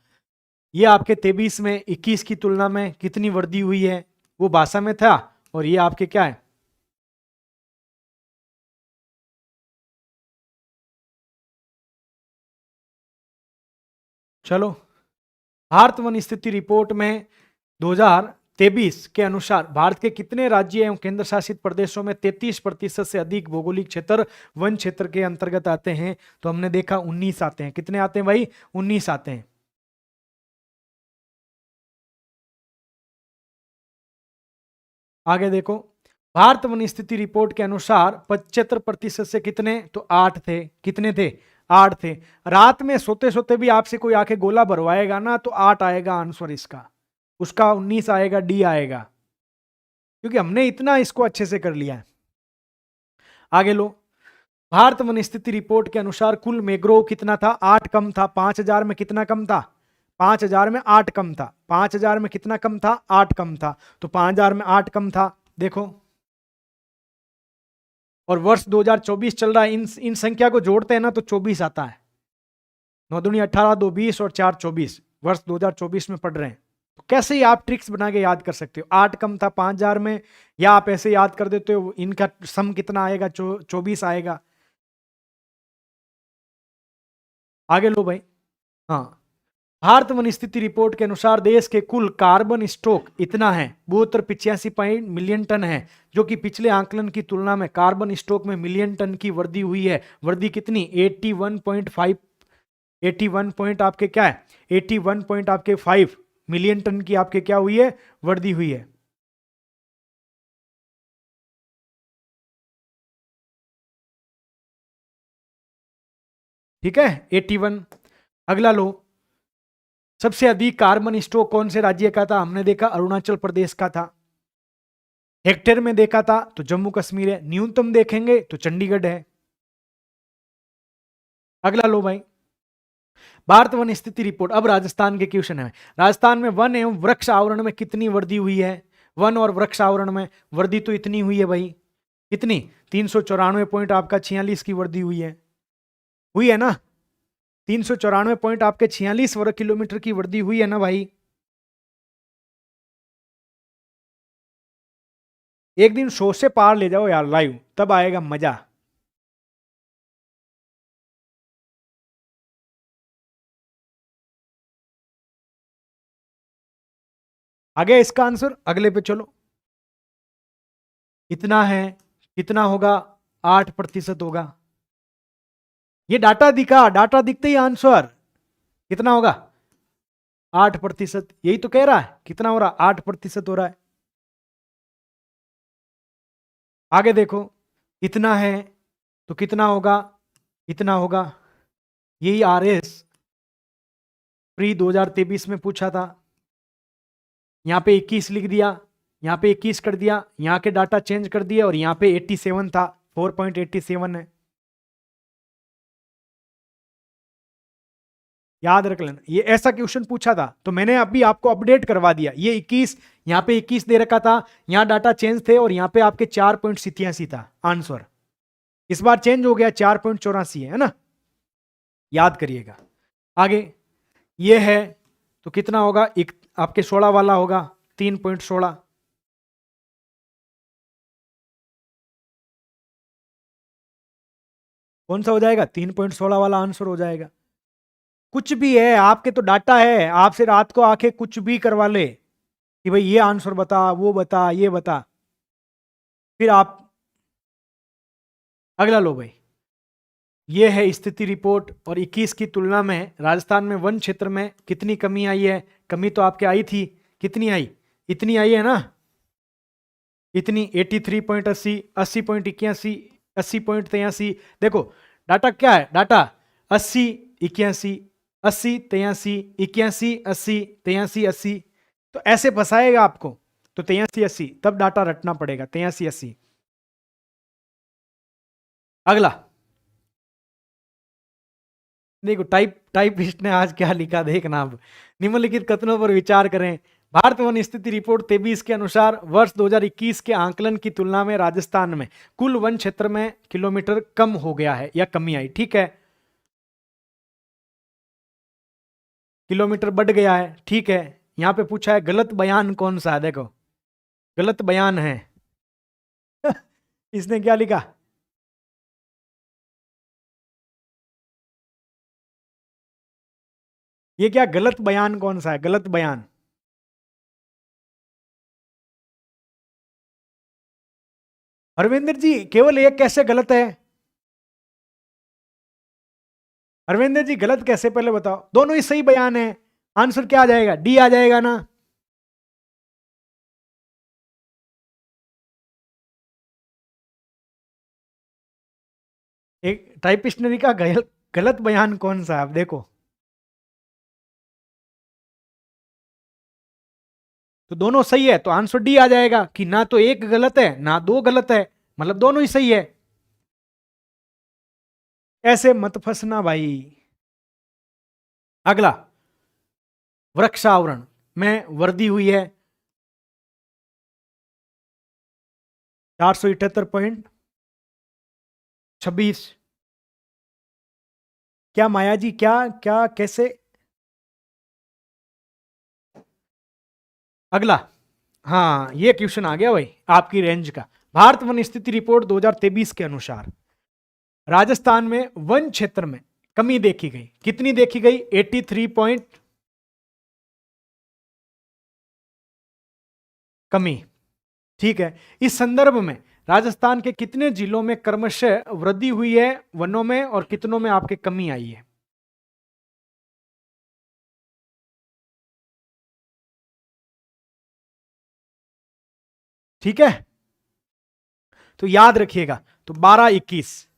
ये आपके 23 में 21 की तुलना में कितनी वृद्धि हुई है, वो भाषा में था। और ये आपके क्या है? चलो, भारत वन स्थिति रिपोर्ट में 2023 के अनुसार भारत के कितने राज्य एवं केंद्र शासित प्रदेशों में 33% से अधिक भौगोलिक क्षेत्र वन क्षेत्र के अंतर्गत आते हैं? तो हमने देखा 19 आते हैं। कितने आते हैं भाई? 19 आते हैं। आगे देखो, भारत वन स्थिति रिपोर्ट के अनुसार 75% से कितने? तो 8 थे। कितने थे? 8 थे। रात में सोते सोते भी आपसे कोई आके गोला भरवाएगा ना, तो 8 आएगा आंसर इसका, उसका 19 आएगा, डी आएगा, क्योंकि हमने इतना इसको अच्छे से कर लिया है। आगे लो, भारत वन स्थिति रिपोर्ट के अनुसार कुल मैंग्रोव कितना था? 8 कम था। 5000 में कितना कम था? 5000 में 8 कम था। 5000 में कितना कम था? 8 कम था। तो 5000 में 8 कम था, देखो। और वर्ष 2024 चल रहा है, इन संख्या को जोड़ते हैं ना तो 24 आता है। 9 दूनी 18, 2 20 और 4 24, वर्ष 2024 में पढ़ रहे हैं। तो कैसे ही आप ट्रिक्स बना के याद कर सकते हो? 8 कम था 5000 में, या आप ऐसे याद कर देते हो, इनका सम कितना आएगा? 24 आएगा। आगे लो भाई। हाँ, भारत वन स्थिति रिपोर्ट के अनुसार देश के कुल कार्बन स्टॉक इतना है, 7285 मिलियन टन है, जो कि पिछले आंकलन की तुलना में कार्बन स्टॉक में मिलियन टन की वृद्धि हुई है। वृद्धि कितनी? 81.5, 81 पॉइंट आपके क्या है? 81 पॉइंट आपके 5 मिलियन टन की आपके क्या हुई है? वृद्धि हुई है। ठीक है, 81। अगला लो, सबसे अधिक कार्बन स्टॉक कौन से राज्य का था? हमने देखा अरुणाचल प्रदेश का था। हेक्टेयर में देखा था तो जम्मू कश्मीर है। न्यूनतम देखेंगे तो चंडीगढ़ है। अगला लो भाई, भारत वन स्थिति रिपोर्ट। अब राजस्थान के क्वेश्चन है। राजस्थान में वन एवं वृक्ष आवरण में कितनी वृद्धि हुई है? वन और वृक्ष आवरण में वृद्धि तो इतनी हुई है भाई, कितनी? 394 पॉइंट आपका 46 की वृद्धि हुई है। हुई है ना? 394 पॉइंट आपके 46 वर्ग किलोमीटर की वृद्धि हुई है ना भाई? एक दिन 100 से पार ले जाओ यार लाइव, तब आएगा मजा। आगे इसका आंसर, अगले पे चलो। इतना है, कितना होगा? 8% होगा। ये डाटा दिखा, डाटा दिखते ही आंसर कितना होगा? 8%। यही तो कह रहा है, कितना हो रहा? 8% हो रहा है। आगे देखो, इतना है तो कितना होगा? इतना होगा। यही RS प्री 2023 में पूछा था। यहां पे 21 लिख दिया, यहां पे 21 कर दिया, यहां के डाटा चेंज कर दिया, और यहां पे 87 था, 4.87 है। याद रख लेना, ये ऐसा क्वेश्चन पूछा था तो मैंने अभी आपको अपडेट करवा दिया। ये 21, यहां पे 21 दे रखा था, यहां डाटा चेंज थे, और यहां पे आपके 4.87 था आंसर। इस बार चेंज हो गया, 4.84 है ना? याद करिएगा। आगे ये है तो कितना होगा? एक आपके 16 वाला होगा, 3.16। कौन सा हो जाएगा? 3.16 वाला आंसर हो जाएगा। कुछ भी है, आपके तो डाटा है, आपसे रात को आके कुछ भी करवा ले कि भाई ये आंसर बता, वो बता, ये बता, फिर आप। अगला लो भाई, ये है स्थिति रिपोर्ट और 21 की तुलना में राजस्थान में वन क्षेत्र में कितनी कमी आई है। कमी तो आपके आई थी, कितनी आई, इतनी आई है ना, इतनी 83.80, 80.81, 80.83। देखो डाटा क्या है, डाटा 80, 81, 80, 83, 81, 80, 83, 80। तो ऐसे फंसाएगा आपको, तो 83, 80 तब डाटा रटना पड़ेगा, 83, 80। अगला देखो, टाइपिस्ट ने आज क्या लिखा देखना अब। निम्नलिखित कथनों पर विचार करें। भारत वन स्थिति रिपोर्ट 23 के अनुसार वर्ष 2021 के आंकलन की तुलना में राजस्थान में कुल वन क्षेत्र में किलोमीटर कम हो गया है या कमी आई। ठीक है, किलोमीटर बढ़ गया है, ठीक है। यहां पे पूछा है गलत बयान कौन सा है, देखो गलत बयान है। इसने क्या लिखा, ये क्या गलत बयान कौन सा है, गलत बयान। हरविंदर जी केवल एक कैसे गलत है, हरविंदर जी गलत कैसे, पहले बताओ। दोनों ही सही बयान है, आंसर क्या आ जाएगा, डी आ जाएगा ना। एक टाइपिस्ट ने लिखा गलत, गलत बयान कौन सा है, आप देखो। तो दोनों सही है, तो आंसर डी आ जाएगा कि ना तो एक गलत है ना दो गलत है, मतलब दोनों ही सही है। ऐसे मत फंसना भाई। अगला, वृक्षावरण में वर्दी हुई है 478.26। क्या माया जी, क्या क्या कैसे। अगला, हाँ ये क्वेश्चन आ गया भाई आपकी रेंज का। भारत वन स्थिति रिपोर्ट 2023 के अनुसार राजस्थान में वन क्षेत्र में कमी देखी गई, कितनी देखी गई, 83 पॉइंट कमी। ठीक है, इस संदर्भ में राजस्थान के कितने जिलों में क्रमशः वृद्धि हुई है वनों में और कितनों में आपके कमी आई है। ठीक है, तो याद रखिएगा, तो 12, 21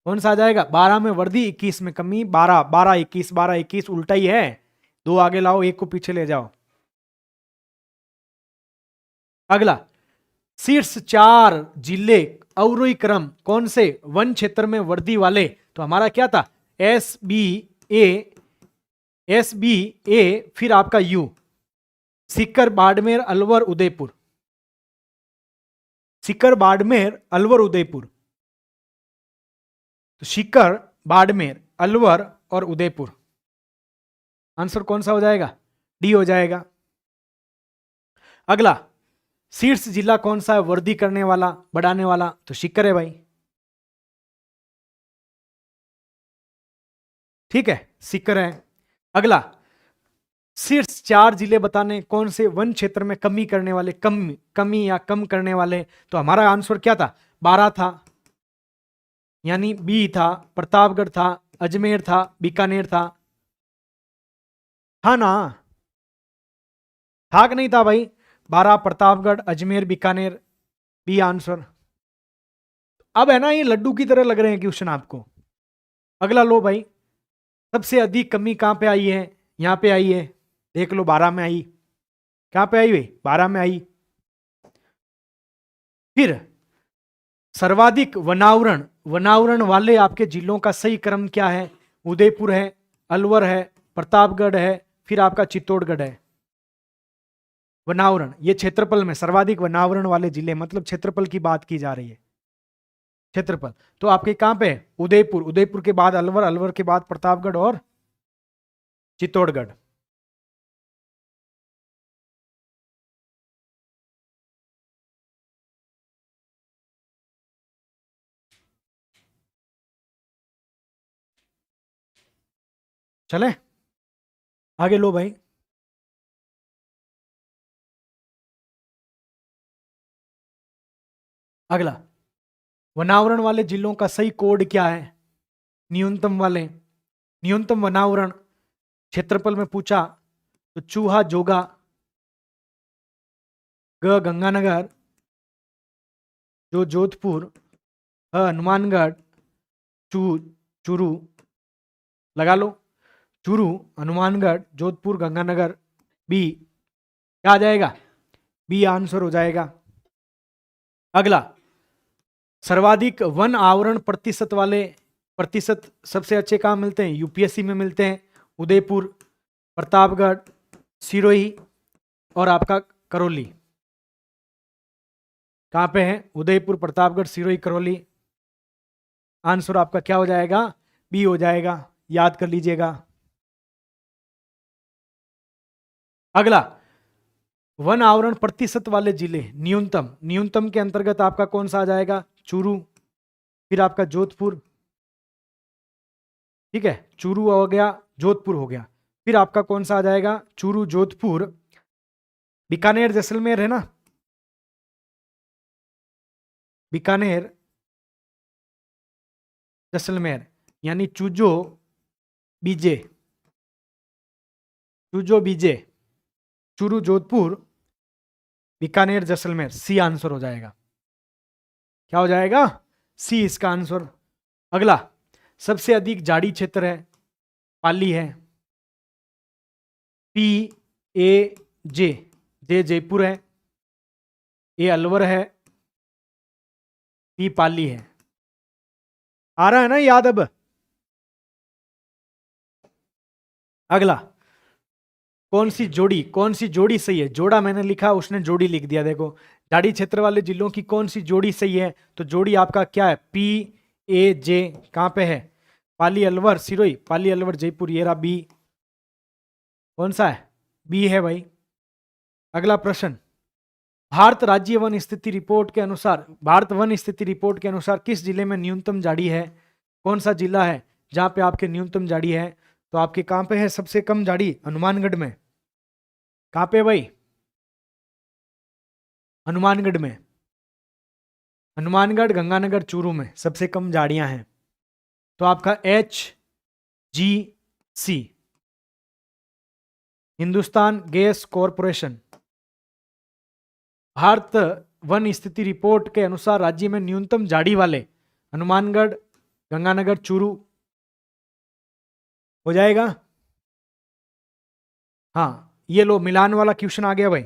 कौन सा आ जाएगा, 12 में वृद्धि 21 में कमी, 12, 12, 21, 12, 21 उल्टा ही है, दो आगे लाओ एक को पीछे ले जाओ। अगला, शीर्ष 4 जिले अवरोही क्रम कौन से वन क्षेत्र में वृद्धि वाले, तो हमारा क्या था, एस बी ए, एस बी ए, फिर आपका यू, सीकर, बाड़मेर, अलवर, उदयपुर, सीकर, बाड़मेर, अलवर, उदयपुर। तो सीकर, बाड़मेर, अलवर और उदयपुर, आंसर कौन सा हो जाएगा, डी हो जाएगा। अगला, शीर्ष जिला कौन सा है वृद्धि करने वाला, बढ़ाने वाला, तो सीकर है भाई। ठीक है, सीकर है। अगला, शीर्ष 4 जिले बताने कौन से वन क्षेत्र में कमी करने वाले, कमी या कम करने वाले, तो हमारा आंसर क्या था, 12 था, यानी बी था, प्रतापगढ़ था, अजमेर था, बीकानेर था ना, था कि नहीं था भाई, 12 प्रतापगढ़, अजमेर, बीकानेर, बी आंसर। अब है ना ये लड्डू की तरह लग रहे हैं क्वेश्चन आपको। अगला लो भाई, सबसे अधिक कमी कहां पे आई है, यहां पे आई है, देख लो 12 में आई, कहां पे आई भाई, 12 में आई। फिर सर्वाधिक वनावरण, वनावरण वाले आपके जिलों का सही क्रम क्या है, उदयपुर है, अलवर है, प्रतापगढ़ है, फिर आपका चित्तौड़गढ़ है। वनावरण, ये क्षेत्रफल में सर्वाधिक वनावरण वाले जिले, मतलब क्षेत्रफल की बात की जा रही है, क्षेत्रफल। तो आपके कहां पे है, उदयपुर, उदयपुर के बाद अलवर, अलवर के बाद प्रतापगढ़ और चित्तौड़गढ़। चले आगे लो भाई। अगला, वनावरण वाले जिलों का सही कोड क्या है, न्यूनतम वाले, न्यूनतम वनावरण क्षेत्रफल में पूछा तो चूहा जोगा, ग गंगानगर, जो जोधपुर, हनुमानगढ़, चू चूरू, लगा लो, चूरू, हनुमानगढ़, जोधपुर, गंगानगर, बी क्या आ जाएगा, बी आंसर हो जाएगा। अगला, सर्वाधिक वन आवरण प्रतिशत सबसे अच्छे कहाँ मिलते हैं, यूपीएससी में मिलते हैं, उदयपुर, प्रतापगढ़, सिरोही और आपका करौली। कहाँ पे है, उदयपुर, प्रतापगढ़, सिरोही, करौली। आंसर आपका क्या हो जाएगा, बी हो जाएगा, याद कर लीजिएगा। अगला, वन आवरण प्रतिशत वाले जिले न्यूनतम, न्यूनतम के अंतर्गत आपका कौन सा आ जाएगा, चूरू, फिर आपका जोधपुर, ठीक है, चूरू हो गया, जोधपुर हो गया, फिर आपका कौन सा आ जाएगा, चूरू, जोधपुर, बीकानेर, जैसलमेर है ना, बीकानेर, जैसलमेर, यानी चूजो बीजे, चूजो बीजे, चूरू, जोधपुर, बीकानेर, जैसलमेर, सी आंसर हो जाएगा। क्या हो जाएगा, सी इसका आंसर। अगला, सबसे अधिक जाड़ी क्षेत्र है, पाली है, पी ए जे, जे जयपुर है, ए अलवर है, पी पाली है। आ रहा है ना याद अब। अगला, कौन सी जोड़ी सही है, जोड़ा मैंने लिखा, उसने जोड़ी लिख दिया, देखो जाड़ी क्षेत्र वाले जिलों की कौन सी जोड़ी सही है, तो जोड़ी आपका क्या है, पी ए जे, कहां पे है, पाली अलवर सिरोही, पाली अलवर जयपुर, ये रहा बी, कौन सा है, बी है भाई। अगला प्रश्न, भारत वन स्थिति रिपोर्ट के अनुसार किस जिले में न्यूनतम जाड़ी है, कौन सा जिला है जहां पे आपके न्यूनतम जाड़ी है, तो आपके कहां पे है सबसे कम जाड़ी, हनुमानगढ़ में, कहां पे भाई, हनुमानगढ़ में, हनुमानगढ़, गंगानगर, चूरू में सबसे कम जाड़ियां हैं। तो आपका HGC, Hindustan gas corporation, Bharat one स्थिति रिपोर्ट के अनुसार राज्य में न्यूनतम जाड़ी वाले हनुमानगढ़, गंगानगर, चूरू हो जाएगा। हाँ, ये लो मिलान वाला क्वेश्चन आ गया भाई।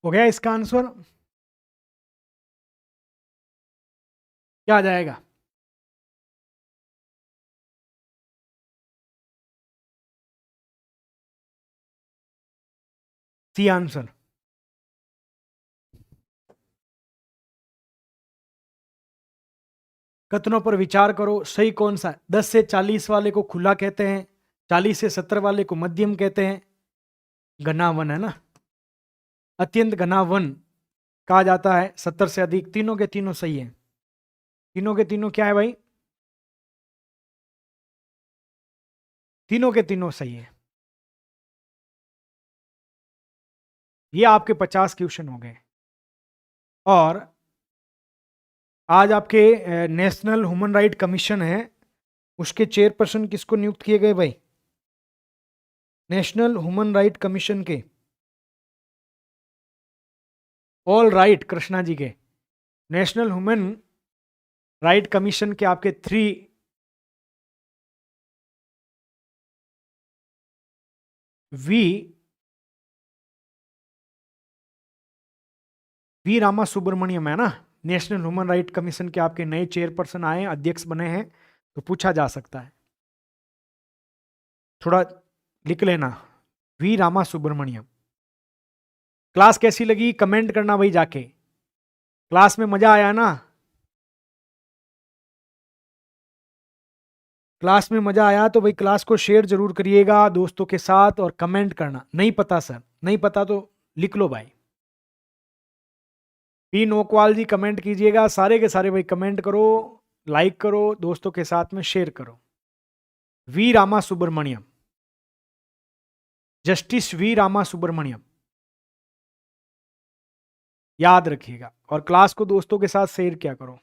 हो गया इसका आंसर, क्या आ जाएगा, सी आंसर। कथनों पर विचार करो, सही कौन सा है, 10 से 40 वाले को खुला कहते हैं, 40 से 70 वाले को मध्यम कहते हैं, घना वन है ना, अत्यंत घना वन कहा जाता है, 70 से अधिक, तीनों के तीनों सही है, तीनों के तीनों क्या है भाई, तीनों के तीनों सही है। ये आपके 50 क्वेश्चन हो गए। और आज आपके नेशनल ह्यूमन राइट कमीशन है, उसके चेयरपर्सन किसको नियुक्त किए गए भाई, नेशनल ह्यूमन राइट कमीशन के ऑल राइट कृष्णा जी के, नेशनल ह्यूमन राइट कमीशन के आपके 3 वी रामा सुब्रमण्यम है ना, नेशनल ह्यूमन राइट कमीशन के आपके नए चेयरपर्सन आए, अध्यक्ष बने हैं, तो पूछा जा सकता है, थोड़ा लिख लेना। वी रामा सुब्रमण्यम। क्लास कैसी लगी कमेंट करना भाई जाके। क्लास में मजा आया ना? क्लास में मजा आया तो भाई क्लास को शेयर जरूर करिएगा दोस्तों के साथ और कमेंट करना। नहीं पता सर, नहीं पता तो लिख लो भाई। पी नोकवाल जी कमेंट कीजिएगा, सारे के सारे भाई कमेंट करो, लाइक करो, दोस्तों के साथ में शेयर करो। V Rama Subramanian, justice V Rama Subramanian, याद रखिएगा और क्लास को दोस्तों के साथ शेयर किया करो।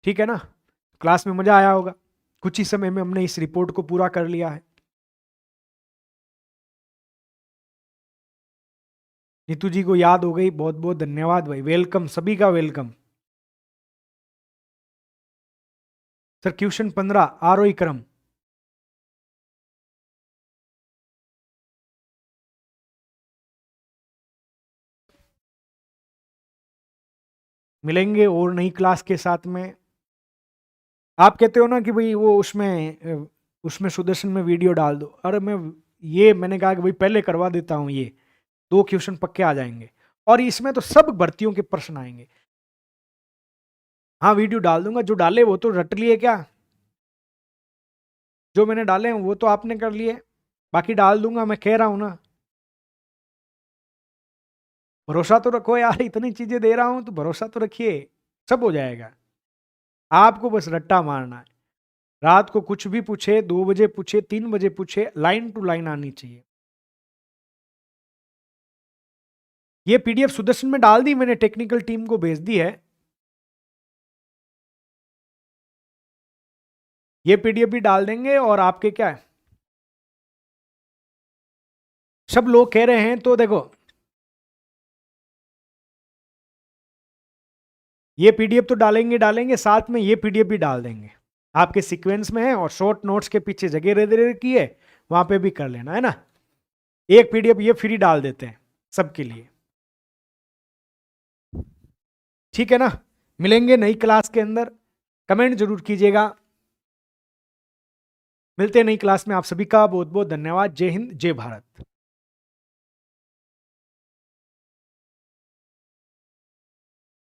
ठीक है ना? क्लास में मजा आया होगा। कुछ ही समय में हमने इस रिपोर्ट को पूरा कर लिया है। नीतू जी को याद हो गई, बहुत बहुत धन्यवाद भाई, वेलकम, सभी का वेलकम। सर क्वेश्चन 15 आरोही क्रम। मिलेंगे और नई क्लास के साथ में। आप कहते हो ना कि भाई वो उसमें सुदर्शन में वीडियो डाल दो। अरे मैंने कहा कि भाई पहले करवा देता हूं, ये 2 क्वेश्चन पक्के आ जाएंगे और इसमें तो सब भर्तियों के प्रश्न आएंगे। हाँ वीडियो डाल दूंगा, जो डाले वो तो रट लिए क्या? जो मैंने डाले हैं वो तो आपने कर लिए, बाकी डाल दूंगा, मैं कह रहा हूं ना। भरोसा तो रखो यार, इतनी चीजें दे रहा हूं तो भरोसा तो रखिए, सब हो जाएगा। आपको बस रट्टा मारना है। रात को कुछ भी पूछे, 2 बजे पूछे, 3 बजे पूछे, लाइन टू लाइन आनी चाहिए। ये पीडीएफ सुदर्शन में डाल दी मैंने, टेक्निकल टीम को भेज दी है। ये पीडीएफ भी डाल देंगे और आपके क्या है, सब लोग कह रहे हैं तो देखो, ये पीडीएफ तो डालेंगे डालेंगे, साथ में ये पीडीएफ भी डाल देंगे। आपके सीक्वेंस में है और शॉर्ट नोट्स के पीछे जगह रह की है, वहां पे भी कर लेना है ना। एक पीडीएफ ये फ्री डाल देते हैं सबके लिए। ठीक है ना? मिलेंगे नई क्लास के अंदर, कमेंट जरूर कीजिएगा। मिलते हैं नई क्लास में, आप सभी का बहुत बहुत धन्यवाद। जय हिंद, जय भारत।